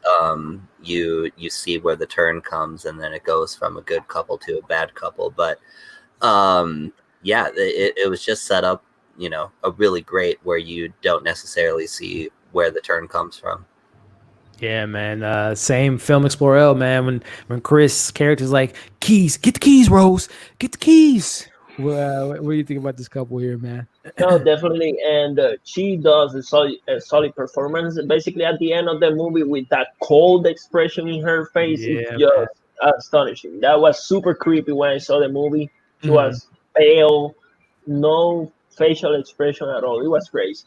you see where the turn comes, and then it goes from a good couple to a bad couple. But yeah, it was just set up, a really great where you don't necessarily see where the turn comes from. Yeah, man. Same Film Explorer L, man. When Chris' character's like, keys, get the keys, Rose, get the keys. What do you think about this couple here, man? No, definitely, and she does a solid performance. Basically, at the end of the movie, with that cold expression in her face, it's Yeah, man. just astonishing. That was super creepy when I saw the movie. She Mhm. was pale, no facial expression at all. It was crazy.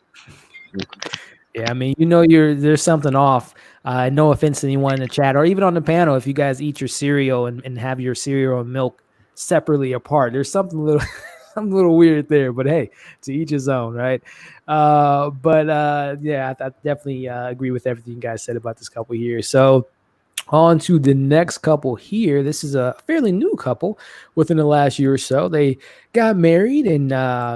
Yeah, I mean, there's something off. No offense to anyone in the chat or even on the panel. If you guys eat your cereal and have your cereal and milk separately apart, there's something a little, something a little weird there. But hey, to each his own, right? But yeah, I definitely agree with everything you guys said about this couple here. So on to the next couple here. This is a fairly new couple within the last year or so. They got married and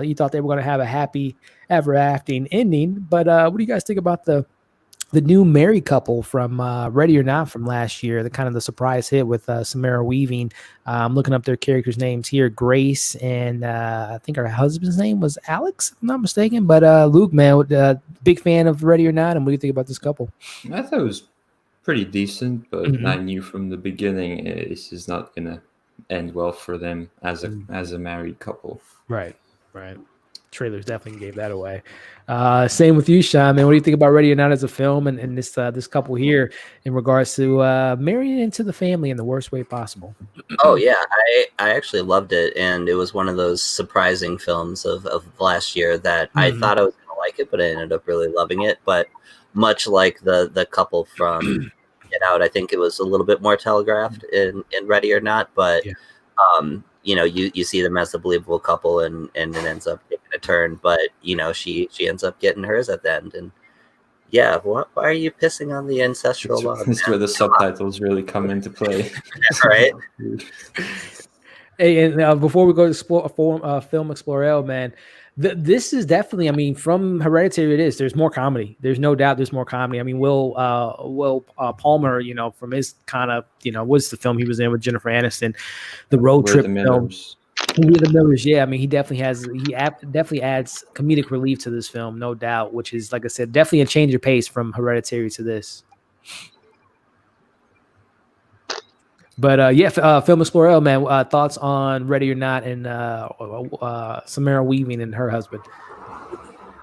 you thought they were going to have a happy ever after ending. But what do you guys think about the new married couple from Ready or Not from last year? The kind of the surprise hit with Samara Weaving. I'm looking up their characters' names here. Grace and I think her husband's name was Alex, if I'm not mistaken. But Luke, man, big fan of Ready or Not. And what do you think about this couple? I thought it was pretty decent, but Mhm. I knew from the beginning this is not gonna end well for them as a married couple. Right. Trailers definitely gave that away. Same with you, Sean, man. What do you think about Ready or Not as a film and this couple here in regards to marrying into the family in the worst way possible? Oh yeah, I actually loved it, and it was one of those surprising films of last year that I Mhm. thought I was gonna like it, but I ended up really loving it. But much like the couple from Get Out, I think it was a little bit more telegraphed in Ready or Not. But Yeah. you see them as a believable couple, and it ends up taking a turn. But she ends up getting hers at the end, and yeah, why are you pissing on the ancestral log, It's man? where the subtitles really come into play. Right? Hey, and before we go to Film Explorer, man, this is definitely, I mean, from Hereditary, it is. There's more comedy. There's no doubt there's more comedy. I mean, Will Palmer, from his kind of, what's the film he was in with Jennifer Aniston, the road We're trip the film. Millers. We're the Millers, yeah. I mean, he definitely adds comedic relief to this film, no doubt. Which is, like I said, definitely a change of pace from Hereditary to this. But yeah, Film Explorer, man. Thoughts on Ready or Not and Samara Weaving and her husband?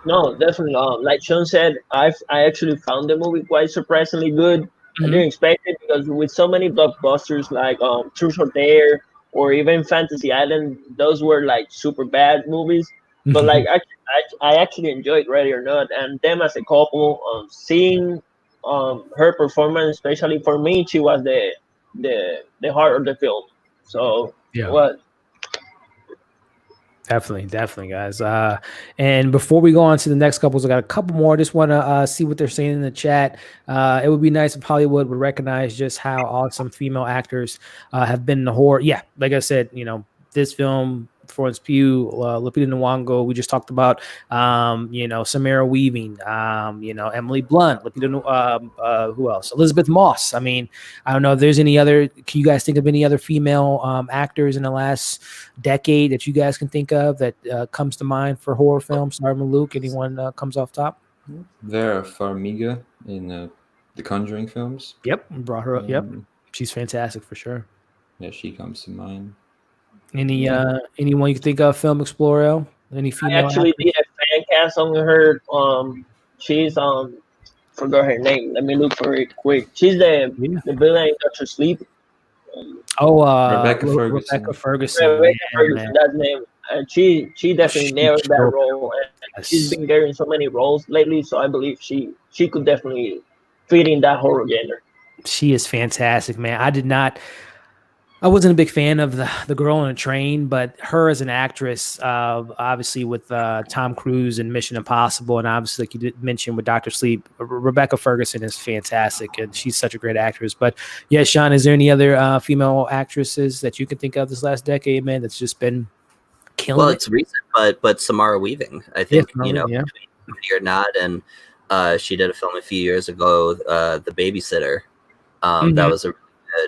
No, definitely. Like Sean said, I actually found the movie quite surprisingly good. I Mhm. didn't expect it because with so many blockbusters like Truth or Dare or even Fantasy Island, those were like super bad movies. But like I actually enjoyed Ready or Not, and them as a couple. Seeing her performance, especially for me, she was the heart of the film. So Yeah. what? Definitely, guys. And before we go on to the next couples, I got a couple more. Just want to see what they're saying in the chat. It would be nice if Hollywood would recognize just how awesome female actors have been in the horror. Yeah, like I said, this film, Florence Pugh, Lupita Nyong'o. We just talked about, Samara Weaving, Emily Blunt, who else? Elizabeth Moss. I mean, I don't know if there's any other. Can you guys think of any other female actors in the last decade that you guys can think of that comes to mind for horror films? Sorry, Luke. Anyone comes off top? Vera Farmiga in the Conjuring films. Yep, brought her up. Yep, Um, she's fantastic for sure. yeah, she comes to mind. Anyone you can think of? Film Explorer? Any I female actually did actors? a fan cast on her. She's forgot her name. Let me look for it quick. She's the Yeah. the villain in Doctor Sleep. Oh, Rebecca Rebecca Ferguson. Ferguson. Rebecca Yeah, Ferguson, man. that's the name. And she definitely nailed She that killed role, and she's us. been getting so many roles lately. So I believe she could definitely fit in that horror genre. She is fantastic, man. I did not. I wasn't a big fan of the girl on a train, but her as an actress, obviously with Tom Cruise and Mission Impossible, and obviously like you did mention with Doctor Sleep, Rebecca Ferguson is fantastic, and she's such a great actress. But yeah, Sean, is there any other female actresses that you can think of this last decade, man, that's just been killing Well, it? it's recent, but Samara Weaving, I Yeah, think, you know, yeah, between Ready or Not, and she did a film a few years ago, The Babysitter. That was a really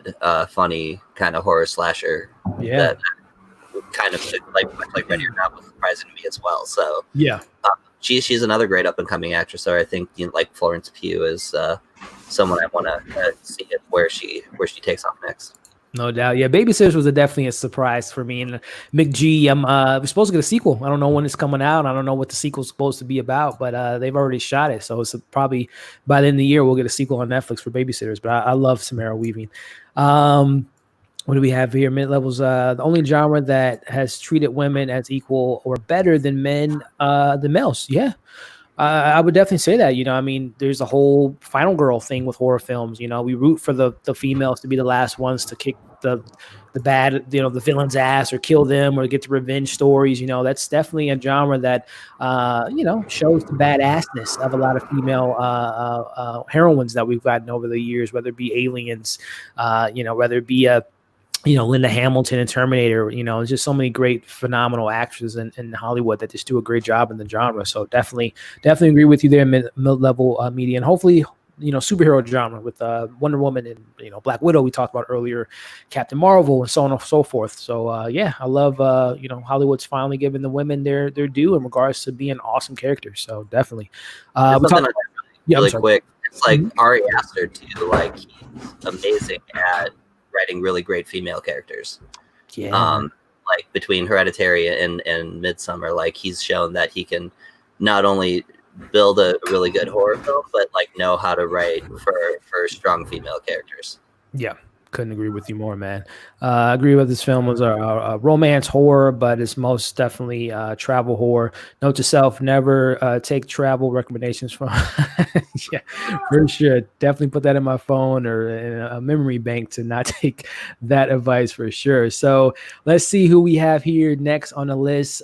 good, funny kind of horror slasher yeah, that kind of much like Ready or Not was surprising to me as well. So yeah. she's another great up and coming actress. So I think, you know, like Florence Pugh is someone I want to see it where she takes off next. No doubt. Yeah, Babysitters was definitely a surprise for me. And McG, we're supposed to get a sequel. I don't know when it's coming out. I don't know what the sequel's supposed to be about, but they've already shot it. So it's probably by the end of the year, we'll get a sequel on Netflix for Babysitters. But I love Samara Weaving. What do we have here? Mid-levels. The only genre that has treated women as equal or better than men, the males. Yeah. I would definitely say that. You know, I mean, there's a whole final girl thing with horror films. You know, we root for the females to be the last ones to kick the bad, you know, the villain's ass or kill them or get the revenge stories. You know, that's definitely a genre that, you know, shows the badassness of a lot of female heroines that we've gotten over the years, whether it be Aliens, you know, whether it be a Linda Hamilton and Terminator. You know, there's just so many great, phenomenal actors in Hollywood that just do a great job in the genre. So definitely agree with you there, mid-level media, and hopefully, you know, superhero genre with Wonder Woman and, you know, Black Widow we talked about earlier, Captain Marvel, and so on and so forth. So yeah, I love you know, Hollywood's finally giving the women their due in regards to being awesome characters. So definitely, really quick. It's like Ari Aster too. Like, he's amazing at writing really great female characters. Yeah. Like between Hereditary and Midsommar, like he's shown that he can not only build a really good horror film, but like know how to write for strong female characters. Yeah, couldn't agree with you more, man. I agree with this film was a romance horror, but it's most definitely travel horror. Note to self: never take travel recommendations from. Yeah, for sure. Definitely put that in my phone or in a memory bank to not take that advice for sure. So let's see who we have here next on the list.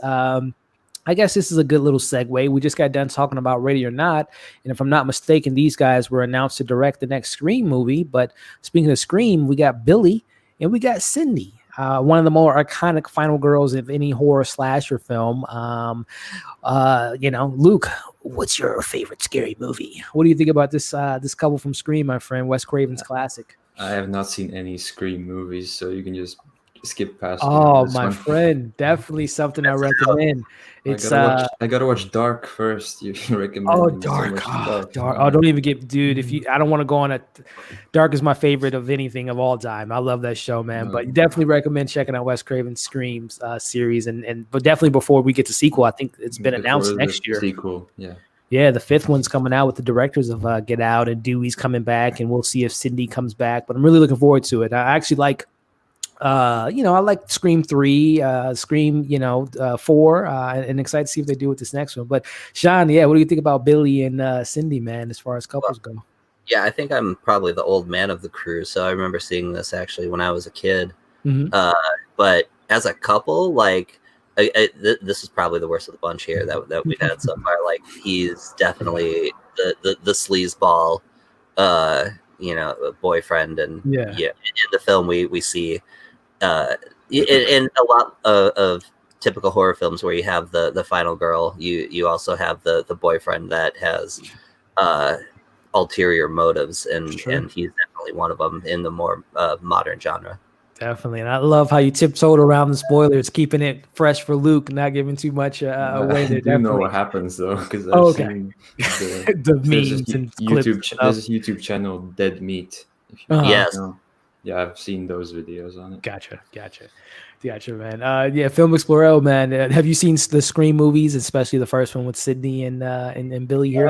I guess this is a good little segue. We just got done talking about Ready or Not, and if I'm not mistaken, these guys were announced to direct the next Scream movie. But speaking of Scream, we got Billy and we got Cindy, one of the more iconic final girls of any horror slasher film. You know, Luke, what's your favorite scary movie? What do you think about this this couple from Scream, my friend, Wes Craven's classic? I have not seen any Scream movies, so you can just skip past. Oh, this my one. friend, definitely something I recommend. It's I gotta watch Dark first. You recommend? Oh, so Dark. much Dark. stuff. Oh, don't even get, dude. If you, I don't want to go on a. Dark is my favorite of anything of all time. I love that show, man. But definitely recommend checking out Wes Craven's Screams series, but definitely before we get to sequel, I think it's been announced next year. Sequel, yeah. Yeah, the fifth one's coming out with the directors of Get Out, and Dewey's coming back, and we'll see if Cindy comes back. But I'm really looking forward to it. I actually like. You know, I like Scream 3, Scream, 4, and excited to see what they do with this next one. But Sean, yeah, what do you think about Billy and Cindy, man, as far as couples go? Yeah, I think I'm probably the old man of the crew, so I remember seeing this actually when I was a kid. Mm-hmm. But as a couple, like, this is probably the worst of the bunch here that we've had so far. Like, he's definitely the sleazeball, boyfriend, and in the film we see. In a lot of typical horror films where you have the final girl, you also have the boyfriend that has ulterior motives, and he's definitely one of them in the more modern genre. Definitely, and I love how you tiptoed around the spoilers, keeping it fresh for Luke, not giving too much away. I do know what happens though, because I've seen the memes and clips. There's a YouTube channel, Dead Meat. If you yes. know. Yeah, I've seen those videos on it. Gotcha, man. Yeah, Film Explorer, man. Have you seen the Scream movies, especially the first one with Sydney and Billy here?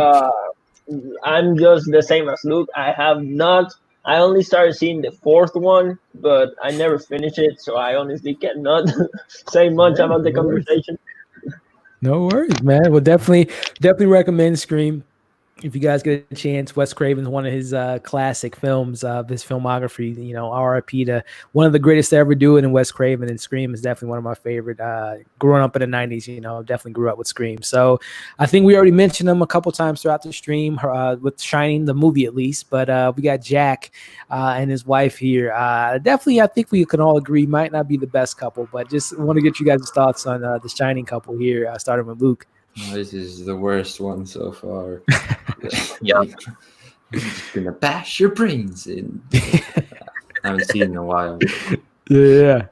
I'm just the same as Luke. I have not. I only started seeing the fourth one, but I never finished it, so I honestly cannot say much about the conversation. No worries, man. Well, definitely recommend Scream. if you guys get a chance, Wes Craven's one of his classic films of his filmography. You know, R.I.P. to one of the greatest to ever do it. And Wes Craven, and Scream is definitely one of my favorite. Growing up in the '90s, you know, definitely grew up with Scream. So I think we already mentioned him a couple times throughout the stream with Shining, the movie at least. But we got Jack and his wife here. Definitely, I think we can all agree might not be the best couple, but just want to get you guys' thoughts on the Shining couple here, starting with Luke. Oh, this is the worst one so far. Yeah. I'm just gonna bash your brains in. I haven't seen it in a while. Yeah,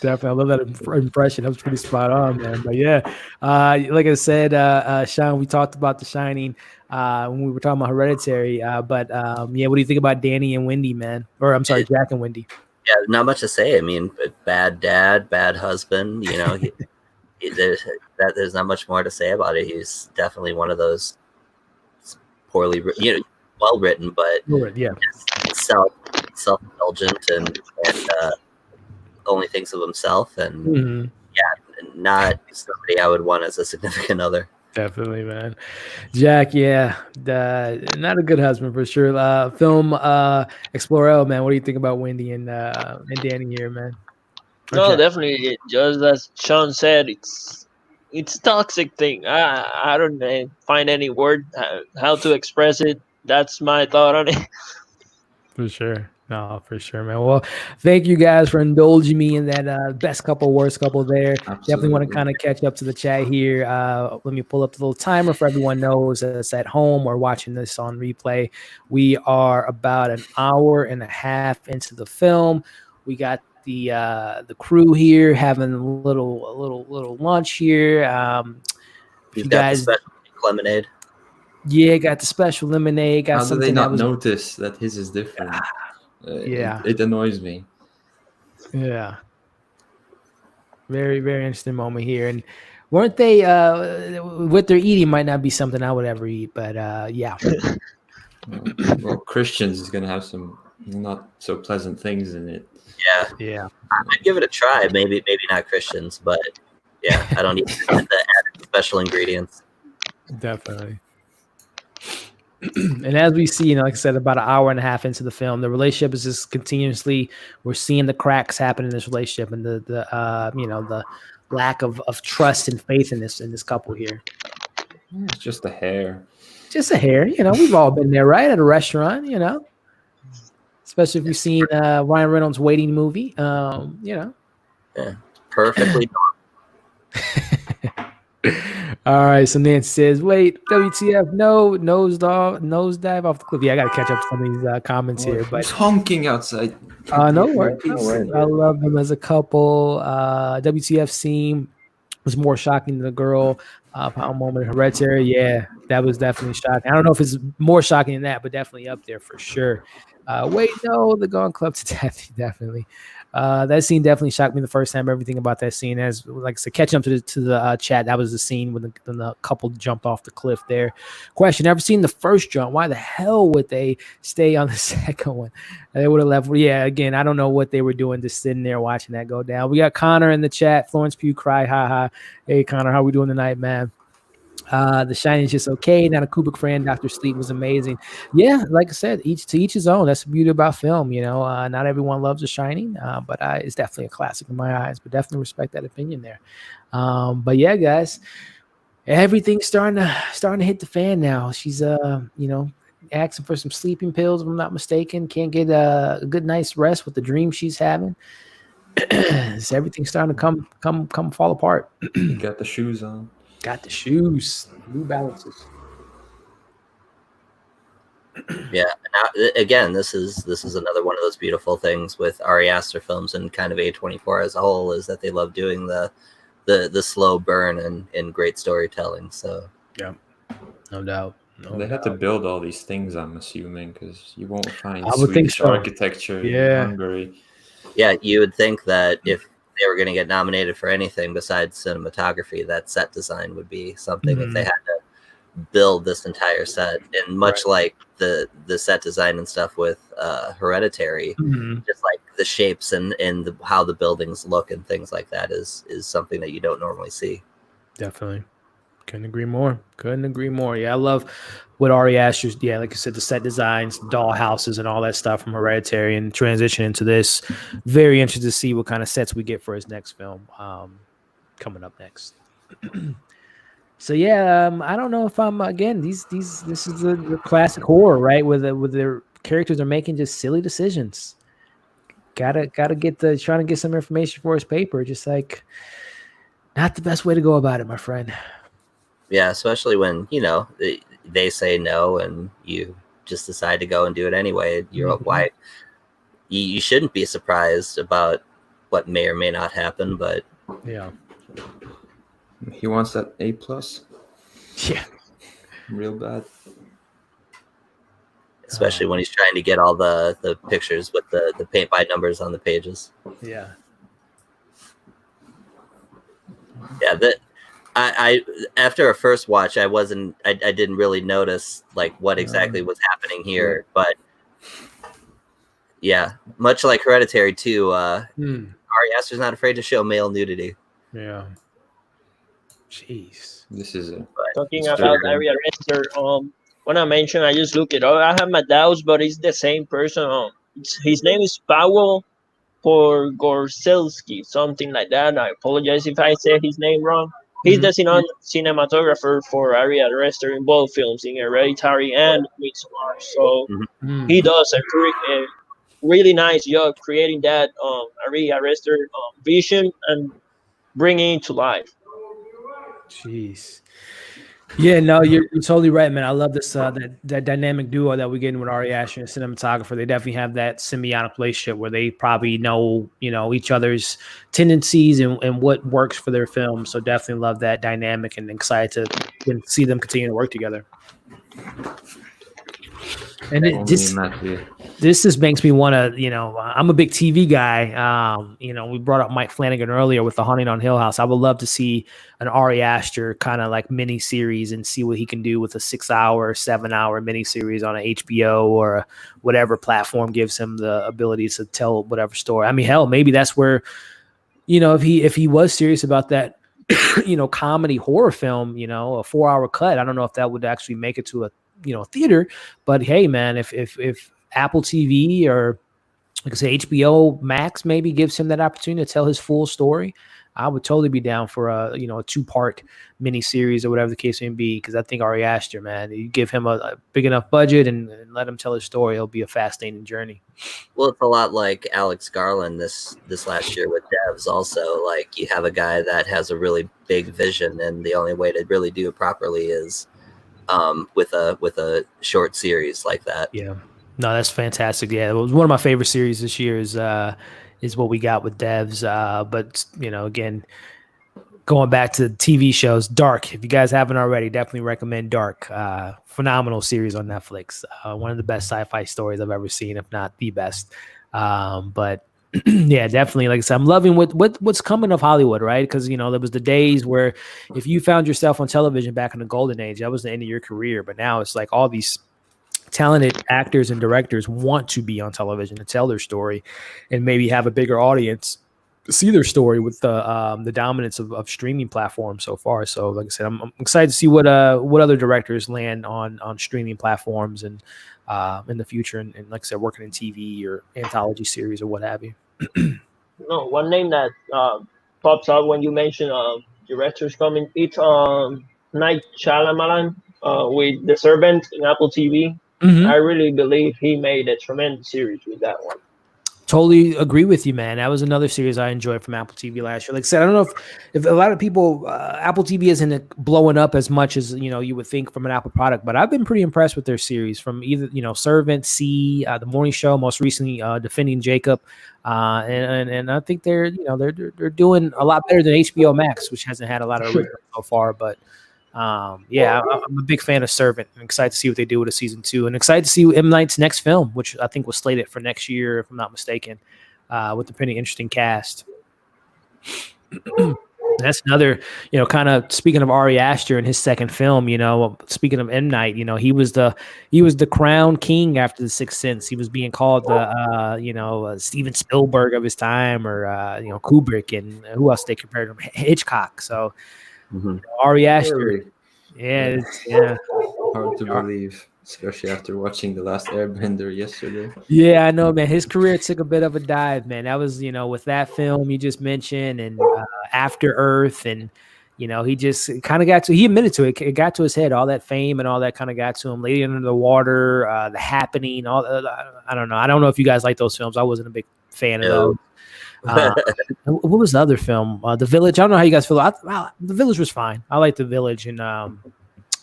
definitely. I love that impression. That was pretty spot on, man. But yeah, like I said, Sean, we talked about The Shining when we were talking about Hereditary. But yeah, what do you think about Danny and Wendy, man? Or I'm sorry, Jack and Wendy. Yeah, not much to say. I mean, bad dad, bad husband. You know, there's not much more to say about it. He's definitely one of those poorly, well written, but Yeah, self-indulgent and only thinks of himself, and not somebody I would want as a significant other. Definitely, man. Jack, yeah, not a good husband for sure. Film Explorer, man. What do you think about Wendy and Danny here, man? No, Jack? definitely. Just as Sean said, it's toxic thing. I don't find any word how to express it. That's my thought on it. For sure. No, for sure, man. Well, thank you guys for indulging me in that best couple, worst couple there. Definitely want to kind of catch up to the chat here. Let me pull up the little timer for everyone knows that's at home or watching this on replay. We are about an hour and a half into the film. We got the crew here having a little lunch here. You've got the special lemonade. Yeah, got the special lemonade. Got How do they something not notice that his is different? Yeah. It annoys me. Yeah. Very, very interesting moment here. And weren't they what they're eating might not be something I would ever eat, but yeah. Well, Christians is gonna have some not so pleasant things in it. Yeah. I'd give it a try. Maybe not Christians, but yeah, I don't need the added special ingredients. Definitely. And as we see, like I said, about an hour and a half into the film, the relationship is just continuously, we're seeing the cracks happen in this relationship and the lack of trust and faith in this couple here. It's just the hair. Just a hair, we've all been there, right? At a restaurant, especially if you've seen Ryan Reynolds' Waiting movie, Yeah, perfectly. All right, so Nancy says, "Wait, WTF? No, nosedive off the cliff." Yeah, I got to catch up to some of these comments here, but it's honking outside. no worries. I love them as a couple. WTF scene was more shocking than the girl power moment in Hereditary. Yeah, that was definitely shocking. I don't know if it's more shocking than that, but definitely up there for sure. Wait, no, the Gone Club to death, definitely. That scene definitely shocked me the first time. Everything about that scene, as like I said, catching up to the chat, that was the scene when the couple jumped off the cliff there. Question: Ever seen the first jump? Why the hell would they stay on the second one? They would have left. Yeah, again, I don't know what they were doing, just sitting there watching that go down. We got Connor in the chat. Florence Pugh cry, ha. Hey Connor, how we doing tonight, man? The Shining is just okay. Not a Kubrick fan. Dr. Sleep was amazing. Yeah, like I said, each to each his own. That's the beauty about film. Not everyone loves The Shining, but it's definitely a classic in my eyes. But definitely respect that opinion there. But yeah, guys, everything's starting to hit the fan now. She's asking for some sleeping pills, if I'm not mistaken. Can't get a good night's rest with the dream she's having. Everything's starting to come fall apart. Got the shoes on. Got the shoes, New Balances. Yeah. Now, again, this is another one of those beautiful things with Ari Aster films and kind of A24 as a whole, is that they love doing the slow burn and great storytelling. So yeah, no doubt. They had to build all these things, I'm assuming, because you won't find I would think Swedish so. architecture in Hungary. Yeah, you would think that if they were going to get nominated for anything besides cinematography, that set design would be something. If they had to build this entire set, and much like the set design and stuff with Hereditary, just like the shapes and how the buildings look and things like that is something that you don't normally see. Definitely. Couldn't agree more. Couldn't agree more. Yeah, I love what Ari Aster's, yeah, like I said, the set designs, doll houses, and all that stuff from Hereditary and transition into this. Very interested to see what kind of sets we get for his next film coming up next. So yeah, I don't know if I'm again. This is the classic horror, right? Where their characters are making just silly decisions. Gotta get trying to get some information for his paper. Just like not the best way to go about it, my friend. Yeah, especially when they say no and you just decide to go and do it anyway. You're why you shouldn't be surprised about what may or may not happen, but yeah, he wants that A+. Yeah, real bad. Especially when he's trying to get all the pictures with the paint by numbers on the pages. Yeah. Yeah, that I after a first watch, I didn't really notice like what exactly was happening here, but yeah, much like Hereditary too, Ari Aster's not afraid to show male nudity. Yeah. Jeez. This is talking about Ari Aster. When I mentioned, I just look it up. I have my doubts, but it's the same person. His name is Pawel Pogorzelski, something like that. I apologize if I say his name wrong. He's the cinematographer for Ari Aster in both films, in Hereditary and Midsommar. So he does a really nice job creating that Ari Aster vision and bringing it to life. Jeez. Yeah, no, you're totally right, man. I love this that dynamic duo that we're getting with Ari Aster and cinematographer. They definitely have that symbiotic relationship where they probably know each other's tendencies and what works for their film. So definitely love that dynamic and excited to see them continue to work together. And this just makes me want to, I'm a big TV guy. We brought up Mike Flanagan earlier with The Haunting on Hill House. I would love to see an Ari Aster kind of like mini series and see what he can do with a 6-hour, 7-hour mini series on an HBO or whatever platform gives him the ability to tell whatever story. I mean, hell, maybe that's where, if he was serious about that, comedy horror film, a 4-hour cut. I don't know if that would actually make it to a theater, but hey, man, if Apple TV or like I say HBO Max maybe gives him that opportunity to tell his full story, I would totally be down for a 2-part mini series or whatever the case may be. Because I think Ari Aster, man, you give him a big enough budget and let him tell his story, it'll be a fascinating journey. Well, it's a lot like Alex Garland this last year with Devs. Also, like you have a guy that has a really big vision, and the only way to really do it properly is with a short series like that. Yeah, no, that's fantastic. Yeah, it was one of my favorite series this year is what we got with Devs. But again, going back to TV shows, Dark. If you guys haven't already, definitely recommend Dark. Phenomenal series on Netflix. One of the best sci-fi stories I've ever seen, if not the best. But yeah, definitely. Like I said, I'm loving what's coming of Hollywood, right? Because there was the days where if you found yourself on television back in the golden age, that was the end of your career. But now it's like all these talented actors and directors want to be on television to tell their story, and maybe have a bigger audience see their story with the dominance of streaming platforms so far. So, like I said, I'm excited to see what other directors land on streaming platforms and in the future, and like I said, working in TV or anthology series or what have you. No, one name that pops up when you mention directors coming, it's Night Shyamalan with The Servant in Apple TV. I really believe he made a tremendous series with that one. Totally agree with you, man. That was another series I enjoyed from Apple TV last year. Like I said, I don't know if a lot of people, Apple TV isn't blowing up as much as you would think from an Apple product, but I've been pretty impressed with their series from either Servant, C, The Morning Show, most recently Defending Jacob, and I think they're doing a lot better than HBO Max, which hasn't had a lot of original so far, but. Yeah, I'm a big fan of Servant. I'm excited to see what they do with a season 2, and excited to see M. Night's next film, which I think was slated for next year, if I'm not mistaken, with a pretty interesting cast. That's another, kind of speaking of Ari Aster and his second film, speaking of M. Night, he was the crown king after The Sixth Sense. He was being called the, Steven Spielberg of his time, or, Kubrick, and who else they compared him? Hitchcock. So, Ari Aster, Yeah, yeah. Hard to believe, especially after watching The Last Airbender yesterday. Yeah, I know, man. His career took a bit of a dive, man. That was, with that film you just mentioned and After Earth, and he just kind of he admitted to it. It got to his head. All that fame and all that kind of got to him. Lady Under the Water, The Happening. I don't know. I don't know if you guys like those films. I wasn't a big fan of those. What was the other film? The Village. I don't know how you guys feel. The Village was fine. I like The Village and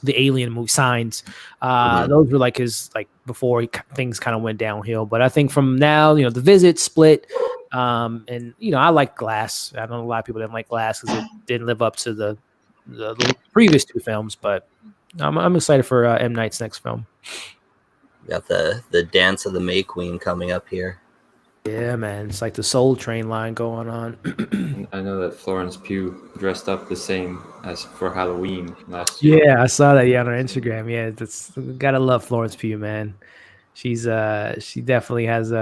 the Alien movie Signs. Those were like his before things kind of went downhill. But I think from now, The Visit, Split, and I like Glass. I know a lot of people didn't like Glass because it didn't live up to the previous two films. But I'm excited for M. Night's next film. Got the Dance of the May Queen coming up here. Yeah, man, it's like the Soul Train line going on. I know that Florence Pugh dressed up the same as for Halloween last year. Yeah, I saw that. Yeah, on her Instagram. Yeah, that's gotta love Florence Pugh, man. She definitely has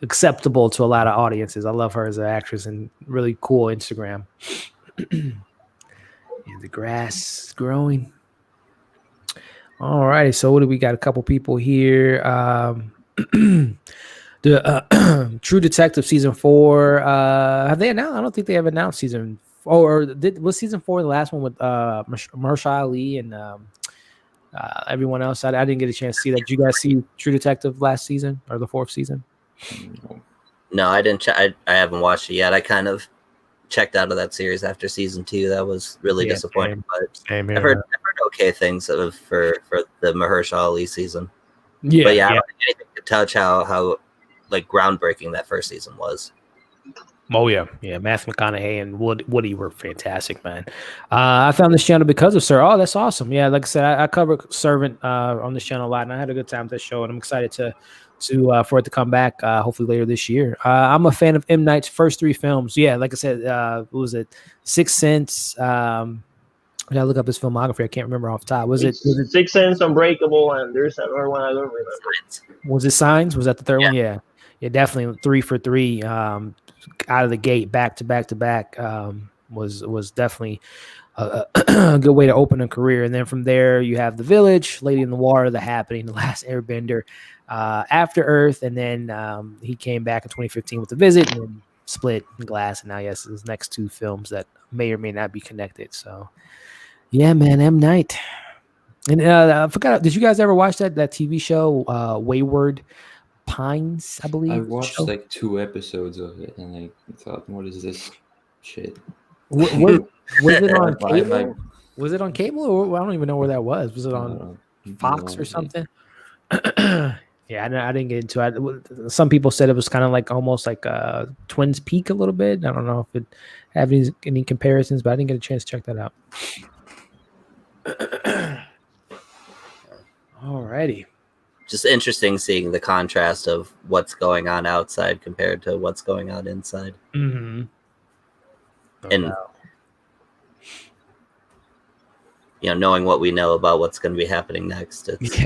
acceptable to a lot of audiences. I love her as an actress and really cool Instagram. And the grass is growing. All right, so what do we got? A couple people here. The True Detective season 4. Have they announced? I don't think they have announced season 4. Was season 4 the last one with Mahershala Ali and everyone else? I didn't get a chance to see that. Did you guys see True Detective last season or the 4th season? No, I didn't. I haven't watched it yet. I kind of checked out of that series after season 2. That was really disappointing. Same I've heard okay things for the Mahershala Ali season. Yeah, but I don't think anything could touch how like groundbreaking that first season was. Oh yeah. Matthew McConaughey and Woody were fantastic, man. I found this channel because of Sir. Oh, that's awesome. Yeah, like I said, I cover Servant on this channel a lot, and I had a good time with that show, and I'm excited for it to come back hopefully later this year. I'm a fan of M. Night's first 3 films. Yeah, like I said, what was it? Sixth Sense. I gotta look up his filmography. I can't remember off the top. Was it Sixth Sense, Unbreakable, and there's another one I don't remember. Was it Signs? Was that the third one? Yeah, definitely 3 for 3. Out of the gate, back to back, was definitely a good way to open a career. And then from there, you have The Village, Lady in the Water, The Happening, The Last Airbender, After Earth, and then he came back in 2015 with The Visit, and then Split, and Glass, and now yes, his next 2 films that may or may not be connected. So, yeah, man, M. Night. And I forgot. Did you guys ever watch that TV show, Wayward Pines? I believe I watched like 2 episodes of it, and I thought, "What is this shit?" Was it on cable? Was it on cable, or I don't even know where that was. Was it on Fox or something? Yeah, I didn't get into it. Some people said it was kind of like almost like Twins Peak a little bit. I don't know if it have any comparisons, but I didn't get a chance to check that out. Alrighty. Just interesting seeing the contrast of what's going on outside compared to what's going on inside. Mm-hmm. And knowing what we know about what's going to be happening next. It's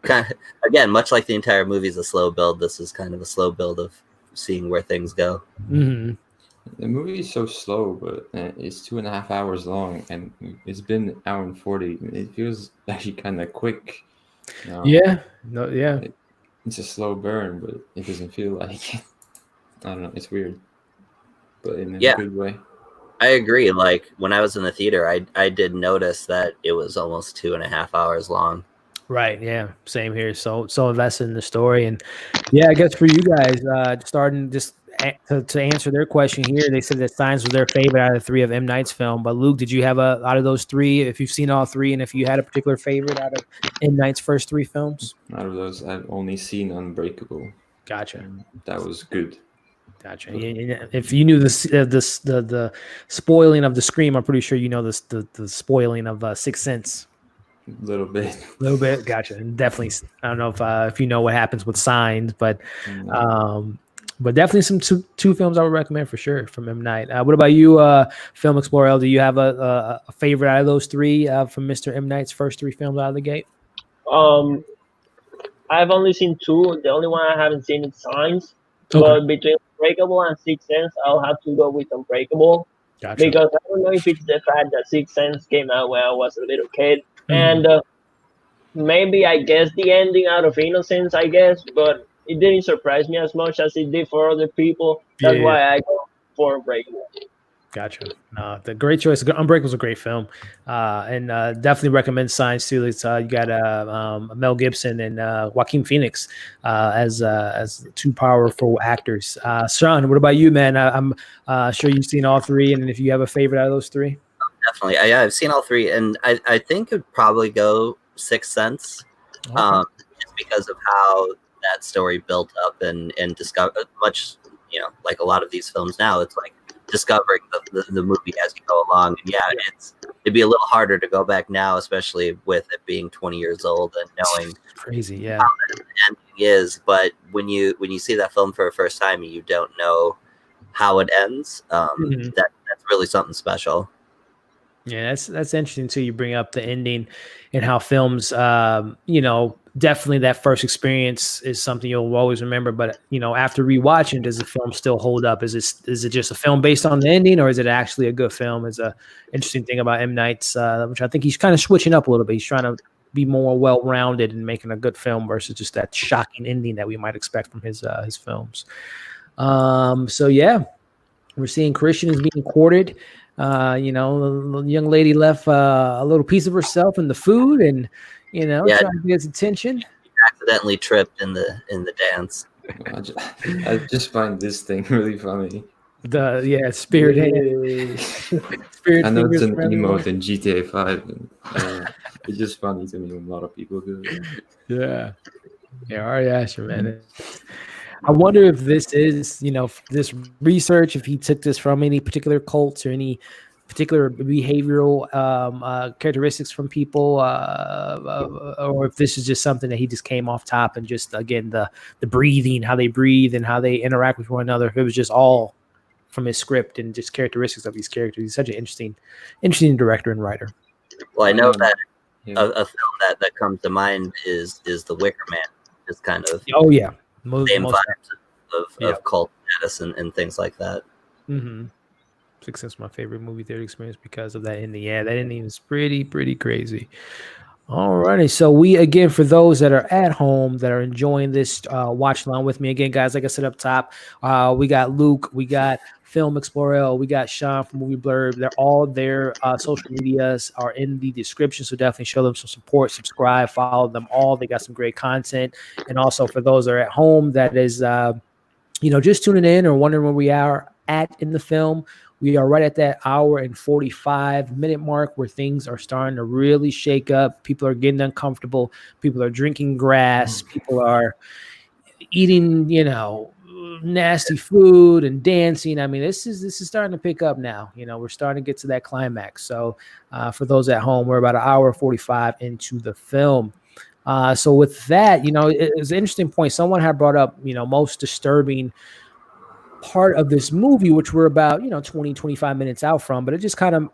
kind of, again, much like the entire movie is a slow build, this is kind of a slow build of seeing where things go. Mm-hmm. The movie is so slow, but it's 2.5 hours long, and it's been 1 hour and 40. It feels actually kind of quick. Yeah. It's a slow burn, but it doesn't feel like it. I don't know. It's weird, but in a good way. I agree. Like when I was in the theater, I did notice that it was almost 2.5 hours long. Right. Yeah. Same here. So invested in the story, and I guess for you guys, starting just to answer their question here, they said that Signs was their favorite out of the 3 of M. Night's film. But Luke, did you have out of those 3? If you've seen all 3, and if you had a particular favorite out of M. Night's first 3 films? Out of those, I've only seen Unbreakable. Gotcha. That was good. Gotcha. If you knew the spoiling of the Scream, I'm pretty sure you know the spoiling of Sixth Sense. A little bit. Gotcha. And definitely, I don't know if you know what happens with Signs, but definitely some two films I would recommend for sure from M. Night. What about you, Film Explorer L? Do you have a favorite out of those 3 from Mr. M. Night's first 3 films out of the gate? I've only seen 2. The only one I haven't seen is Signs. Okay. But between Unbreakable and Sixth Sense, I'll have to go with Unbreakable. Gotcha. because I don't know if it's the fact that Sixth Sense came out when I was a little kid, and maybe I guess the ending out of innocence, I guess, but it didn't surprise me as much as it did for other people. That's Yeah. why I go for Unbreakable. Gotcha. The great choice. Unbreakable is a great film, and definitely recommend Signs too. It's you got Mel Gibson and Joaquin Phoenix as two powerful actors. Sean, what about you, man? I'm sure you've seen all three, and if you have a favorite out of those three, Definitely. I've seen all three, and I think it'd probably go Sixth Sense, okay. just because of how that story built up and discover much, like a lot of these films now. It's like discovering the movie as you go along. And it'd be a little harder to go back now, especially with it being 20 years old and knowing Crazy, yeah. how the ending is. But when you see that film for the first time, you don't know how it ends. That's really something special. Yeah, that's interesting too. You bring up the ending and how films, definitely that first experience is something you'll always remember. But after rewatching, does the film still hold up? Is it just a film based on the ending, or is it actually a good film? Is a interesting thing about M. Night's, which I think he's kind of switching up a little bit. He's trying to be more well-rounded and making a good film versus just that shocking ending that we might expect from his films. So yeah, we're seeing Christian is being courted. The young lady left a little piece of herself in the food, and trying to get his attention. Accidentally tripped in the dance. I just find this thing really funny. Spirit hand. Spirit I know it's an fingers emote in GTA 5. And, it's just funny to me when a lot of people do it. Yeah, Ari Aster, man. I wonder if this is, this research, if he took this from any particular cults or any particular behavioral characteristics from people, or if this is just something that he just came off top and just, again, the breathing, how they breathe and how they interact with one another. If it was just all from his script and just characteristics of these characters. He's such an interesting director and writer. Well, I know that a film that comes to mind is The Wicker Man. It's kind of same vibes of cult status and things like that. Mm-hmm. Sixth Sense, my favorite movie theater experience because of that ending. Yeah, that ending is pretty crazy. All righty. So we, again, for those that are at home that are enjoying this, watch along with me. Again, guys, like I said up top, we got Luke, we got Film Explorer, we got Sean from Moviebirb. They're all their social medias are in the description, so definitely show them some support, subscribe, follow them all. They got some great content. And also for those that are at home that is, just tuning in or wondering where we are at in the film, we are right at that hour and 45-minute mark where things are starting to really shake up. People are getting uncomfortable. People are drinking grass. People are eating, nasty food and dancing. I mean, this is starting to pick up now. We're starting to get to that climax. So for those at home, we're about an hour 45 into the film. So with that, it's an interesting point. Someone had brought up, most disturbing part of this movie, which we're about 20 25 minutes out from, but it just kind of,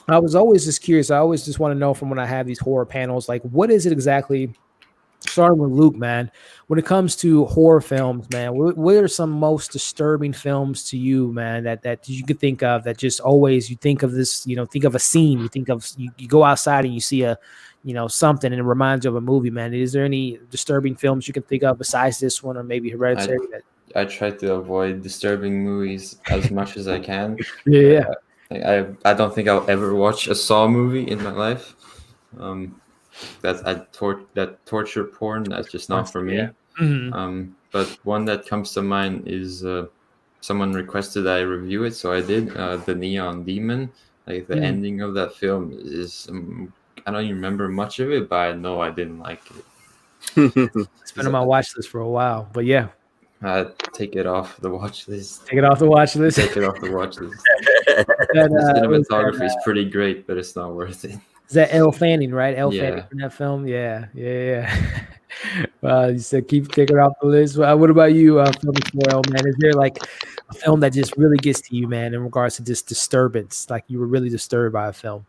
I was always just curious. I always just want to know from when I have these horror panels, like, what is it exactly, starting with Luke, man, when it comes to horror films, man, what are some most disturbing films to you, man, that you could think of, that just always you think of this, think of a scene, you think of, you go outside and you see a something and it reminds you of a movie, man? Is there any disturbing films you can think of besides this one, or maybe Hereditary? I try to avoid disturbing movies as much as I can. Yeah. I don't think I'll ever watch a Saw movie in my life. That torture porn, that's just not for me. Yeah. Mm-hmm. But one that comes to mind is someone requested I review it, so I did. The Neon Demon. Like the ending of that film is, I don't even remember much of it, but I know I didn't like it. It's been on my watch list for a while, but yeah. Take it off the watch list. Take it off the watch list. Take it off the watch list. The cinematography is pretty great, but it's not worth it. Is that Elle Fanning, right? Elle Yeah. Fanning from that film? Yeah. You said keep taking it off the list. What about you, Film Explorer, man? Is there like a film that just really gets to you, man, in regards to just disturbance? Like you were really disturbed by a film?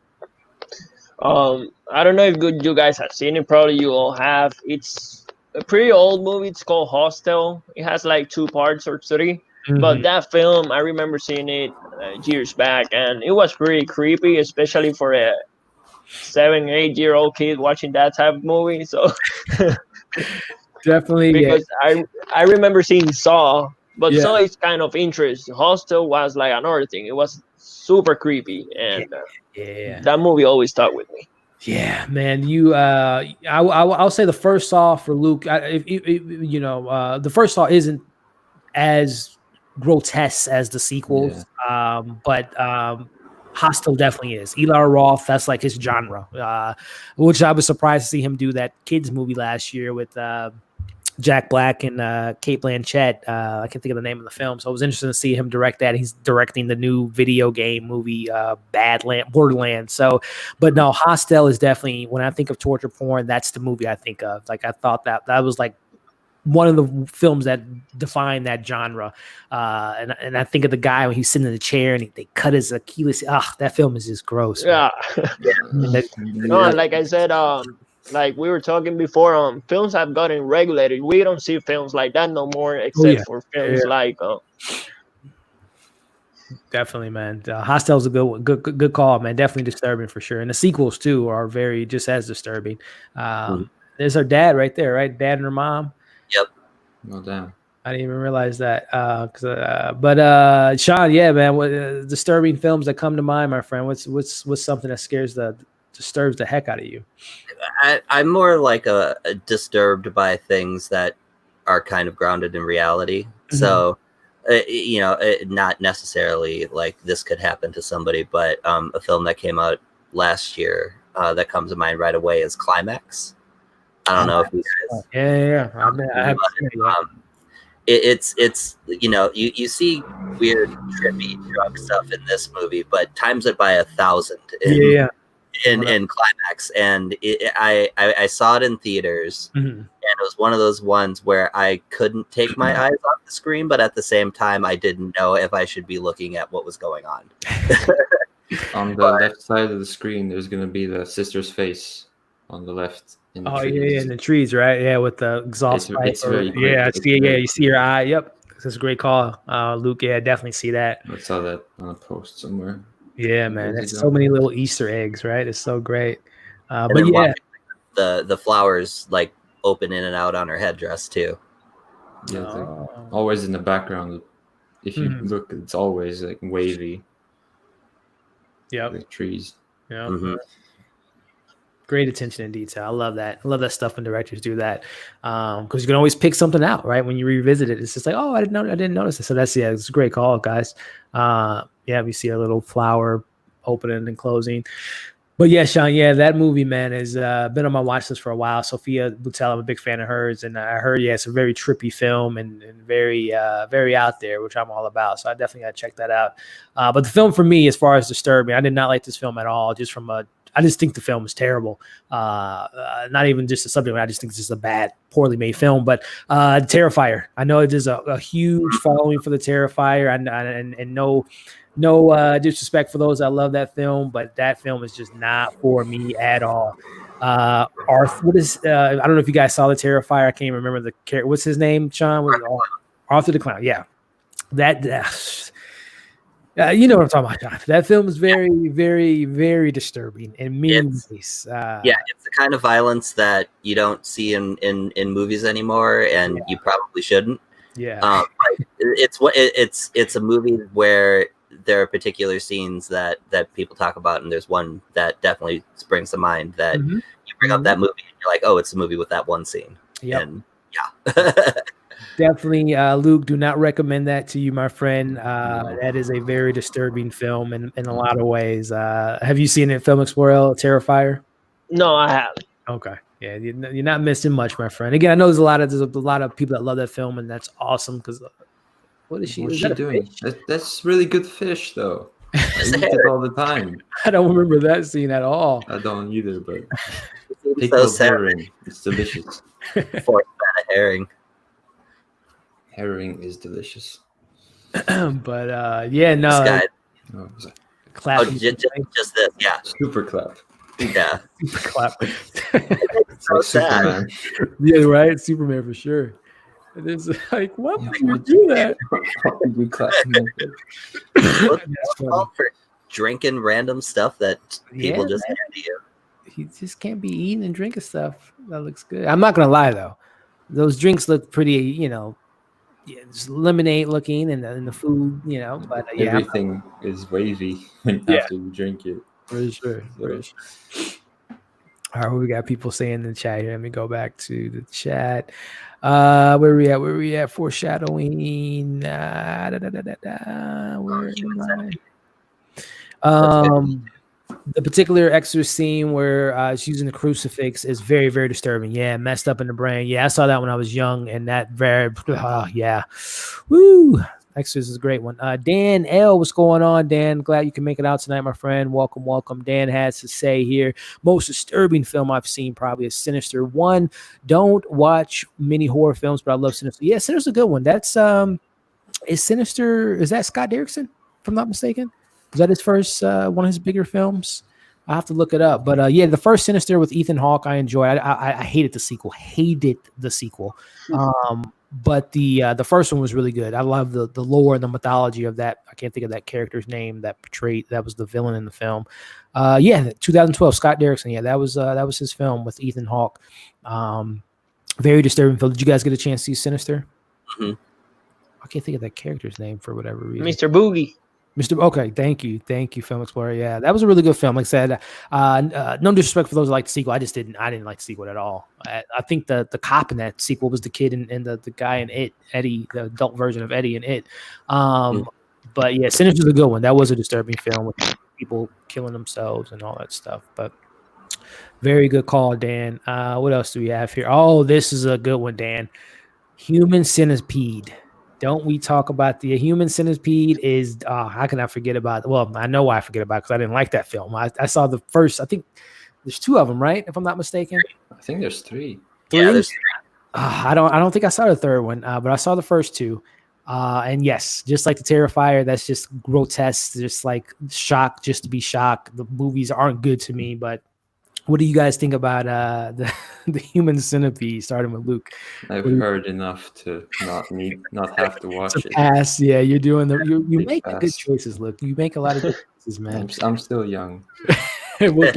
I don't know if you guys have seen it. Probably you all have. It's a pretty old movie. It's called Hostel. It has like 2 parts or 3. But that film, I remember seeing it years back, and it was pretty creepy, especially for a 7, 8 year old kid watching that type of movie. So Definitely, yeah. because I remember seeing Saw, but Yeah. Saw is kind of interesting. Hostel was like another thing. It was super creepy, and Yeah. that movie always stuck with me. Yeah, man. I'll say the first Saw for Luke. The first Saw isn't as grotesque as the sequels, but Hostel definitely is. Eli Roth, that's like his genre, which I was surprised to see him do that kids movie last year with Jack Black and Kate Blanchett. I can't think of the name of the film, so it was interesting to see him direct that. He's directing the new video game movie, Borderlands. So, but no, Hostel is definitely, when I think of torture porn, that's the movie I think of. Like, I thought that was like one of the films that defined that genre. And I think of the guy when he's sitting in the chair and they cut his Achilles. That film is just gross. Yeah. No, like I said, like we were talking before, films have gotten regulated. We don't see films like that no more, except for films like. Definitely, man. Hostel's a good call, man. Definitely disturbing for sure, and the sequels too are very just as disturbing. There's her dad right there, right? Dad and her mom. Yep. Well, damn. I didn't even realize that. But Sean, yeah, man. What disturbing films that come to mind, my friend? What's something that disturbs the heck out of you? I'm more like a disturbed by things that are kind of grounded in reality. So, not necessarily like this could happen to somebody, but a film that came out last year that comes to mind right away is Climax. I don't know if you guys. I haven't seen it yet. It's you see weird trippy drug stuff in this movie, but times it by 1,000 in Climax, and I saw it in theaters, and it was one of those ones where I couldn't take my eyes off the screen, but at the same time I didn't know if I should be looking at what was going on. On the left side of the screen, there's going to be the sister's face on the left. In the trees, right? Yeah, with the exhaust pipe. It's very quick. You see your eye. Yep, that's a great call, Luke. Yeah, definitely see that. I saw that on a post somewhere. Yeah, man, that's so many little Easter eggs, right? It's so great. But the flowers like open in and out on her headdress too. Yeah, always in the background. If you look, it's always like wavy. Yeah, like trees. Yeah. Great attention to detail. I love that. I love that stuff when directors do that, because you can always pick something out, right? When you revisit it, it's just like, oh, I didn't notice it. So it's a great call, guys. We see a little flower opening and closing. But yeah, Sean, that movie, man, has been on my watch list for a while. Sophia Boutelle, I'm a big fan of hers, and I heard, it's a very trippy film and very, very out there, which I'm all about. So I definitely got to check that out. But the film for me, as far as disturbing, I did not like this film at all. I just think the film is terrible. Not even just the subject. I just think it's just a bad, poorly made film. But Terrifier, I know there's a huge following for the Terrifier, and no disrespect for those that love that film, but that film is just not for me at all. I don't know if you guys saw the Terrifier. I can't even remember the character. What's his name, Sean? Arthur the Clown. Yeah, you know what I'm talking about, John. That film is very, very, very disturbing in many ways. It's the kind of violence that you don't see in movies anymore, and you probably shouldn't. Yeah, it's a movie where there are particular scenes that people talk about, and there's one that definitely springs to mind that you bring up that movie, and you're like, oh, it's a movie with that one scene. Yep. And definitely, Luke, do not recommend that to you, my friend. That is a very disturbing film in a lot of ways. Have you seen it, Film Explorer, Terrifier? No, I haven't. Okay. Yeah, you're not missing much, my friend. Again, I know there's a lot of people that love that film, and that's awesome because what is she doing? That's really good fish, though. I eat it all the time. I don't remember that scene at all. I don't either, but pickled herring, it's delicious. For a herring. Herring is delicious. But clap. Just this, yeah. Super clap. Yeah. Super clap. It's so sad. Yeah, right. Superman for sure. It is like, what would you do that? You clap in the face. What's That's funny. called for drinking random stuff that people Yeah, just man. hand to you? He just can't be eating and drinking stuff. That looks good. I'm not gonna lie though, those drinks look pretty. Just lemonade looking, and the food. But yeah, Everything is wavy Yeah. after you drink it. for sure. For So, sure. All right, we got people saying in the chat here. Let me go back to the chat. Where we at? Foreshadowing. Where Human am I? Centipede. The particular exorcist scene where she's using the crucifix is very, very disturbing. Yeah, messed up in the brain. Yeah, I saw that when I was young, and that yeah. Woo! Exorcist is a great one. Dan L, what's going on, Dan? Glad you can make it out tonight, my friend. Welcome, welcome. Dan has to say here, most disturbing film I've seen probably is Sinister. One, don't watch many horror films, but I love Sinister. Yeah, Sinister's a good one. That's is Sinister, is that Scott Derrickson, if I'm not mistaken? Was that his first one of his bigger films? I have to look it up. But yeah, the first Sinister with Ethan Hawke, I enjoyed. I hated the sequel. Hated the sequel. But the first one was really good. I love the lore and the mythology of that. I can't think of that character's name that was the villain in the film. Yeah, 2012, Scott Derrickson. Yeah, that was his film with Ethan Hawke. Very disturbing film. Did you guys get a chance to see Sinister? Mhm. I can't think of that character's name for whatever reason. Mr. Boogie. Okay, thank you, Film Explorer. Yeah, that was a really good film. Like I said, no disrespect for those who like the sequel. I didn't like the sequel at all. I think the cop in that sequel was the kid and the guy in It, Eddie, the adult version of Eddie in It. But yeah, Sinister's a good one. That was a disturbing film with people killing themselves and all that stuff. But very good call, Dan. What else do we have here? Oh, this is a good one, Dan. Human Centipede. Don't we talk about the Human Centipede? Is how can I forget about? Well, I know why I forget about it because I didn't like that film. I saw the first. I think there's two of them, right? If I'm not mistaken. I think there's three. Yeah, there's I don't think I saw the third one, but I saw the first two. And yes, just like the Terrifier, that's just grotesque, just like shock, just to be shocked. The movies aren't good to me, but what do you guys think about the Human Centipede? Starting with Luke. I've heard enough to not have to watch it. Pass, yeah, you're doing you make Pass. good choices, Luke. You make a lot of good choices, man. I'm still young. Well,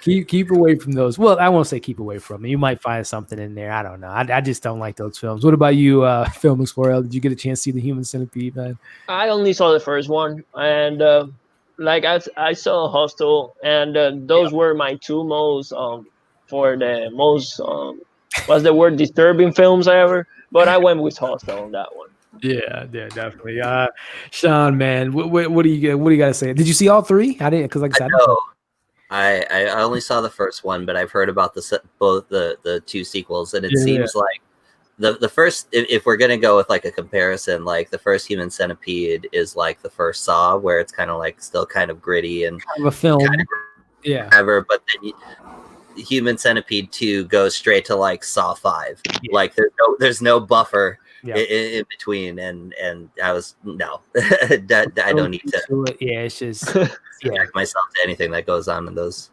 keep away from those. Well, I won't say keep away from them. You might find something in there. I don't know. I just don't like those films. What about you, Film Explorer? Did you get a chance to see the Human Centipede, man? I only saw the first one, and like I saw Hostel, and those were my two most for the most what's the word, disturbing films I ever. But I went with Hostel on that one. Yeah, definitely. Sean, man, what do you got to say? Did you see all three? I didn't, because like I said, No, I only saw the first one, but I've heard about both the two sequels, and it seems like the first, if we're gonna go with like a comparison, like the first Human Centipede is like the first Saw, where it's kind of like still kind of gritty and kind of a film, yeah, whatever. But then Human Centipede 2 goes straight to like Saw 5. Yeah. Like there's no buffer in between, and I was I don't need to. Yeah, it's just subject myself to anything that goes on in those.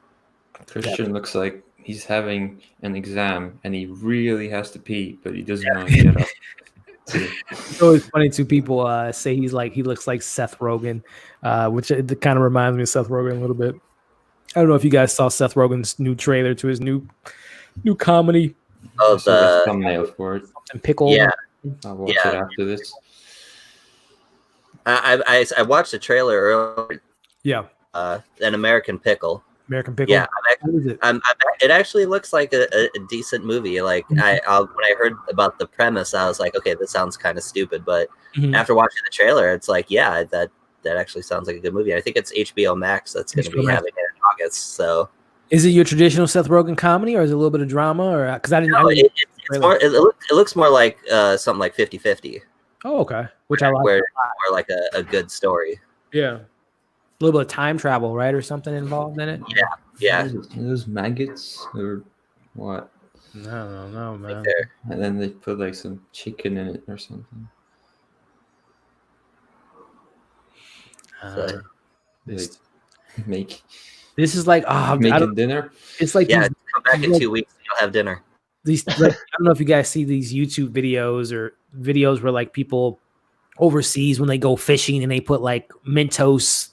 Christian looks like he's having an exam and he really has to pee, but he doesn't want to get up. It's always funny too. People say he looks like Seth Rogen, which it kind of reminds me of Seth Rogen a little bit. I don't know if you guys saw Seth Rogen's new trailer to his new comedy. Oh, the thumbnail for it. And Pickle. Yeah, I'll watch it after this. I watched the trailer earlier. Yeah. An American Pickle. American Pickle. Yeah, it actually looks like a decent movie. Like when I heard about the premise, I was like, okay, this sounds kind of stupid. But after watching the trailer, it's like, yeah, that actually sounds like a good movie. I think it's HBO Max that's going to be having it in August. So, is it your traditional Seth Rogen comedy, or is it a little bit of drama? Or because I didn't. No, it looks more like something like 50-50. Oh, okay. Which I like. Where more like a good story. Yeah. A little bit of time travel, right, or something involved in it. Yeah. Are those maggots or what? I don't know, man. And then they put like some chicken in it or something. This is like making dinner. It's like come back in 2 weeks, you'll have dinner. these, like, I don't know if you guys see these YouTube videos or videos where like people overseas when they go fishing and they put like Mentos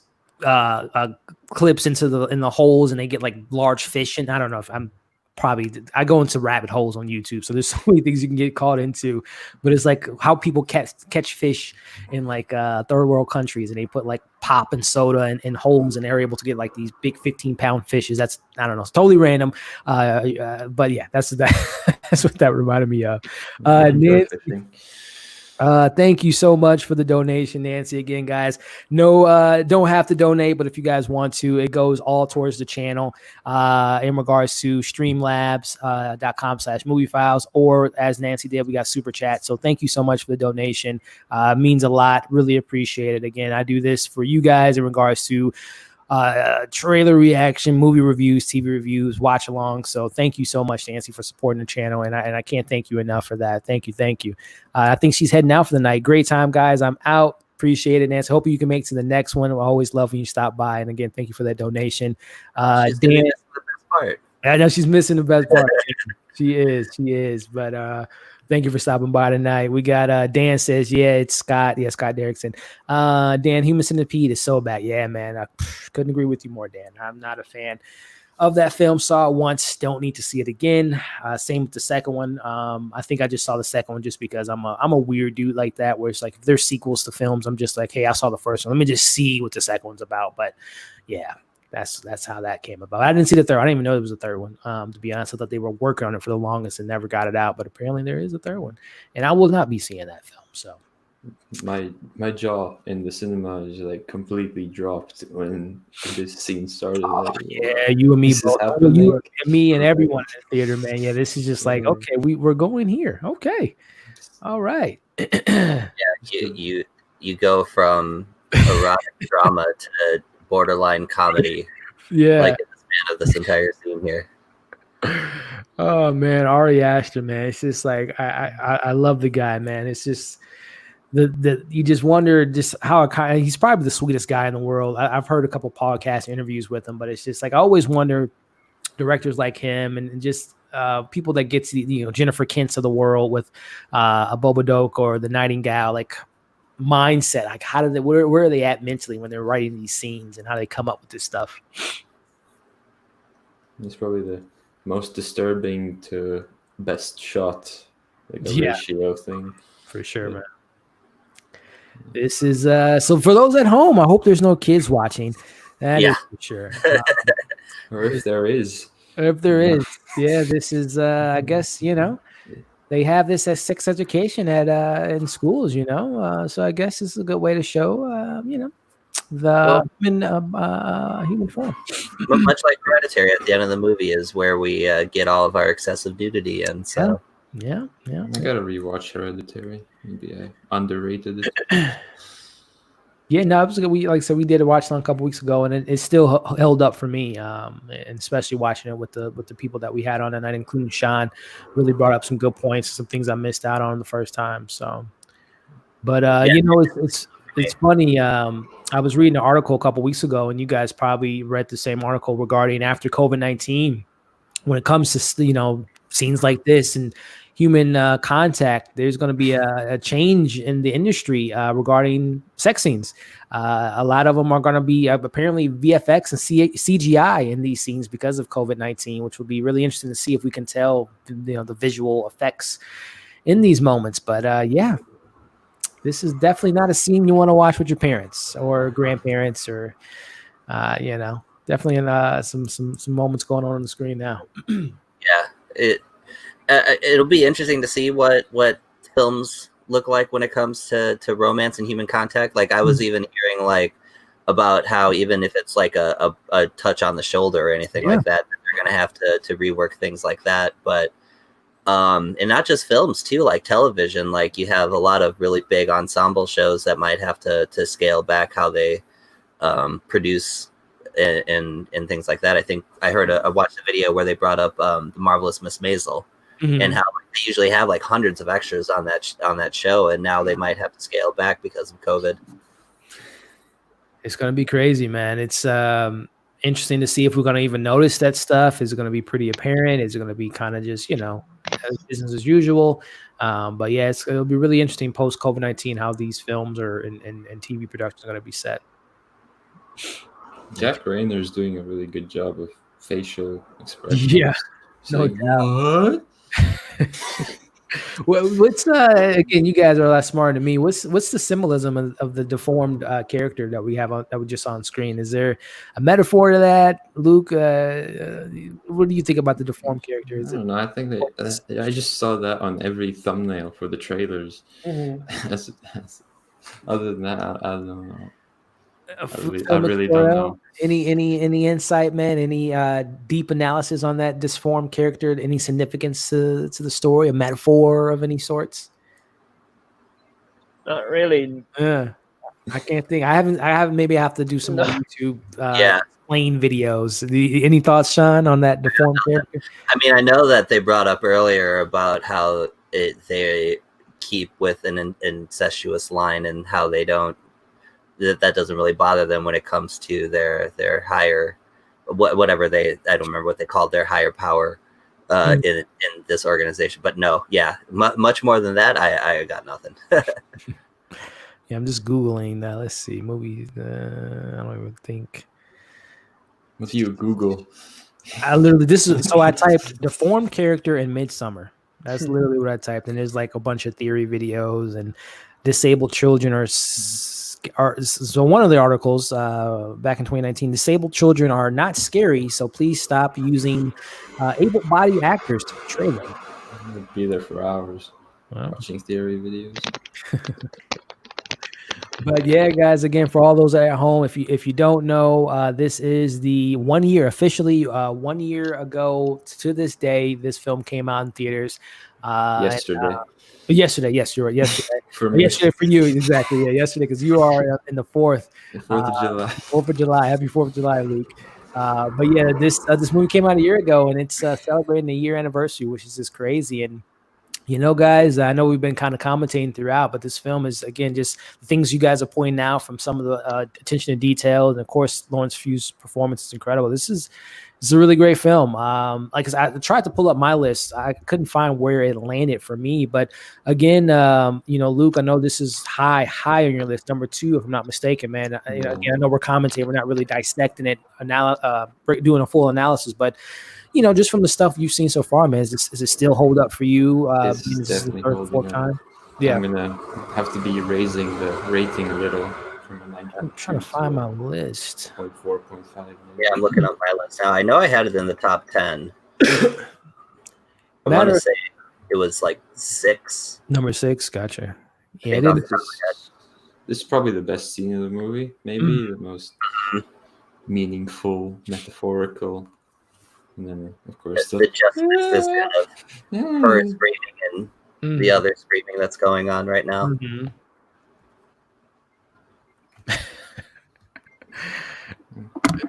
clips in the holes and they get like large fish. And I don't know if I go into rabbit holes on YouTube, so there's so many things you can get caught into. But it's like how people catch fish in like third world countries, and they put like pop and soda in holes, and they're able to get like these big 15-pound fishes. That's, I don't know, it's totally random. But yeah, that's what that reminded me of. Thank you so much for the donation, Nancy. Again, guys, no, don't have to donate, but if you guys want to, it goes all towards the channel in regards to streamlabs.com/moviefiles, or as Nancy did, we got super chat. So thank you so much for the donation. Means a lot. Really appreciate it. Again, I do this for you guys in regards to trailer reaction, movie reviews, TV reviews, watch along. So thank you so much, Nancy, for supporting the channel, and I can't thank you enough for that. Thank you. I think she's heading out for the night. Great time, guys. I'm out. Appreciate it, Nancy. Hope you can make it to the next one. I always love when you stop by. And again, thank you for that donation. She's Dan, the best part. I know she's missing the best part. She is. But thank you for stopping by tonight. We got Dan says, yeah, it's Scott. Yeah, Scott Derrickson. Dan, Human Centipede is so bad. Yeah, man. I couldn't agree with you more, Dan. I'm not a fan of that film. Saw it once, don't need to see it again. Same with the second one. I think I just saw the second one just because I'm a weird dude like that, where it's like if there's sequels to films, I'm just like, hey, I saw the first one, let me just see what the second one's about. But yeah, that's how that came about. I didn't see the third. I didn't even know there was a third one. To be honest, I thought they were working on it for the longest and never got it out. But apparently there is a third one, and I will not be seeing that film. So my jaw in the cinema is like completely dropped when this scene started. Like, yeah, you and me both. You and me and everyone in the theater, man. Yeah, this is just like, okay, we're going here. Okay, all right. Yeah, you go from erotic drama to borderline comedy. Yeah, like in the span of this entire scene here. Oh man, Ari Aster, man. It's just like I love the guy, man. It's just the you just wonder just how he's probably the sweetest guy in the world. I've heard a couple podcast interviews with him, but it's just like I always wonder directors like him and just people that gets Jennifer Kent's of the world with a Bobadook or the Nightingale, like mindset, like how do they where are they at mentally when they're writing these scenes and how they come up with this stuff. It's probably the most disturbing to best shot, like a ratio thing. For sure, man. This is so for those at home, I hope there's no kids watching. That is for sure. Or if there is. Yeah, this is I guess, they have this as sex education at in schools, so I guess this is a good way to show the human form. Much like Hereditary at the end of the movie is where we get all of our excessive nudity, and so yeah. I gotta rewatch Hereditary. Maybe I underrated it. Yeah, no, it was good. We did a watch on a couple weeks ago, and it still held up for me. And especially watching it with the people that we had on that night, including Sean, really brought up some good points, some things I missed out on the first time. So, but it's funny. I was reading an article a couple weeks ago, and you guys probably read the same article regarding after COVID-19, when it comes to scenes like this and human contact, there's going to be a change in the industry regarding sex scenes. A lot of them are going to be apparently VFX and CGI in these scenes because of COVID-19, which will be really interesting to see if we can tell the visual effects in these moments. But yeah, this is definitely not a scene you want to watch with your parents or grandparents or definitely some moments going on the screen now. Yeah, it'll be interesting to see what films look like when it comes to romance and human contact. Like I was even hearing like about how even if it's like a touch on the shoulder or anything like that, they're gonna have to rework things like that. But and not just films too, like television. Like you have a lot of really big ensemble shows that might have to scale back how they produce and things like that. I think I watched a video where they brought up the Marvelous Miss Maisel. Mm-hmm. And how they usually have like hundreds of extras on that show, and now they might have to scale back because of COVID. It's going to be crazy, man. It's interesting to see if we're going to even notice that stuff. Is it going to be pretty apparent? Is it going to be kind of just business as usual. But yeah, it'll be really interesting post COVID-19 how these films and TV productions are going to be set. Jack Raynor's doing a really good job of facial expressions. Yeah, no Saying, what? Well, what's again? You guys are a lot smarter than me. What's the symbolism of the deformed character that we have that we just saw on screen? Is there a metaphor to that, Luke? What do you think about the deformed character? I don't know. I think I just saw that on every thumbnail for the trailers. Other than that, I don't know. I really don't know. Any insight, man? Any deep analysis on that disformed character? Any significance to the story? A metaphor of any sorts? Not really. Yeah, I can't think. I haven't. Maybe I have to do some more YouTube explain videos. Any thoughts, Sean, on that deformed character? I mean, I know that they brought up earlier about how they keep with an incestuous line and how they don't. That doesn't really bother them when it comes to their higher, whatever I don't remember what they called their higher power in this organization. But no, much more than that, I got nothing. Yeah, I'm just Googling that. Let's see. Movies. I don't even think. What do you Google? I literally, so I typed deformed character in Midsommar. That's literally what I typed. And there's like a bunch of theory videos, and disabled children are so one of the articles back in 2019, disabled children are not scary, so please stop using able-bodied actors to portray them. I'm gonna be there for hours watching theory videos. But yeah, guys, again, for all those at home, if you don't know, this is the 1 year officially 1 year ago to this day, this film came out in theaters. Yesterday. Yesterday, yes, you're right. Yesterday, for me. Yesterday for you, exactly. Yeah, yesterday because you are in the 4th. 4th of July. 4th of July. Happy 4th of July, Luke. But yeah, this movie came out a year ago, and it's celebrating the year anniversary, which is just crazy. And you know, guys, I know we've been kind of commentating throughout, but this film is, again, just the things you guys are pointing out from some of the attention to detail. And, of course, Laurence Pugh's performance is incredible. This is a really great film. Like I tried to pull up my list. I couldn't find where it landed for me. But, again, you know, Luke, I know this is high on your list, number 2, if I'm not mistaken, man. Again, I know we're commentating. We're not really dissecting it, doing a full analysis. But, you know, just from the stuff you've seen so far, man, is it still hold up for you? It's definitely holding up. Yeah, I'm gonna have to be raising the rating a little from a 9. I'm trying to find my list. 4.5. Yeah, I'm looking up my list now. I know I had it in the top 10. I want to say it was like 6. Number 6, gotcha. Yeah, this is probably the best scene of the movie. Maybe the most meaningful, metaphorical. And then, of course, the justice instead of her screaming and the other screaming that's going on right now. Mm-hmm.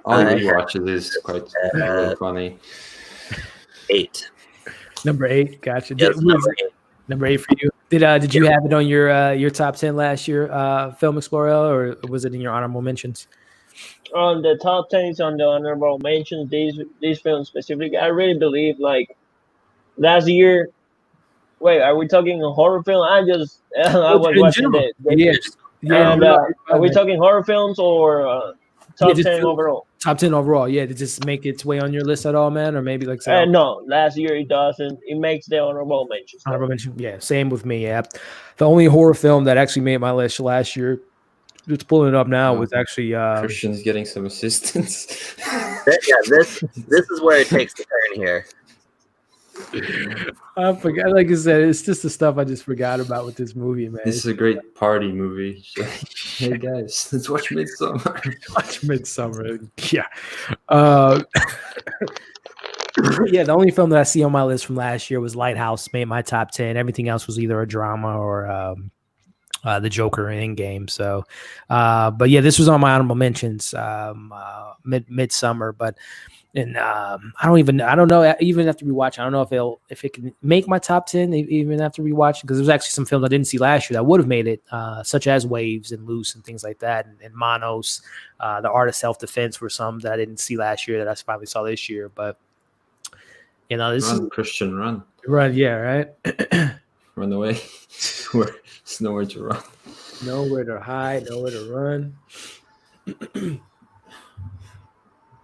I'll rewatch it. It's quite funny. 8. Number 8, gotcha. Yes, number 8 for you. Did you have it on your top 10 last year, Film Explorer, or was it in your honorable mentions? On the top 10 is on the honorable mentions. These films specifically, I really believe, like last year. Wait, are we talking a horror film? I was watching are we talking horror films or top 10 overall? Top 10 overall, yeah. Did this make its way on your list at all, man? Or maybe like no, last year it doesn't. It makes the honorable mentions. Honorable mention, yeah. Same with me. Yeah, the only horror film that actually made my list last year. It's pulling it up now with actually Christian's getting some assistance. This is where it takes the turn here. I forgot, like I said, it's just the stuff I just forgot about with this movie, man. This is a great party movie. Hey guys, let's watch Midsommar. Watch Midsommar. Yeah. Yeah, the only film that I see on my list from last year was Lighthouse, made my top 10. Everything else was either a drama or the Joker and Endgame. So, but yeah, this was on my honorable mentions, Midsommar. But I don't know. Even after rewatching, I don't know if it can make my top 10 even after rewatching, because there's actually some films I didn't see last year that would have made it, such as Waves and Loose and things like that, and Manos, The Art of Self-Defense were some that I didn't see last year that I finally saw this year. But You know, this Run, is Christian, run. run. Yeah, right. Run away. There's nowhere to run. Nowhere to hide, nowhere to run.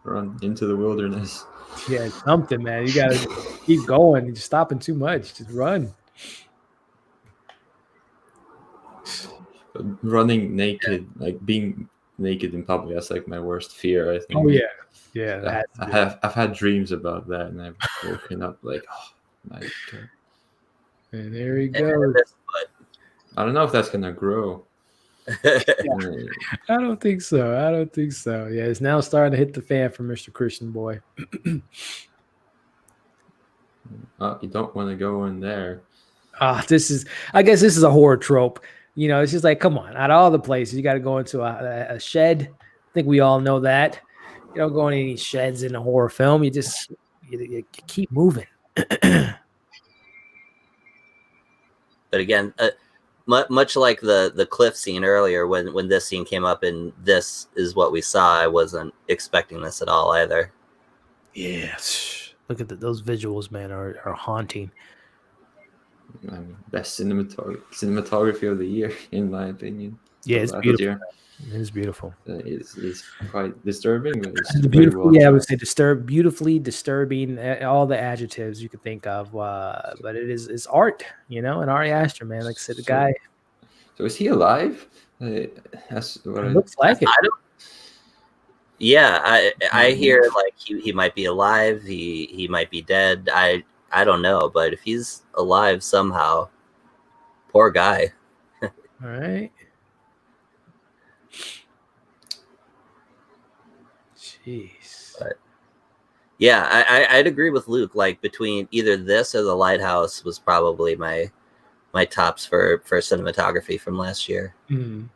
Run into the wilderness. Yeah, something, man. You gotta keep going. You're stopping too much. Just run. Running naked, like being naked in public, that's like my worst fear, I think. Oh yeah, yeah. I've had dreams about that, and I've woken up like, oh my God. And there he And goes. I don't know if that's gonna grow. I don't think so. I don't think so. Yeah, it's now starting to hit the fan for Mr. Christian boy. You don't want to go in there. I guess this is a horror trope. You know, it's just like, come on, out of all the places, you got to go into a shed. I think we all know that. You don't go in any sheds in a horror film. You just you keep moving. But again, much like the cliff scene earlier, when this scene came up and this is what we saw, I wasn't expecting this at all either. Yeah, look at those visuals, man, are haunting. I mean, best cinematography of the year, in my opinion. Yeah, it's beautiful. It is beautiful. It's quite disturbing, but it's beautiful. well Yeah, I would say beautifully disturbing, all the adjectives you could think of. But it's art, you know, and Ari Aster, man. Like I said, the guy. So is he alive? That's what it looks like it. I hear like he might be alive. He might be dead. I don't know, but if he's alive somehow, poor guy. All right. Jeez. But yeah, I'd agree with Luke. Like between either this or The Lighthouse was probably my tops for cinematography from last year. Mm.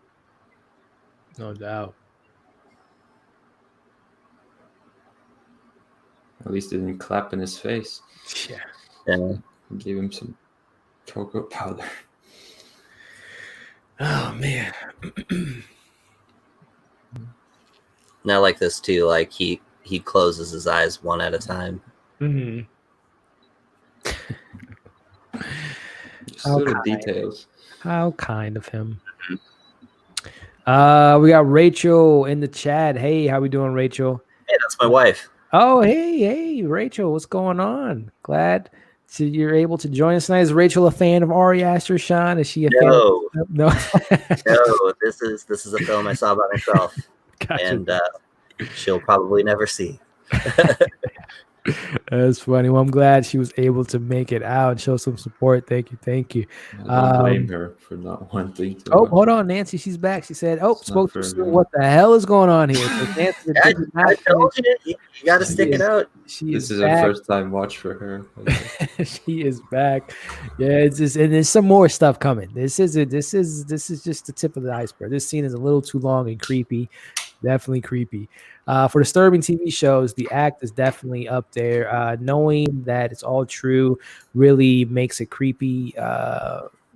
No doubt. At least it didn't clap in his face. Yeah. Give him some cocoa powder. Oh man. And I like this too. Like he closes his eyes one at a time. Mm-hmm. Just little details. How kind of him. We got Rachel in the chat. Hey, how we doing, Rachel? Hey, that's my wife. Oh, hey, Rachel, what's going on? Glad you're able to join us tonight. Is Rachel a fan of Ari Aster, Sean? Is she a fan? No. No. No, this is a film I saw by myself. Gotcha. And she'll probably never see. That's funny. Well, I'm glad she was able to make it out and show some support. Thank you. I don't blame her for not wanting to. Oh, hold on, Nancy. She's back. She said, spoke to soon. What the hell is going on here? So Nancy, I told you got to stick it out. This is a first time watch for her. She is back. Yeah, it's just, and there's some more stuff coming. This is just the tip of the iceberg. This scene is a little too long and creepy. Definitely creepy. For disturbing TV shows, The Act is definitely up there. Knowing that it's all true really makes it creepy.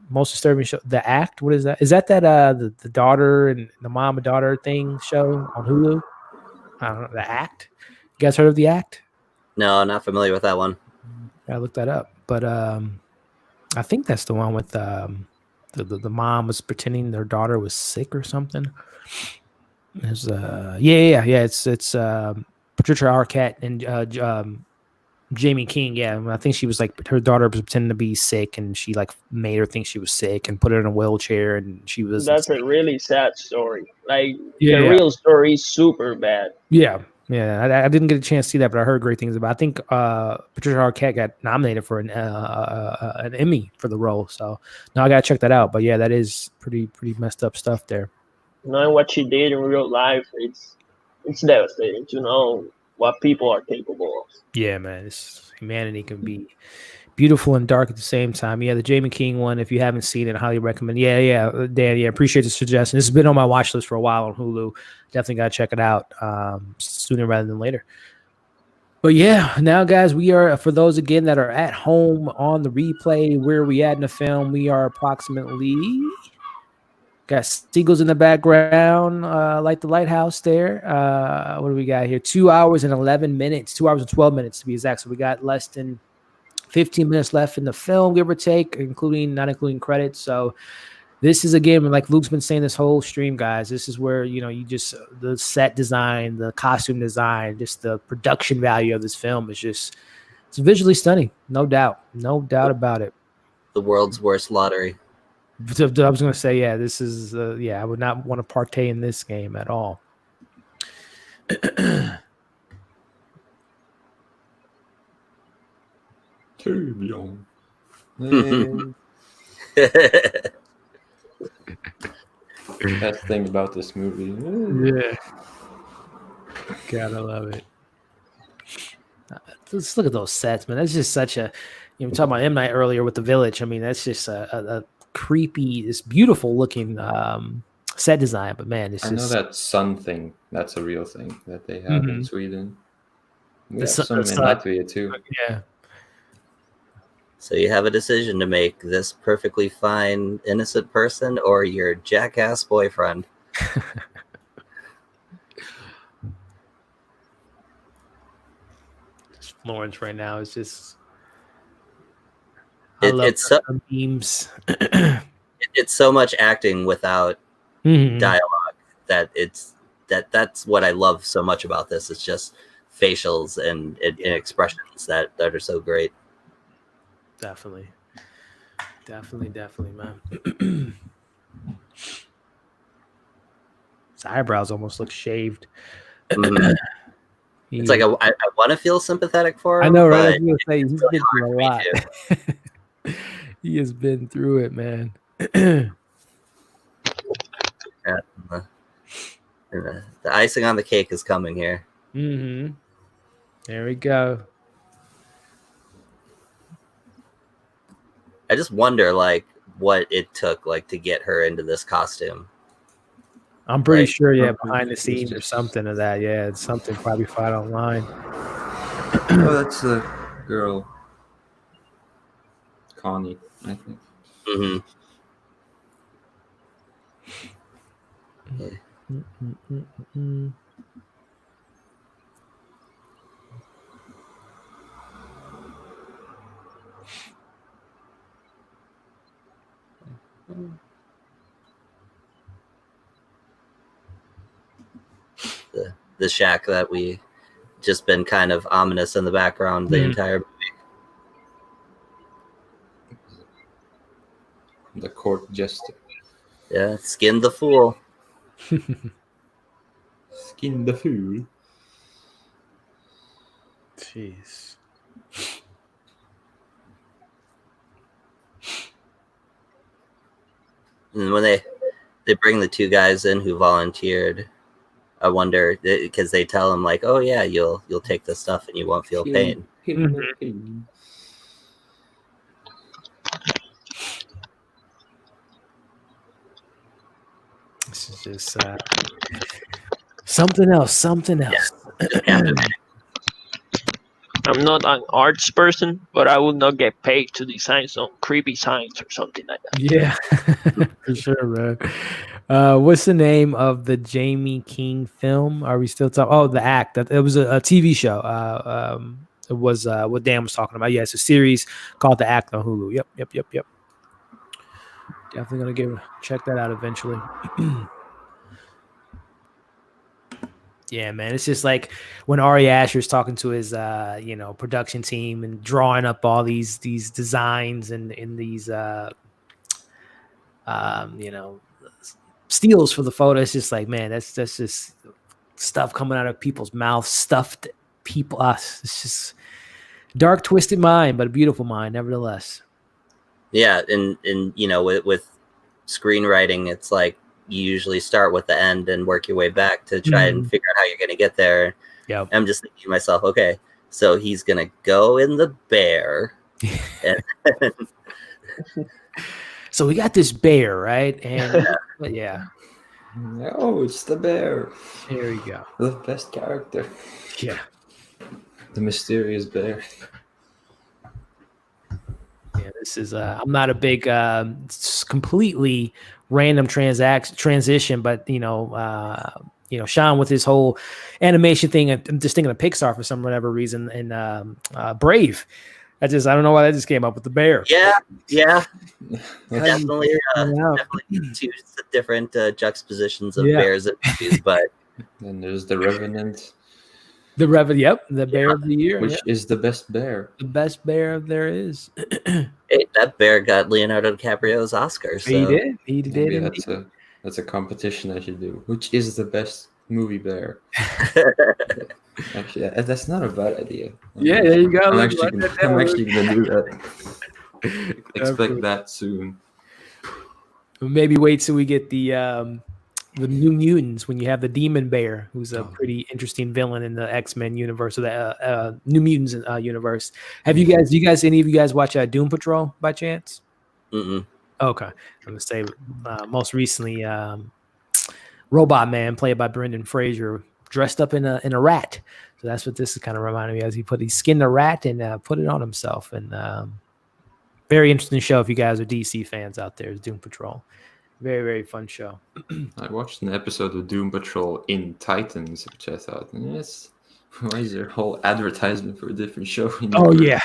Most disturbing show, The Act. What is that? Is that the daughter and the mom and daughter thing show on Hulu? I don't know. The Act. You guys heard of The Act? No, not familiar with that one. I looked that up, but I think that's the one with the mom was pretending their daughter was sick or something. It's It's Patricia Arquette and Jamie King. Yeah, I think she was like her daughter was pretending to be sick, and she like made her think she was sick and put her in a wheelchair, and she was. That's a really sad story. Like the real story is super bad. Yeah. I didn't get a chance to see that, but I heard great things about it. I think Patricia Arquette got nominated for an Emmy for the role, so now I gotta check that out. But yeah, that is pretty messed up stuff there. Knowing what she did in real life, it's devastating to know what people are capable of. Yeah, man, humanity can be beautiful and dark at the same time. Yeah, the Jamie King one, if you haven't seen it, I highly recommend. Yeah, Dan, appreciate the suggestion. This has been on my watch list for a while on Hulu. Definitely got to check it out sooner rather than later. But yeah, now guys, we are, for those again that are at home on the replay, where are we at in the film? We are approximately Got seagulls in the background, like the lighthouse there. What do we got here? 2 hours and 11 minutes, 2 hours and 12 minutes to be exact. So we got less than 15 minutes left in the film, give or take, not including credits. So this is a game, like Luke's been saying this whole stream, guys. This is where, you just, the set design, the costume design, just the production value of this film is just, it's visually stunning. No doubt about it. The world's worst lottery. I was going to say, yeah, this is, I would not want to partake in this game at all. Tourbillon. Best thing about this movie. Yeah. Gotta love it. Let's look at those sets, man. That's just such a, we were talking about M. Night earlier with The Village. I mean, that's just a creepy, this beautiful looking set design, but man, I know that sun thing, that's a real thing that they have in Sweden. We have some in Latvia too. Yeah. So you have a decision to make: this perfectly fine, innocent person, or your jackass boyfriend. Florence right now is just. It's so, memes. It's so much acting without dialogue that that's what I love so much about this. It's just facials and expressions that are so great. Definitely, man. His eyebrows almost look shaved. It's like I want to feel sympathetic for him. I know, right? I was gonna say, he's been through a lot. He has been through it, man. The icing on the cake is coming here. There we go. I just wonder, like, what it took, like, to get her into this costume. I'm pretty sure, behind the scenes or something of that. Yeah, it's something probably found online. Oh, that's the girl, Connie, I think. The shack that we just been kind of ominous in the background the entire movie. The court jester. Yeah, skin the fool. Skin the fool. Jeez. And when they bring the two guys in who volunteered, I wonder, because they tell him, like, oh yeah, you'll take the stuff and you won't feel pain. This is just something else. Yeah. I'm not an arts person, but I would not get paid to design some creepy signs or something like that. Yeah, for sure, man. What's the name of the Jamie King film? Are we still talking? Oh, The Act. It was a TV show. It was what Dan was talking about. Yeah, it's a series called The Act on Hulu. Yep. Definitely gonna check that out eventually. Yeah, man. It's just like when Ari Aster is talking to his production team and drawing up all these designs and in these steals for the photo. It's just like, man, that's just stuff coming out of people's mouths, stuffed people. It's just dark, twisted mind, but a beautiful mind, nevertheless. Yeah, and with screenwriting, it's like you usually start with the end and work your way back to try and figure out how you're going to get there. Yeah, I'm just thinking to myself, okay, so he's going to go in the bear. So we got this bear, right? And yeah. Oh, it's the bear. There you go. The best character. Yeah. The mysterious bear. Yeah, this is I'm not a big completely random transition, but Sean with his whole animation thing, I'm just thinking of Pixar for some whatever reason, and Brave. I don't know why that just came up with the bear. Yeah. That's- Definitely two different juxtapositions of Yeah. bears and movies, but Then there's the Revenant, The bear of the year, which is the best bear. the best bear there is. hey, that bear got Leonardo DiCaprio's Oscar. So He did. Maybe Indeed. that's a competition I should do. Which is the best movie bear? Actually, that's not a bad idea. Yeah, there you go. I'm Look, actually write that down. gonna do that. Expect that soon. Maybe wait till we get the New Mutants, when you have the Demon Bear, who's a pretty interesting villain in the X-Men universe, or the New Mutants universe. Do any of you guys watch Doom Patrol by chance? Mm-mm. Okay, I'm gonna say most recently, Robot Man, played by Brendan Fraser, dressed up in a rat. So that's what this is kind of reminding me of. He skinned a rat and put it on himself. And very interesting show if you guys are DC fans out there. Is Doom Patrol. Very, very fun show. I watched an episode of Doom Patrol in Titans, which I thought, yes, why is there a whole advertisement for a different show? Oh yeah.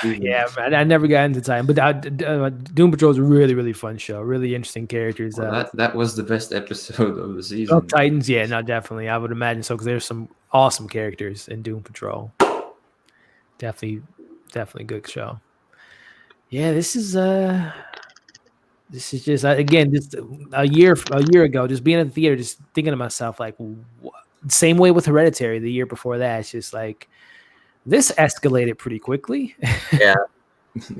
I never got into Titan, but Doom Patrol is a really, really fun show. Really interesting characters. Well, that was the best episode of the season. Oh, Titans, yeah, no, definitely. I would imagine so, because there's some awesome characters in Doom Patrol. Definitely good show. Yeah, this is just again, just a year ago, just being in the theater, just thinking to myself, like, same way with Hereditary the year before that. It's just like, this escalated pretty quickly. Yeah.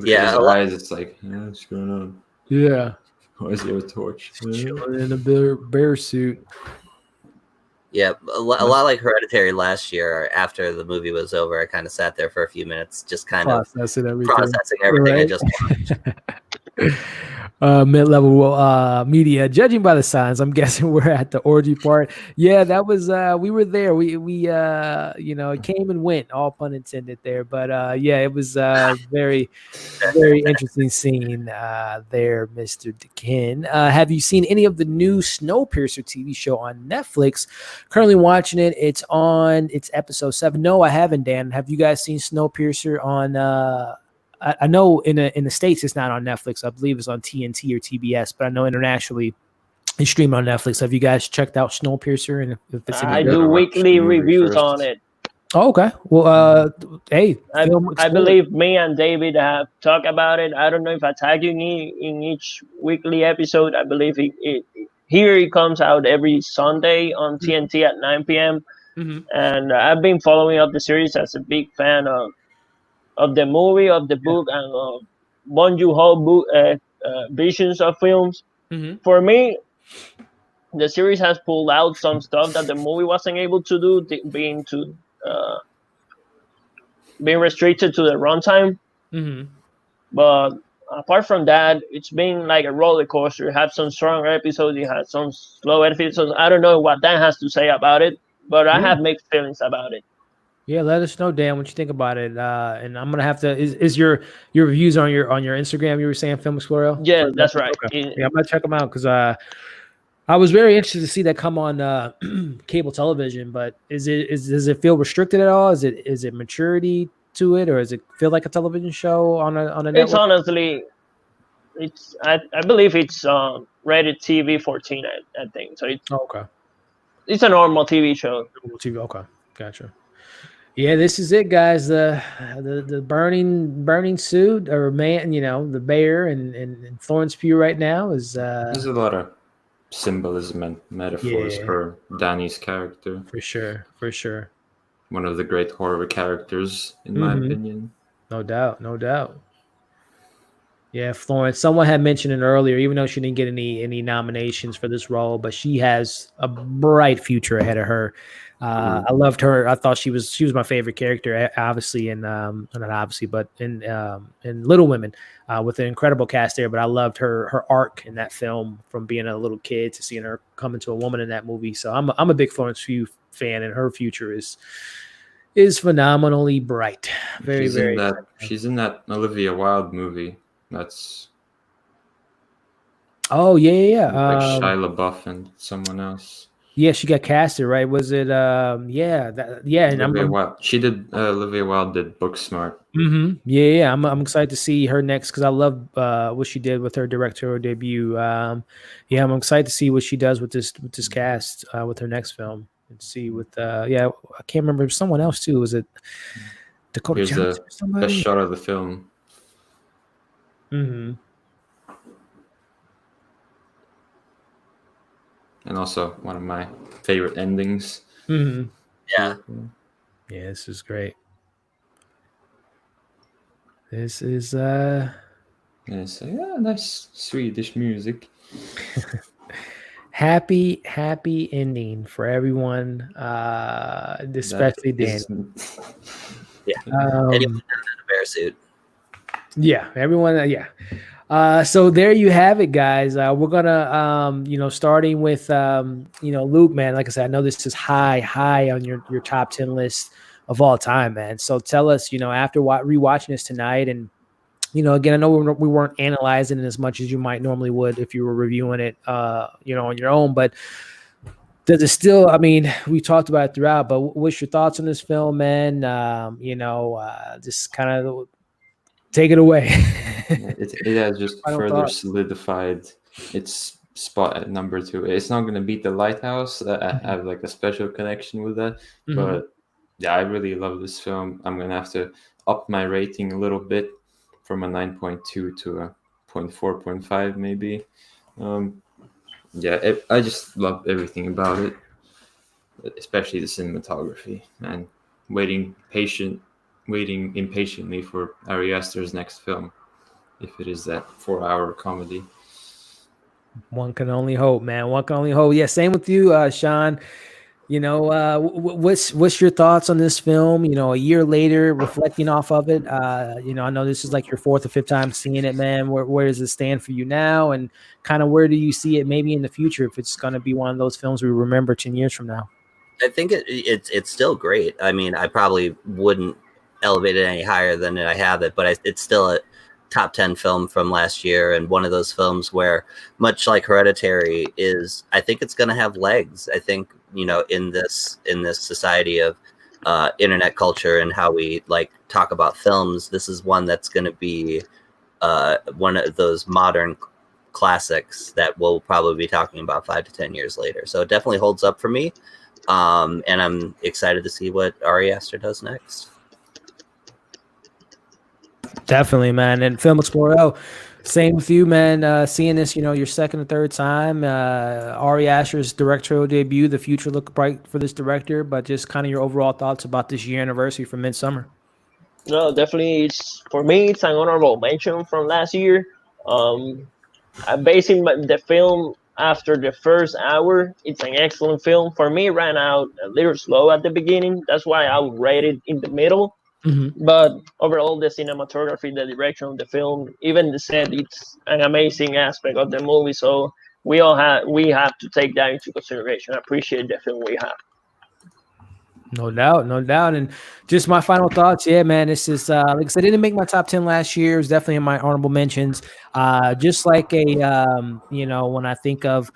Yeah. Eyes, it's like, what's going on? Yeah. Why is there a torch? Chilling in a bear suit. Yeah, a lot like Hereditary last year. After the movie was over, I kind of sat there for a few minutes, just kind of processing everything I just watched. Mid-level media, judging by the signs, I'm guessing we're at the orgy part. Yeah, that was we were there. We it came and went, all pun intended there. But yeah, it was very, very interesting scene there, Mr. Dekin. Have you seen any of the new Snowpiercer TV show on Netflix? Currently watching it. It's episode 7. No, I haven't, Dan. Have you guys seen Snowpiercer on I know in the States it's not on Netflix. I believe it's on TNT or TBS, but I know internationally it's streamed on Netflix. Have you guys checked out Snowpiercer? And if it's I do weekly reviews first. on it. Oh, okay. Well, hey, I believe me and David have talked about it. I don't know if I tag you in each weekly episode. I believe it comes out every Sunday on TNT at 9 p.m. Mm-hmm. And I've been following up the series as a big fan of the movie, of the book, and Bong Joon-ho book visions of films. Mm-hmm. For me, the series has pulled out some stuff that the movie wasn't able to do, being restricted to the runtime. Mm-hmm. But apart from that, it's been like a roller coaster. You have some strong episodes, you have some slow episodes. I don't know what Dan has to say about it, but I have mixed feelings about it. Yeah, let us know, Dan, what you think about it. And I'm gonna have to. Is your reviews on your Instagram? You were saying Film Explorer? Yeah, that's right. Okay. Yeah, I'm gonna check them out, because I was very interested to see that come on cable television. But does it feel restricted at all? Is it maturity to it, or does it feel like a television show on a network? It's honestly, I believe it's rated TV 14. I think so. Okay. It's a normal TV show. TV. Okay, gotcha. Yeah, this is it, guys. The burning suit, or man, the bear and Florence Pugh right now is. There's a lot of symbolism and metaphors for Danny's character. For sure. One of the great horror characters, in my opinion. No doubt. Yeah, Florence. Someone had mentioned it earlier, even though she didn't get any nominations for this role, but she has a bright future ahead of her. I loved her. I thought she was my favorite character, obviously, not obviously, but in Little Women, with an incredible cast there. But I loved her arc in that film, from being a little kid to seeing her come into a woman in that movie. So I'm a big Florence Pugh fan, and her future is phenomenally bright. She's in that Olivia Wilde movie. That's Oh yeah, yeah, with, like Shia LaBeouf and someone else. yeah. She got casted, right? Was it? Yeah, yeah. And Olivia Wilde. She did. Olivia Wilde did Booksmart. yeah. I'm excited to see her next because I love what she did with her directorial debut. Yeah, I'm excited to see what she does with this cast with her next film and see with yeah. I can't remember someone else too. Was it Dakota Here's Johnson the or somebody? best shot of the film. Mm-hmm. And also one of my favorite endings. Mm-hmm. Yeah. Yeah, this is great. This is And so yeah, nice Swedish music. happy ending for everyone, especially Dan. Yeah. Anyone in a bear suit. Yeah, everyone. Yeah. So there you have it, guys. We're gonna, starting with, Luke, man. Like I said, I know this is high on your top 10 list of all time, man. So tell us, after rewatching this tonight, and again, I know we weren't analyzing it as much as you might normally would if you were reviewing it, on your own, but does it still? I mean, we talked about it throughout, but what's your thoughts on this film, man? Just kind of take it away. It has just further solidified its spot at number 2. It's not going to beat The Lighthouse. I have like a special connection with that. But yeah, I really love this film. I'm going to have to up my rating a little bit from a 9.2 to a 0.4, 0.5 maybe. Yeah, I just love everything about it, especially the cinematography, and waiting impatiently for Ari Aster's next film, if it is that 4-hour comedy. One can only hope, man. One can only hope. Yeah, same with you, Sean. What's your thoughts on this film? A year later, reflecting off of it. I know this is like your 4th or 5th time seeing it, man. Where does it stand for you now, and kind of where do you see it maybe in the future if it's going to be one of those films we remember 10 years from now? I think it's still great. I mean, I probably wouldn't elevate it any higher than I have it, but it's still a top 10 film from last year, and one of those films where, much like Hereditary, I think it's going to have legs. I think, in this society of internet culture and how we like talk about films, this is one that's going to be one of those modern classics that we'll probably be talking about 5 to 10 years later. So it definitely holds up for me. And I'm excited to see what Ari Aster does next. Definitely, man. And Film Explorer, same with you, man. Seeing this, your 2nd or 3rd time, Ari Aster's directorial debut. The future look bright for this director, but just kind of your overall thoughts about this year anniversary from Midsommar. No, definitely. For me, it's an honorable mention from last year. I'm basing the film after the first hour. It's an excellent film. For me, it ran out a little slow at the beginning. That's why I would rate it in the middle. But overall, the cinematography, the direction of the film, even the set, it's an amazing aspect of the movie. So we have to take that into consideration. I appreciate the film we have. No doubt. And just my final thoughts. Yeah, man, this is like I said, I didn't make my top 10 last year. It was definitely in my honorable mentions. Just like when I think of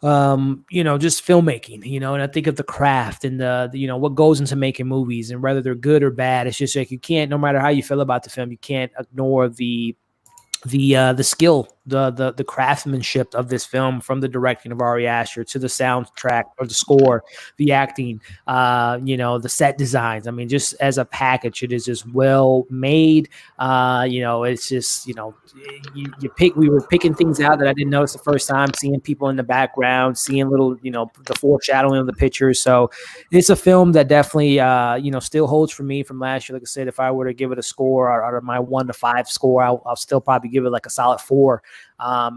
just filmmaking, and I think of the craft and the what goes into making movies, and whether they're good or bad. It's just like you can't, no matter how you feel about the film, you can't ignore the skill, the craftsmanship of this film, from the directing of Ari Aster to the soundtrack or the score, the acting, the set designs. I mean, just as a package, it is just well made. It's just, we were picking things out that I didn't notice the first time, seeing people in the background, seeing little, the foreshadowing of the pictures. So it's a film that definitely, still holds for me from last year. Like I said, if I were to give it a score out of my 1 to 5 score, I'll still probably give it like a solid 4.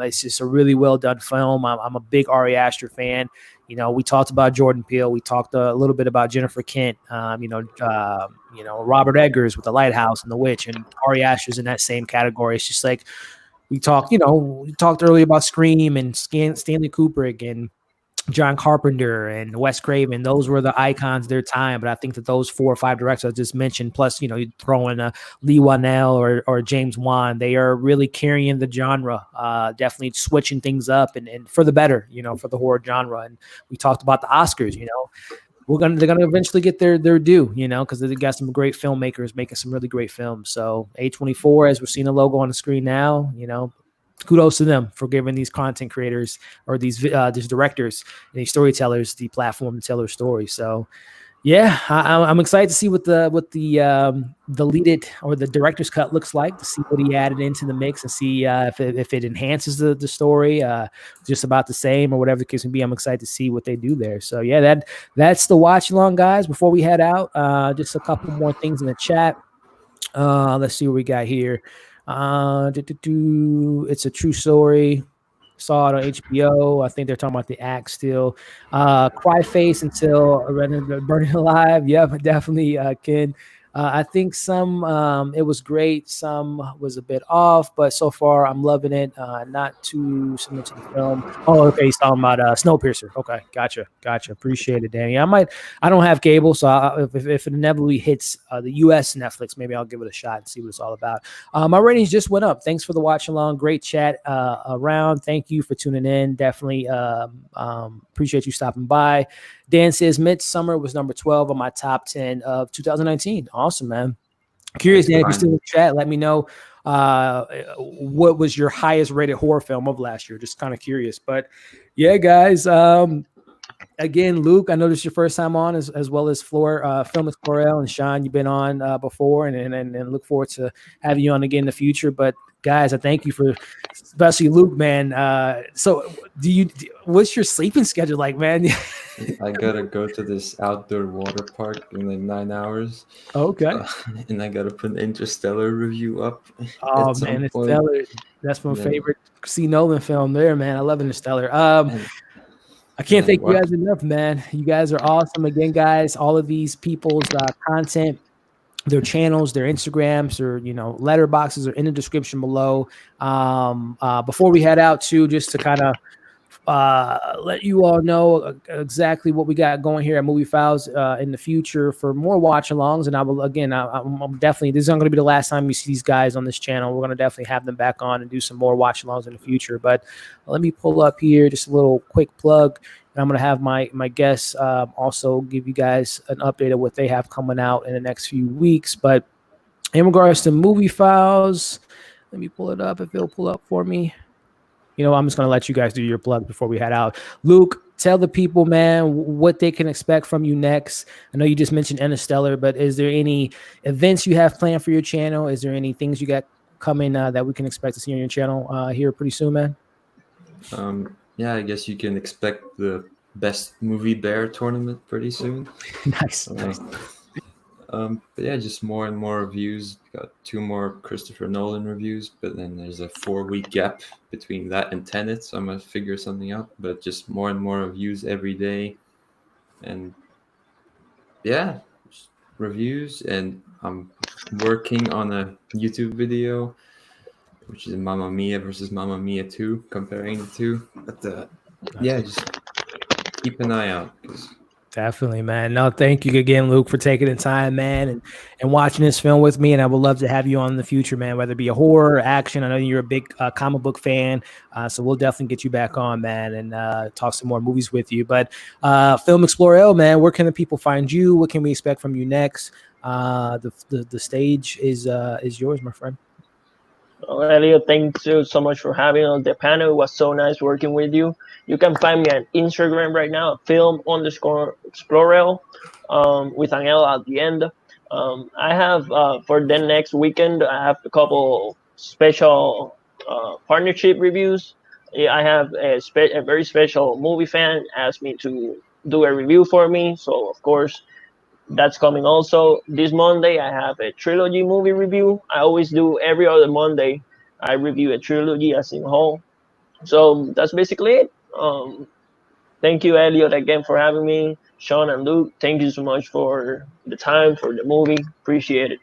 It's just a really well done film. I'm a big Ari Aster fan. We talked about Jordan Peele. We talked a little bit about Jennifer Kent. Robert Eggers with The Lighthouse and The Witch, and Ari Aster's in that same category. It's just like we talked earlier about Scream and Stanley Kubrick and John Carpenter and Wes Craven, those were the icons of their time. But I think that those 4 or 5 directors I just mentioned, plus, you know, you throw in Lee Wanell or James Wan, they are really carrying the genre, definitely switching things up and for the better, you know, for the horror genre. And we talked about the Oscars, you know, they're gonna eventually get their due, you know, because they got some great filmmakers making some really great films. So A24, as we're seeing the logo on the screen now, you know, kudos to them for giving these content creators or these directors and these storytellers the platform to tell their story. So yeah, I'm excited to see what the deleted or the director's cut looks like, to see what he added into the mix and see if it enhances the story, just about the same or whatever the case may be. I'm excited to see what they do there. So yeah, that's the watch along, guys. Before we head out, just a couple more things in the chat. Let's see what we got here. It's a true story. Saw it on HBO. I think they're talking about the act still. Cry face until burning alive. Yep, definitely, Ken. I think some it was great, some was a bit off, but so far I'm loving it. Not too similar to the film. Oh, okay, he's talking about Snowpiercer. Okay, gotcha. Appreciate it, Danny. I don't have cable, so if it inevitably hits the U.S. Netflix, maybe I'll give it a shot and see what it's all about. My ratings just went up. Thanks for the watch along. Great chat around. Thank you for tuning in. Definitely appreciate you stopping by. Dan says Midsommar was number 12 on my top 10 of 2019. Awesome, man. Curious, Dan, if you're still in the chat, let me know what was your highest rated horror film of last year. Just kind of curious. But yeah, guys, again, Luke, I know this is your first time on, as well as Film Explorer and Sean, you've been on before, and look forward to having you on again in the future. But guys, I thank you for, especially Luke, man. So what's your sleeping schedule like, man? I gotta go to this outdoor water park in like 9 hours. Okay. And I gotta put an Interstellar review up. Oh man, Interstellar. That's my favorite C. Nolan film there, man. I love Interstellar. I can't thank you guys enough, man. You guys are awesome. Again, guys, all of these people's content, their channels, their Instagrams, or letterboxes are in the description below. Before we head out, too, just to kind of let you all know exactly what we got going here at Movie Files in the future for more watch-alongs. And I will, again, I'm definitely, this isn't going to be the last time you see these guys on this channel. We're going to definitely have them back on and do some more watch-alongs in the future. But let me pull up here just a little quick plug. And I'm going to have my guests also give you guys an update of what they have coming out in the next few weeks. But in regards to Movie Files, let me pull it up if it'll pull up for me. I'm just going to let you guys do your plug before we head out. Luke, tell the people, man, what they can expect from you next. I know you just mentioned Interstellar, but is there any events you have planned for your channel? Is there any things you got coming that we can expect to see on your channel here pretty soon, man? Yeah, I guess you can expect the best Moviebirb tournament pretty soon. Nice. But yeah, just more and more reviews. Got 2 more Christopher Nolan reviews, but then there's a 4-week gap between that and Tenet, so I'm gonna figure something out. But just more and more reviews every day, and yeah, reviews. And I'm working on a YouTube video, which is Mamma Mia versus Mamma Mia 2, comparing the two. But yeah, just keep an eye out. Definitely, man. No, thank you again, Luke, for taking the time, man, and watching this film with me. And I would love to have you on in the future, man, whether it be a horror or action. I know you're a big comic book fan, so we'll definitely get you back on, man, and talk some more movies with you. But Film Explorer, man, where can the people find you? What can we expect from you next? The stage is yours, my friend. Elliot, thank you so much for having on the panel. It was so nice working with you. You can find me on Instagram right now, film_explorer, with an L at the end. I have, for the next weekend, I have a couple special partnership reviews. I have a very special movie fan asked me to do a review for me. So, of course, that's coming also. This Monday, I have a trilogy movie review. I always do every other Monday. I review a trilogy as in whole. So that's basically it. Thank you, Elliot, again for having me. Sean and Luke, thank you so much for the time, for the movie. Appreciate it.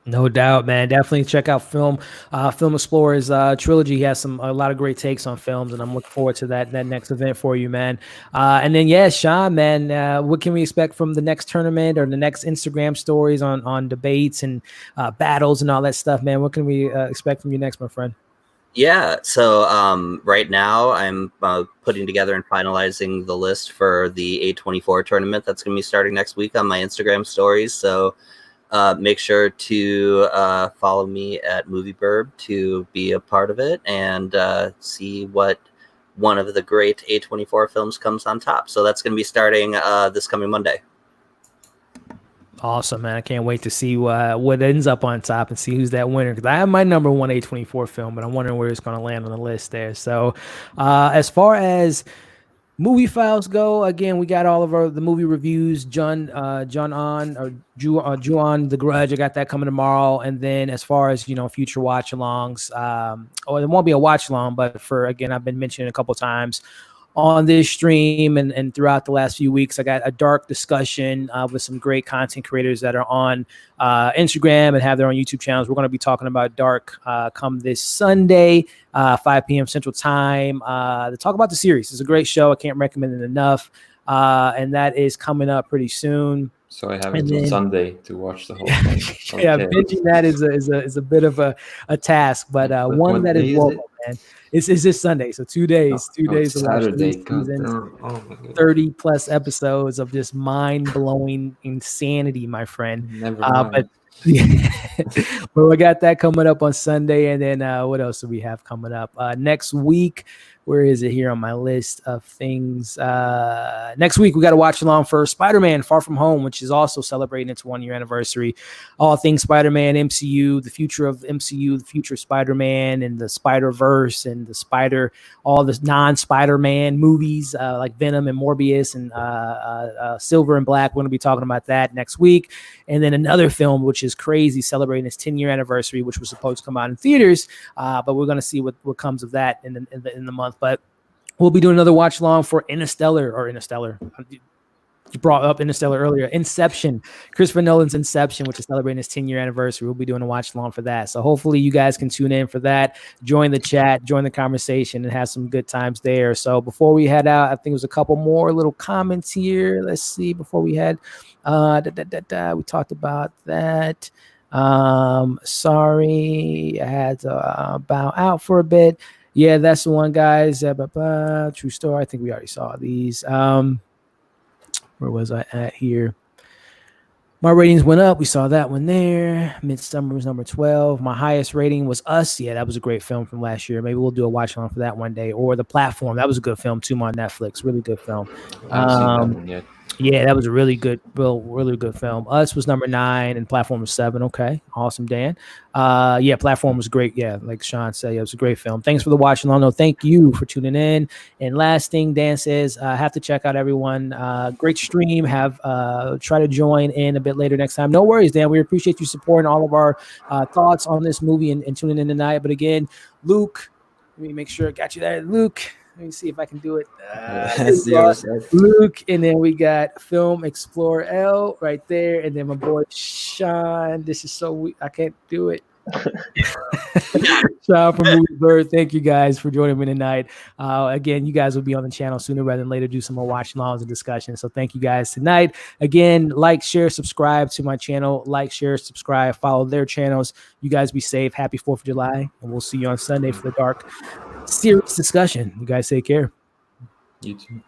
No doubt, man. Definitely check out Film Explorer's trilogy. He has a lot of great takes on films, and I'm looking forward to that next event for you, man. And then, yeah, Sean, man, what can we expect from the next tournament or the next Instagram stories on debates and battles and all that stuff, man? What can we expect from you next, my friend? Yeah, so right now I'm putting together and finalizing the list for the A24 tournament that's going to be starting next week on my Instagram stories. So make sure to follow me at Moviebirb to be a part of it and see what one of the great A24 films comes on top. So that's going to be starting this coming Monday. Awesome, man. I can't wait to see what ends up on top and see who's that winner. Because I have my number one A24 film, but I'm wondering where it's going to land on the list there. So as far as movie files go, again, we got all of the movie reviews. Juan The Grudge. I got that coming tomorrow. And then as far as, future watch alongs, or it won't be a watch along, but again, I've been mentioning a couple times on this stream and throughout the last few weeks, I got a dark discussion with some great content creators that are on Instagram and have their own YouTube channels. We're going to be talking about dark come this Sunday, 5 p.m. Central Time, to talk about the series. It's a great show. I can't recommend it enough. And that is coming up pretty soon. So I have until Sunday to watch the whole thing. Okay. Yeah, binging that is a bit of a task, but one that is welcome, man. It's this Sunday, so 2 days. 2 days to watch Saturday. 30 plus episodes of just mind blowing insanity, my friend. Never mind. Well, we got that coming up on Sunday, and then what else do we have coming up next week? Where is it here on my list of things? Next week, we got to watch along for Spider-Man Far From Home, which is also celebrating its 1 year anniversary. All things Spider-Man, MCU, the future of MCU, the future of Spider-Man, and the Spider-Verse, and all the non-Spider-Man movies like Venom and Morbius and Silver and Black. We're going to be talking about that next week. And then another film, which is crazy, celebrating its 10-year anniversary, which was supposed to come out in theaters, but we're going to see what comes of that in the month. But we'll be doing another watch along for Interstellar. You brought up Interstellar earlier. Inception, Christopher Nolan's Inception, which is celebrating its 10-year anniversary. We'll be doing a watch along for that. So hopefully you guys can tune in for that. Join the chat, join the conversation, and have some good times there. So before we head out, I think there's a couple more little comments here. Let's see. Before we head, we talked about that. Sorry, I had to bow out for a bit. Yeah, that's the one, guys. True story. I think we already saw these. Where was I at here? My ratings went up. We saw that one there. Midsommar was number 12. My highest rating was Us. Yeah, that was a great film from last year. Maybe we'll do a watch along for that one day. Or The Platform. That was a good film too on Netflix. Really good film. I haven't seen that one yet. Yeah, that was a really good film. Us was number 9 and Platform was 7. Okay, awesome, Dan. Yeah, Platform was great. Yeah, like Sean said, yeah, it was a great film. Thanks for the watch along. No, thank you for tuning in. And last thing, Dan says, have to check out everyone. Great stream. Try to join in a bit later next time. No worries, Dan. We appreciate you supporting all of our thoughts on this movie and tuning in tonight. But again, Luke, let me make sure I got you there, Luke. Let me see if I can do it. Luke, and then we got Film Explorer L right there, and then my boy Sean. This is so weak. I can't do it. Sean from Moviebirb. Thank you guys for joining me tonight. Again, you guys will be on the channel sooner rather than later, do some more watch alongs and discussions. So thank you guys tonight. Again, like, share, subscribe to my channel. Like, share, subscribe, follow their channels. You guys be safe. Happy 4th of July, and we'll see you on Sunday for the dark series discussion. You guys take care. You too.